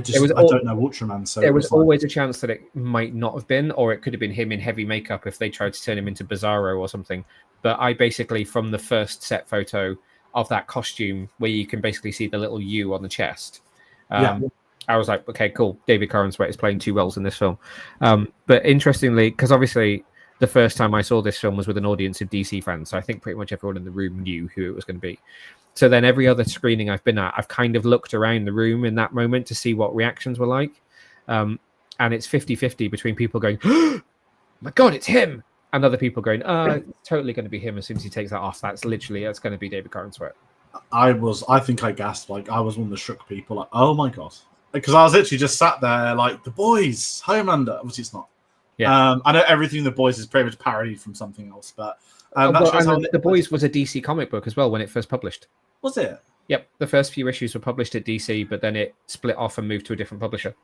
don't know Ultraman, so there was always a chance that it might not have been, or it could have been him in heavy makeup if they tried to turn him into Bizarro or something. But I basically, from the first set photo of that costume, where you can basically see the little U on the chest, I was like, okay, cool. David Corenswet is playing 2 roles in this film. But interestingly, because obviously the first time I saw this film was with an audience of DC fans. So I think pretty much everyone in the room knew who it was going to be. So then every other screening I've been at, I've kind of looked around the room in that moment to see what reactions were like. And it's 50-50 between people going, oh my God, it's him. And other people going, it's totally going to be him as soon as he takes that off. That's going to be David Corenswet. I think I gasped. Like, I was one of the shook people. Like, oh my God. Because I was literally just sat there like, The Boys, Homelander. Obviously, it's not. Yeah. I know everything The Boys is pretty much parodied from something else, but that shows how The Boys was a DC comic book as well when it first published. Was it? Yep. The first few issues were published at DC, but then it split off and moved to a different publisher.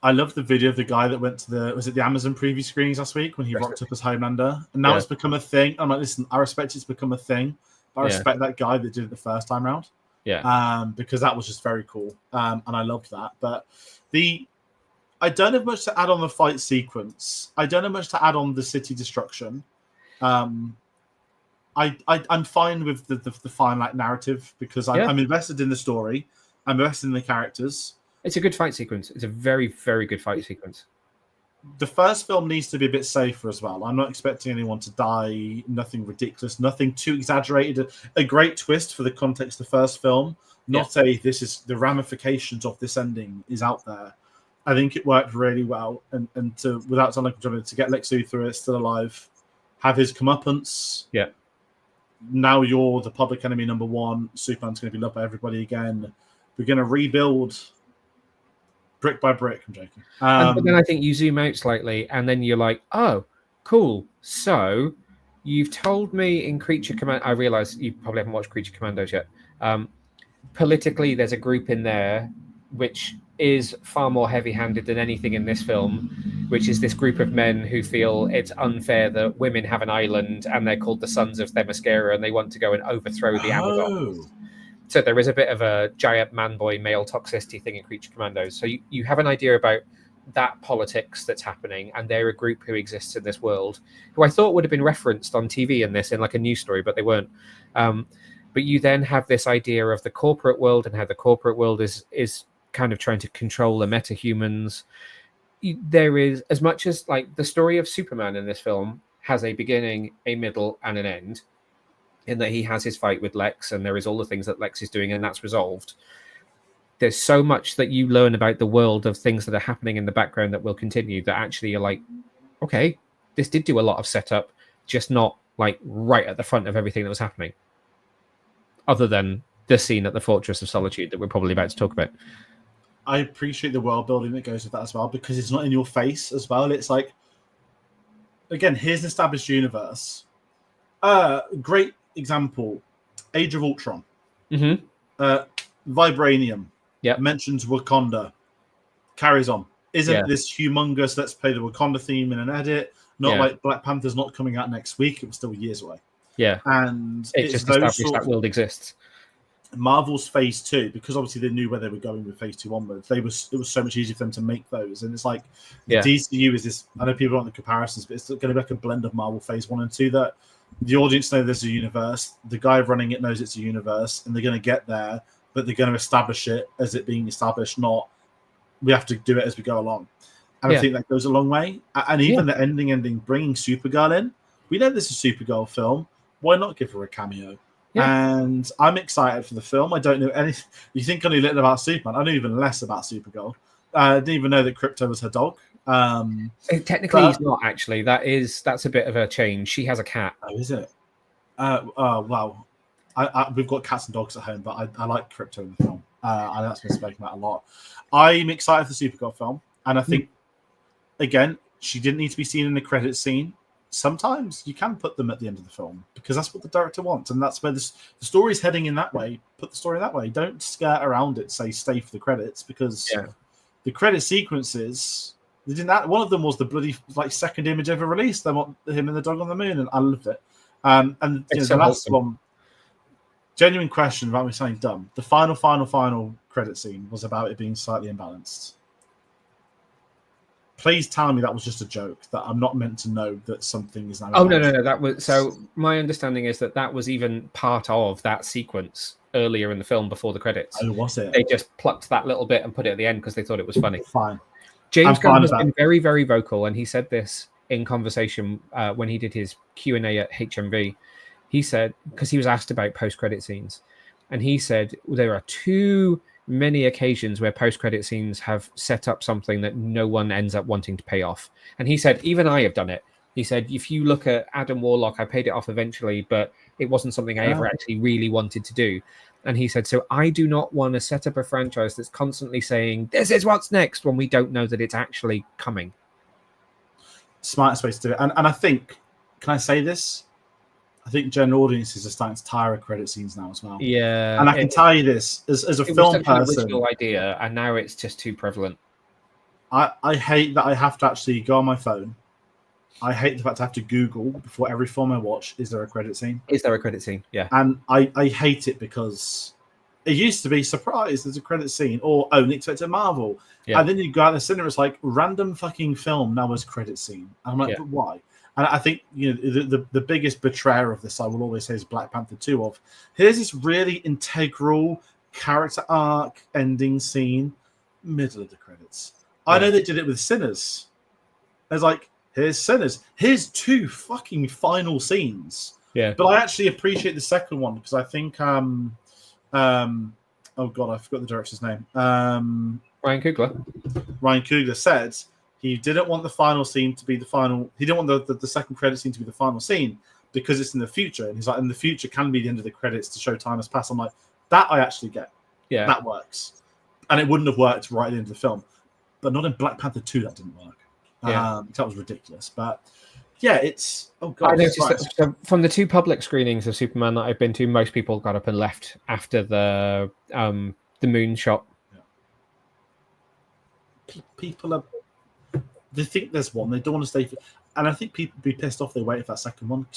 I love the video of the guy that went to the Amazon preview screenings last week when he rocked up as Homelander, and now it's become a thing. I'm like, listen, I respect it's become a thing, but I respect that guy that did it the first time round. Yeah. Because that was just very cool, and I loved that. But I don't have much to add on the fight sequence. I don't have much to add on the city destruction. I'm fine with the fine like narrative because I'm invested in the story. I'm invested in the characters. It's a good fight sequence. It's a very, very good fight sequence. The first film needs to be a bit safer as well. I'm not expecting anyone to die. Nothing ridiculous. Nothing too exaggerated. A great twist for the context of the first film. This is the ramifications of this ending is out there. I think it worked really well. And to without sounding like to get Lex Luthor still alive, have his comeuppance. Yeah. Now you're the public enemy number one. Superman's going to be loved by everybody again. We're going to rebuild brick by brick. I'm joking. But then I think you zoom out slightly and then you're like, oh, cool. So you've told me in Creature Command. I realize you probably haven't watched Creature Commandos yet. Politically, there's a group in there which is far more heavy-handed than anything in this film, which is this group of men who feel it's unfair that women have an island and they're called the Sons of Themyscira and they want to go and overthrow the Amazons. So there is a bit of a giant man-boy male toxicity thing in Creature Commandos. So you have an idea about that politics that's happening, and they're a group who exists in this world, who I thought would have been referenced on TV in like a news story, but they weren't. But you then have this idea of the corporate world and how the corporate world is kind of trying to control the metahumans. There is, as much as like the story of Superman in this film has a beginning, a middle, and an end, in that he has his fight with Lex and there is all the things that Lex is doing and that's resolved. There's so much that you learn about the world of things that are happening in the background that will continue that actually you're like, okay, this did do a lot of setup, just not like right at the front of everything that was happening. Other than the scene at the Fortress of Solitude that we're probably about to talk about. I appreciate the world building that goes with that as well, because it's not in your face as well. It's like, again, here's an established universe. Great example, Age of Ultron. Vibranium. Mentions Wakanda. Carries on. Isn't this humongous, let's play the Wakanda theme in an edit? Not like Black Panther's not coming out next week. It was still years away. Yeah. And it just established that world exists. Marvel's Phase 2, because obviously they knew where they were going with Phase 2 onwards, it was so much easier for them to make those. And it's like the DCU is this, I know people don't want the comparisons, but it's going to be like a blend of Marvel Phase 1 and 2 that the audience know there's a universe, the guy running it knows it's a universe, and they're going to get there, but they're going to establish it as it being established, not we have to do it as we go along. And I think that goes a long way. And even the ending, bringing Supergirl in, we know this is a Supergirl film. Why not give her a cameo? And I'm excited for the film. I don't know anything. You think I knew little about Superman. I knew even less about Supergirl. I didn't even know that Krypto was her dog. Technically, he's not, actually. That's a bit of a change. She has a cat. Oh, is it? Wow. We've got cats and dogs at home, but I like Krypto in the film. I know that's been spoken about a lot. I'm excited for the Supergirl film. And I think, again, she didn't need to be seen in the credits scene. Sometimes you can put them at the end of the film because that's what the director wants, and that's where the story's heading in that way. Put the story that way. Don't skirt around it. Say stay for the credits, because the credit sequences, they didn't. One of them was the bloody second image ever released. They want him and the dog on the moon, and I loved it. And the last one, genuine question about me saying dumb. The final credit scene was about it being slightly imbalanced. Please tell me that was just a joke, that I'm not meant to know that something is now. Oh, no. That was, so my understanding is that was even part of that sequence earlier in the film before the credits. Oh, was it? They just plucked that little bit and put it at the end because they thought it was funny. Fine. James Gunn has been very, very vocal, and he said this in conversation when he did his Q&A at HMV, he said, because he was asked about post-credit scenes, and he said there are too many occasions where post-credit scenes have set up something that no one ends up wanting to pay off. And he said, even I have done it. He said, if you look at Adam Warlock, I paid it off eventually, but it wasn't something I ever actually really wanted to do. And he said, so I do not want to set up a franchise that's constantly saying, this is what's next, when we don't know that it's actually coming. Smartest way to do it. And I think, can I say this? I think general audiences are starting to tire of credit scenes now as well. Yeah. And I can tell you this, as a film person. It was such an original idea, and now it's just too prevalent. I hate that I have to actually go on my phone. I hate the fact I have to Google before every film I watch, is there a credit scene? Is there a credit scene? Yeah. And I hate it because it used to be, surprise, there's a credit scene, or only expected Marvel. Yeah. And then you go out in the cinema, it's like random fucking film now has credit scene. And I'm like, but why? And I think, you know, the biggest betrayer of this, I will always say, is Black Panther 2 of, here's this really integral character arc ending scene, middle of the credits. Yeah. I know they did it with Sinners. It's like, here's Sinners. Here's 2 fucking final scenes. Yeah. But I actually appreciate the second one because I think, oh God, I forgot the director's name. Ryan Coogler. Ryan Coogler said he didn't want the final scene to be the final. He didn't want the second credit scene to be the final scene because it's in the future. And he's like, in the future can be the end of the credits to show time has passed. I'm like, that I actually get. Yeah. That works. And it wouldn't have worked right at the end of the film. But not in Black Panther 2, that didn't work. Yeah. That was ridiculous. But yeah, it's... Oh, God. I noticed that from the 2 public screenings of Superman that I've been to, most people got up and left after the moon shot. Yeah. People are... They think there's one. They don't want to stay... And I think people would be pissed off they wait for that second one.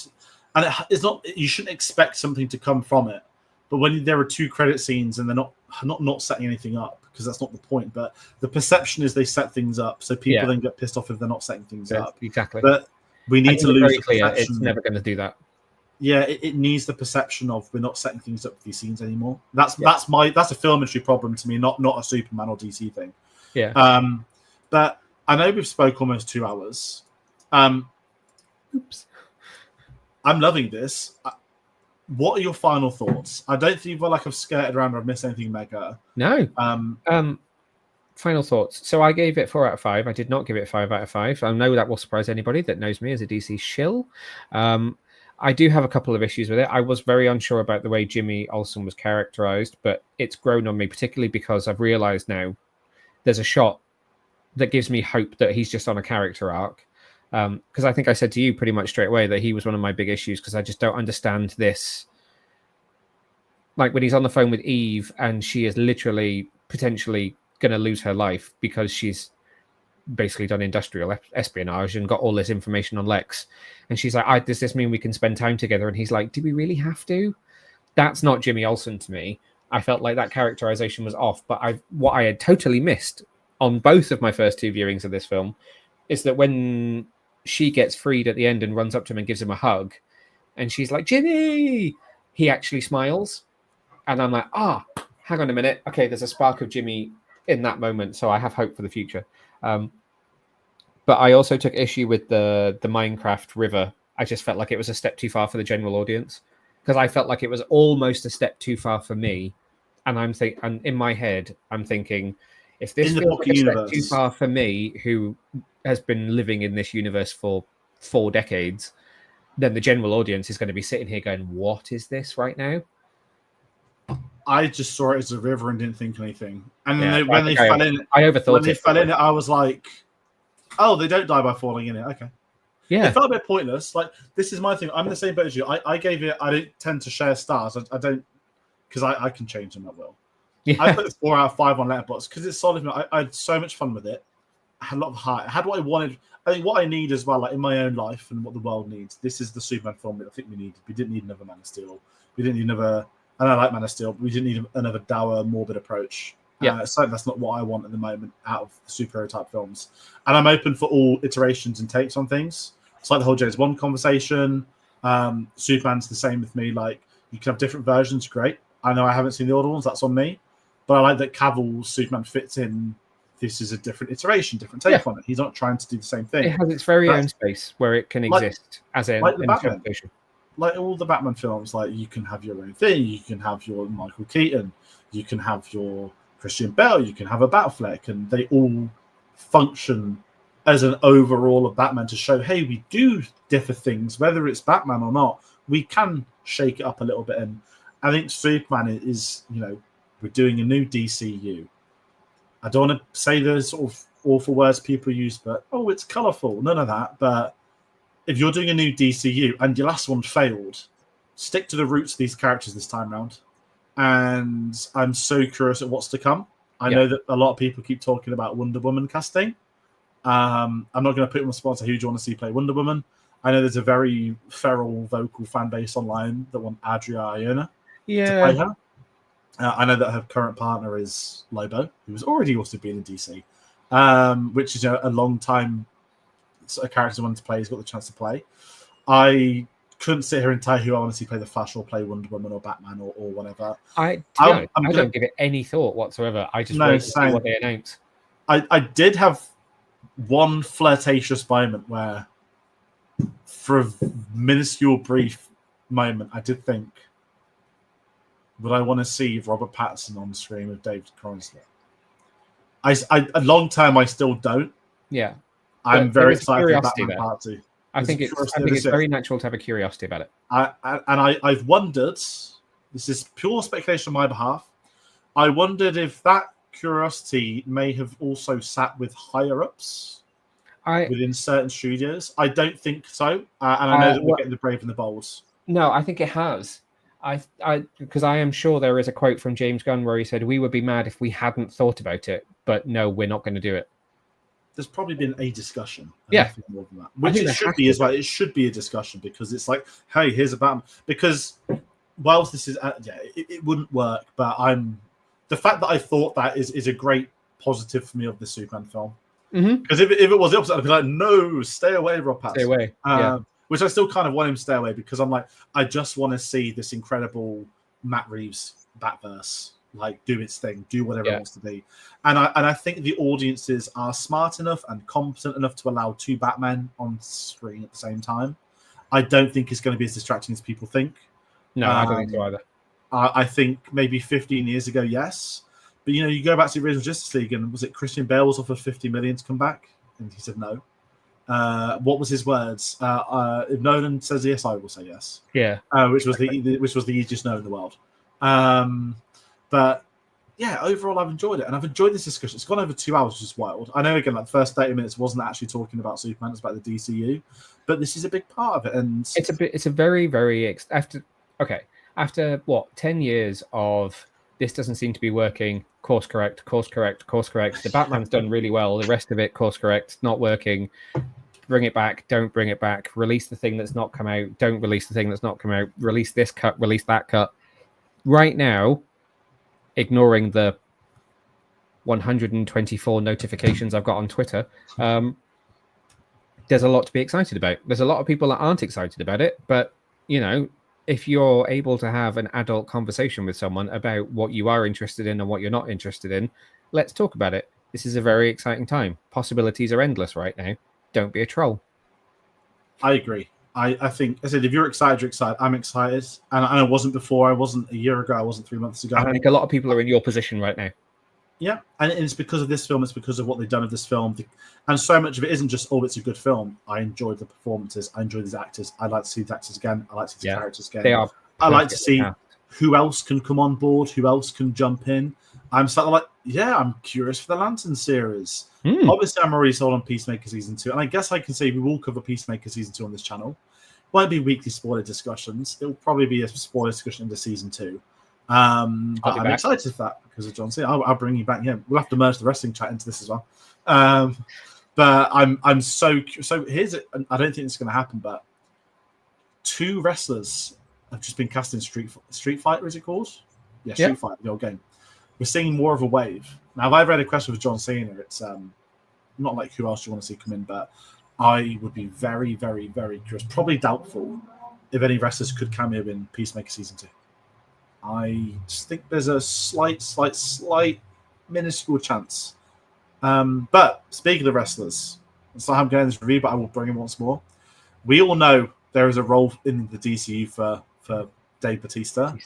And it's not... You shouldn't expect something to come from it. But when there are 2 credit scenes and they're not setting anything up, because that's not the point, but the perception is they set things up, so people then get pissed off if they're not setting things up. Exactly. But we need to lose very clear it's never going to do that. Yeah, it needs the perception of we're not setting things up for these scenes anymore. That's a film industry problem to me, not a Superman or DC thing. Yeah. But I know we've spoke almost 2 hours. Oops. I'm loving this. What are your final thoughts? I don't feel like I've skirted around or I've missed anything mega. No. Final thoughts. So I gave it 4 out of 5. I did not give it 5 out of 5. I know that will surprise anybody that knows me as a DC shill. I do have a couple of issues with it. I was very unsure about the way Jimmy Olsen was characterized, but it's grown on me, particularly because I've realized now there's a shot that gives me hope that he's just on a character arc. Because I think I said to you pretty much straight away that he was one of my big issues because I just don't understand this. Like when he's on the phone with Eve and she is literally potentially going to lose her life because she's basically done industrial espionage and got all this information on Lex. And she's like, does this mean we can spend time together? And he's like, do we really have to? That's not Jimmy Olsen to me. I felt like that characterization was off. But what I had totally missed on both of my first 2 viewings of this film is that when she gets freed at the end and runs up to him and gives him a hug, and she's like, Jimmy, he actually smiles. And I'm like, hang on a minute. Okay, there's a spark of Jimmy in that moment, so I have hope for the future. But I also took issue with the Minecraft river. I just felt like it was a step too far for the general audience because I felt like it was almost a step too far for me. And and in my head, I'm thinking, if this feels like a step too far for me, who has been living in this universe for 4 decades, then the general audience is going to be sitting here going, what is this right now? I just saw it as a river and didn't think anything. And yeah, then when they fell in, I was like, oh, they don't die by falling in it. Okay. Yeah. It felt a bit pointless. Like, this is my thing. I'm the same boat as you. I gave it, I don't tend to share stars. I don't, because I can change them at will. Yeah. I put 4 out of 5 on Letterboxd because it's solid. I had so much fun with it. I had a lot of heart. I had what I wanted. I think what I need as well, like in my own life and what the world needs. This is the Superman film that I think we needed. We didn't need another Man of Steel. We didn't need another. And I like Man of Steel, but we didn't need another dour, morbid approach. Yeah. So that's not what I want at the moment out of superhero type films. And I'm open for all iterations and takes on things. It's like the whole James Bond conversation. Superman's the same with me. Like, you can have different versions. Great. I know I haven't seen the older ones. That's on me. But I like that Cavill's Superman fits in this is a different iteration, different take on it. He's not trying to do the same thing. It has its very own space where it can exist as an interpretation. Like all the Batman films, like you can have your own thing. You can have your Michael Keaton. You can have your Christian Bale. You can have a Batfleck, and they all function as an overall of Batman to show, hey, we do differ things, whether it's Batman or not. We can shake it up a little bit. And I think Superman is, we're doing a new DCU. I don't want to say the sort of awful words people use, but, it's colourful. None of that. But if you're doing a new DCU and your last one failed, stick to the roots of these characters this time around. And I'm so curious at what's to come. I know that a lot of people keep talking about Wonder Woman casting. I'm not going to put you on the spot and say who do you want to see play Wonder Woman. I know there's a very feral, vocal fan base online that want Adria Arjona to play her. I know that her current partner is Lobo, who was already also been in DC, which is a long time a character I wanted to play. He's got the chance to play. I couldn't sit here and tell you who I want to see play the Flash or play Wonder Woman or Batman or whatever. I don't give it any thought whatsoever. I just wait to see what they announce. I did have one flirtatious moment where, for a minuscule brief moment, I did think, would I want to see Robert Pattinson on screen with David Corenswet? A long time, I still don't. Yeah. I'm very excited for Batman Part 2. I think it's very natural to have a curiosity about it. I've wondered, this is pure speculation on my behalf, I wondered if that curiosity may have also sat with higher-ups within certain studios. I don't think so. And I know that we're getting the Brave and the Bold. No, I think it has. Because I am sure there is a quote from James Gunn where he said, we would be mad if we hadn't thought about it, but no, we're not going to do it. There's probably been a discussion. More than that. Which it should be as well. It should be a discussion because it's like, hey, here's a Batman. Because whilst this is, it wouldn't work, but the fact that I thought that is a great positive for me of the Superman film. Because if it was the opposite, I'd be like, no, stay away, Rob Pattinson. Stay away. Which I still kind of want him to stay away because I'm like, I just want to see this incredible Matt Reeves Batverse like do its thing, do whatever it wants to be. And I think the audiences are smart enough and competent enough to allow two Batmen on screen at the same time. I don't think it's going to be as distracting as people think. No, I don't think so either. I think maybe 15 years ago, yes. But, you go back to the original Justice League and was it Christian Bale was offered $50 million to come back? And he said no. What was his words? If Nolan says yes, I will say yes. Yeah. Which was the easiest no in the world. But yeah, overall, I've enjoyed it, and I've enjoyed this discussion. It's gone over 2 hours, which is wild. I know, again, like the first 30 minutes wasn't actually talking about Superman; it's about the DCU, but this is a big part of it, and it's a very, very after what 10 years of this doesn't seem to be working. Course correct. The Batman's done really well. The rest of it, course correct, not working. Bring it back. Don't bring it back. Release the thing that's not come out. Don't release the thing that's not come out. Release this cut. Release that cut. Right now, ignoring the 124 notifications I've got on Twitter, there's a lot to be excited about. There's a lot of people that aren't excited about it, but if you're able to have an adult conversation with someone about what you are interested in and what you're not interested in, let's talk about it. This is a very exciting time. Possibilities are endless right now. Don't be a troll. I agree. I think, I said, if you're excited, you're excited. I'm excited. And I wasn't before. I wasn't a year ago. I wasn't 3 months ago. I think a lot of people are in your position right now. Yeah. And it's because of this film. It's because of what they've done with this film. And so much of it isn't just, it's a good film. I enjoyed the performances. I enjoyed these actors. I'd like to see the actors again. I like to see the characters again. They are. I like to see who else can come on board, who else can jump in. I'm starting like, I'm curious for the Lantern series. Obviously, I'm already sold on Peacemaker Season 2. And I guess I can say we will cover Peacemaker Season 2 on this channel. Won't be weekly spoiler discussions. It'll probably be a spoiler discussion into Season 2. But I'm excited for that because of John Cena. I'll bring you back. Yeah, we'll have to merge the wrestling chat into this as well. But I'm so here's it. I don't think it's going to happen, but 2 wrestlers have just been cast in Street Fighter. Is it called? Yeah, Street Fighter, the old game. We're seeing more of a wave now. If I've read a question with John Cena, it's not like who else do you want to see come in, but I would be very, very, very curious. Probably doubtful if any wrestlers could cameo in Peacemaker Season 2. I just think there's a slight, minuscule chance But speaking of wrestlers, so I'm getting this review, but I will bring him once more. We all know there is a role in the DCU for Dave Bautista.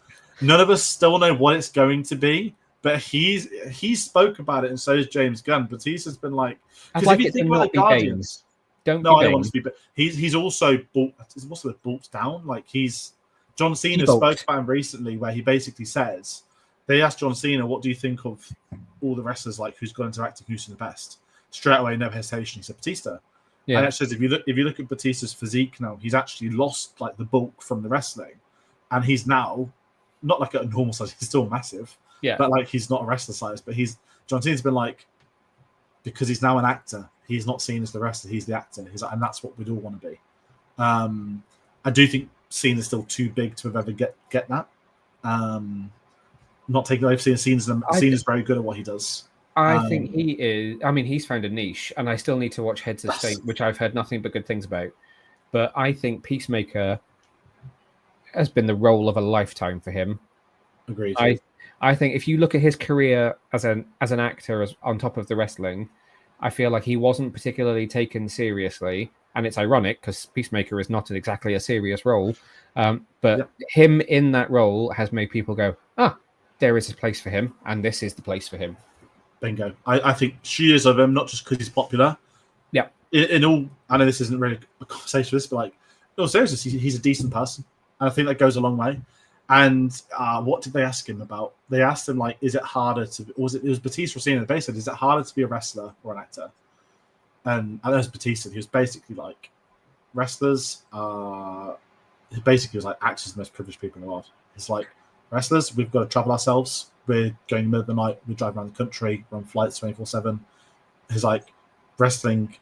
None of us still know what it's going to be, but he spoke about it, and so is James Gunn. Batista's been like, because if you think about the Guardians, I don't want to be, but he's also brought down. Like John Cena spoke about him recently, where he basically says they asked John Cena, "What do you think of all the wrestlers like who's gone into acting, who's the best?" Straight away, no hesitation, he said Batista. Yeah. And it says if you look at Batista's physique now, he's actually lost like the bulk from the wrestling, and he's now not like a normal size. He's still massive, but like he's not a wrestler size. But John Cena's been like, because he's now an actor, he's not seen as the wrestler, he's the actor. He's like, and that's what we'd all want to be. I do think Cena's still too big to have ever get that. Not taking away from Cena's very good at what he does. I think he is. I mean, he's found a niche, and I still need to watch Heads of State, which I've heard nothing but good things about. But I think Peacemaker has been the role of a lifetime for him. Agreed. I think if you look at his career as an actor, on top of the wrestling, I feel like he wasn't particularly taken seriously, and it's ironic because Peacemaker is not exactly a serious role. But him in that role has made people go, there is a place for him, and this is the place for him. Bingo. I think cheers of him, not just because he's popular. Yeah. In all, I know this isn't really a conversation for this, but like, in all seriousness, he's a decent person. And I think that goes a long way. And what did they ask him about? They asked him, like, is it harder to, or it was Batista Rosina, they said, is it harder to be a wrestler or an actor? And that was Batista. He was basically like, wrestlers, he basically was like, actors are the most privileged people in the world. It's like, wrestlers, we've got to travel ourselves. We're going in the middle of the night. We drive around the country. We're on flights 24/7. He's like, wrestling.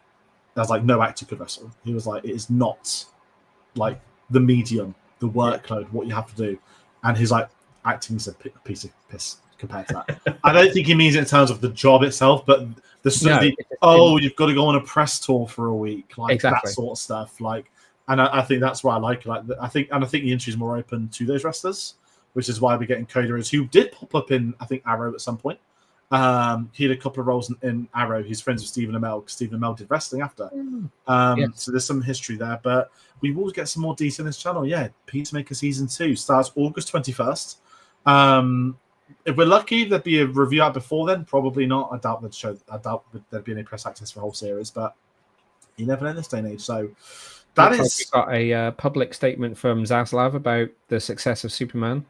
There's like no actor could wrestle. He was like, it is not like the medium, the workload, what you have to do. And he's like, acting is a piece of piss compared to that. I don't think he means it in terms of the job itself, but you've got to go on a press tour for a week, like that sort of stuff. Like, and I think that's why I like it. Like, I think the industry is more open to those wrestlers, which is why we're getting Cody Rhodes, who did pop up in, I think, Arrow at some point. He had a couple of roles in Arrow. He's friends with Stephen Amell, because Stephen Amell did wrestling after. So there's some history there, but we will get some more DC on this channel. Yeah, Peacemaker Season 2 starts August 21st. If we're lucky, there'd be a review out before then. Probably not. I doubt there'd be any press access for a whole series, but you never know in this day and age. So that is... Like we got a public statement from Zaslav about the success of Superman.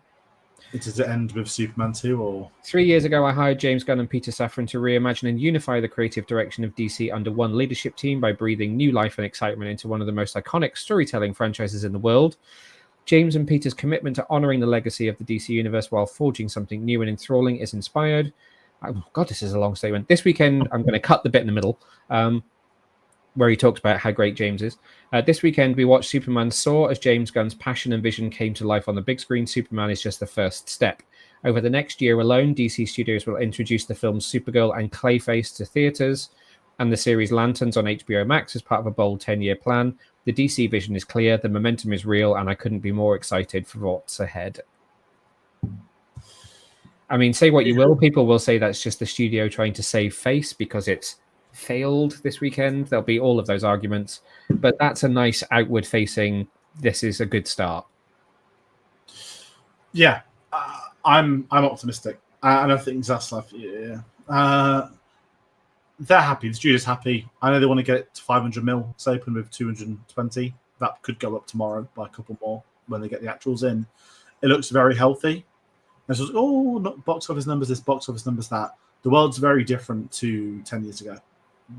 Does it end with Superman 2 or? 3 years ago, I hired James Gunn and Peter Safran to reimagine and unify the creative direction of DC under one leadership team by breathing new life and excitement into one of the most iconic storytelling franchises in the world. James and Peter's commitment to honoring the legacy of the DC universe while forging something new and enthralling is inspired. Oh, God, this is a long statement. This weekend, I'm going to cut the bit in the middle, where he talks about how great James is. This weekend, we watched Superman soar as James Gunn's passion and vision came to life on the big screen. Superman is just the first step. Over the next year alone, DC Studios will introduce the films Supergirl and Clayface to theaters, and the series Lanterns on HBO Max as part of a bold 10-year plan. The DC vision is clear, the momentum is real, and I couldn't be more excited for what's ahead. I mean, say what you will, people will say that's just the studio trying to save face because it's failed this weekend. There'll be all of those arguments, but that's a nice outward facing, this is a good start. Yeah, I'm optimistic, and I think Zaslav, they're happy. The studio's happy. I know they want to get it to 500 mil. It's open with 220. That could go up tomorrow by a couple more when they get the actuals in. It looks very healthy. And so, not box office numbers, this box office numbers, that. The world's very different to 10 years ago.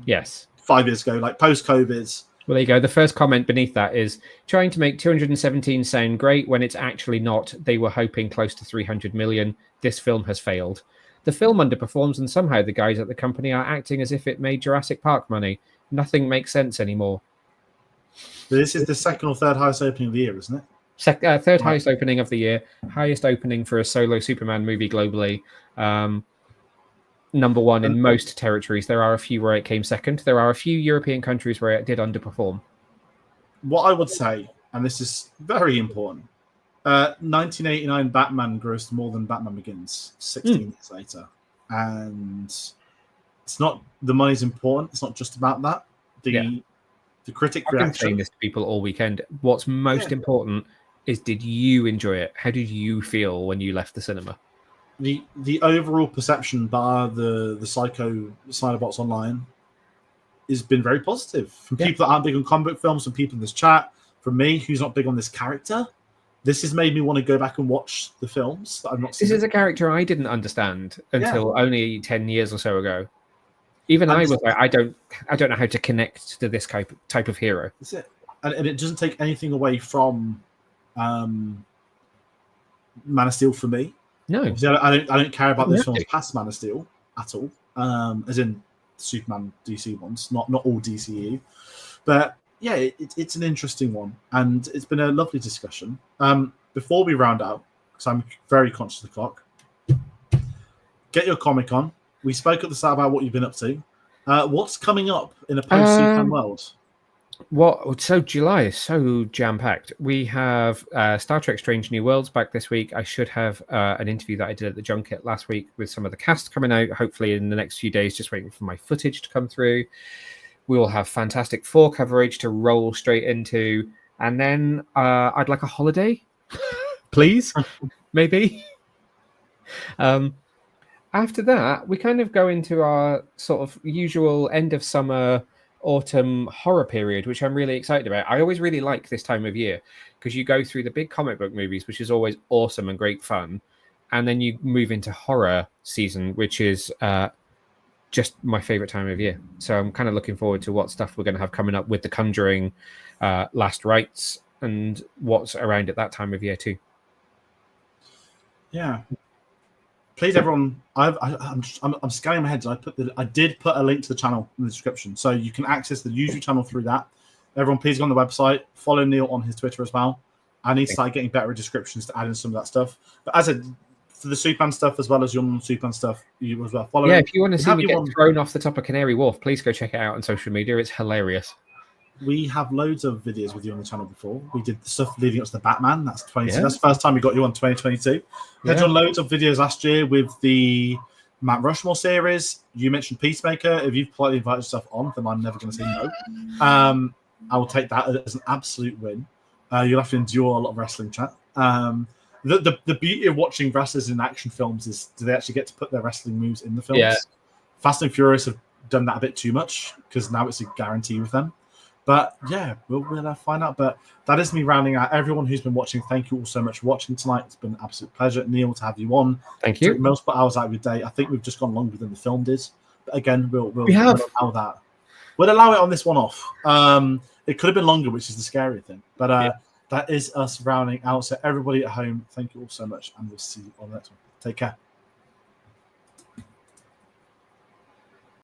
Yes. 5 years ago, like post-COVID. Well, there you go. The first comment beneath that is trying to make 217 sound great when it's actually not. They were hoping close to 300 million. This film has failed. The film underperforms, and somehow the guys at the company are acting as if it made Jurassic Park money. Nothing makes sense anymore. This is the second or third highest opening of the year, isn't it? Third highest opening of the year. Highest opening for a solo Superman movie globally. Number one in most territories. There are a few where it came second. There are a few European countries where it did underperform. What I would say, and this is very important, 1989 Batman grossed more than Batman Begins 16 years later. And it's not the money's important. It's not just about that. The critic I've been reaction. saying this to people all weekend. What's most important is, did you enjoy it? How did you feel when you left the cinema? The overall perception by the Psycho Snyderbots online has been very positive from people that aren't big on comic book films, from people in this chat, from me who's not big on this character. This has made me want to go back and watch the films that I've not seen. This is a character I didn't understand until only 10 years or so ago. Even I was like, I don't know how to connect to this type of hero. That's it. And it doesn't take anything away from Man of Steel for me. No. I don't care about those films past Man of Steel at all. As in Superman DC ones, not all DCU. But yeah, it's an interesting one, and it's been a lovely discussion. Before we round out, because I'm very conscious of the clock, get your comic on. We spoke at the start about what you've been up to. What's coming up in a post-Superman world? So July is so jam-packed. We have Star Trek Strange New Worlds back this week. I should have an interview that I did at the junket last week with some of the cast coming out, hopefully in the next few days, just waiting for my footage to come through. We will have Fantastic Four coverage to roll straight into. And then I'd like a holiday, please, maybe. After that, we kind of go into our sort of usual end of summer, autumn horror period, which I'm really excited about. I always really like this time of year because you go through the big comic book movies, which is always awesome and great fun. And then you move into horror season, which is just my favorite time of year. So I'm kind of looking forward to what stuff we're going to have coming up with The Conjuring, Last Rites, and what's around at that time of year too. Yeah. Please, everyone. I'm scanning my head. I did put a link to the channel in the description, so you can access the usual channel through that. Everyone, please go on the website. Follow Neil on his Twitter as well. I need to start getting better descriptions to add in some of that stuff. But as for the Superman stuff as well as your non-Superman stuff, you as well follow. Yeah, if you want to see me get thrown off the top of Canary Wharf, please go check it out on social media. It's hilarious. We have loads of videos with you on the channel before. We did the stuff leading up to the Batman. That's 20. Yeah. That's the first time we got you on 2022. We had you on loads of videos last year with the Mount Rushmore series. You mentioned Peacemaker. If you've politely invited yourself on, then I'm never going to say no. I will take that as an absolute win. You'll have to endure a lot of wrestling chat. The beauty of watching wrestlers in action films is, do they actually get to put their wrestling moves in the films? Yeah. Fast and Furious have done that a bit too much because now it's a guarantee with them. But yeah, we'll find out. But that is me rounding out. Everyone who's been watching, thank you all so much for watching tonight. It's been an absolute pleasure, Neil, to have you on. Thank you. Multiple hours out of your day. I think we've just gone longer than the film did. But again, we'll allow that. We'll allow it on this one off. It could have been longer, which is the scary thing. But that is us rounding out. So everybody at home, thank you all so much, and we'll see you on the next one. Take care.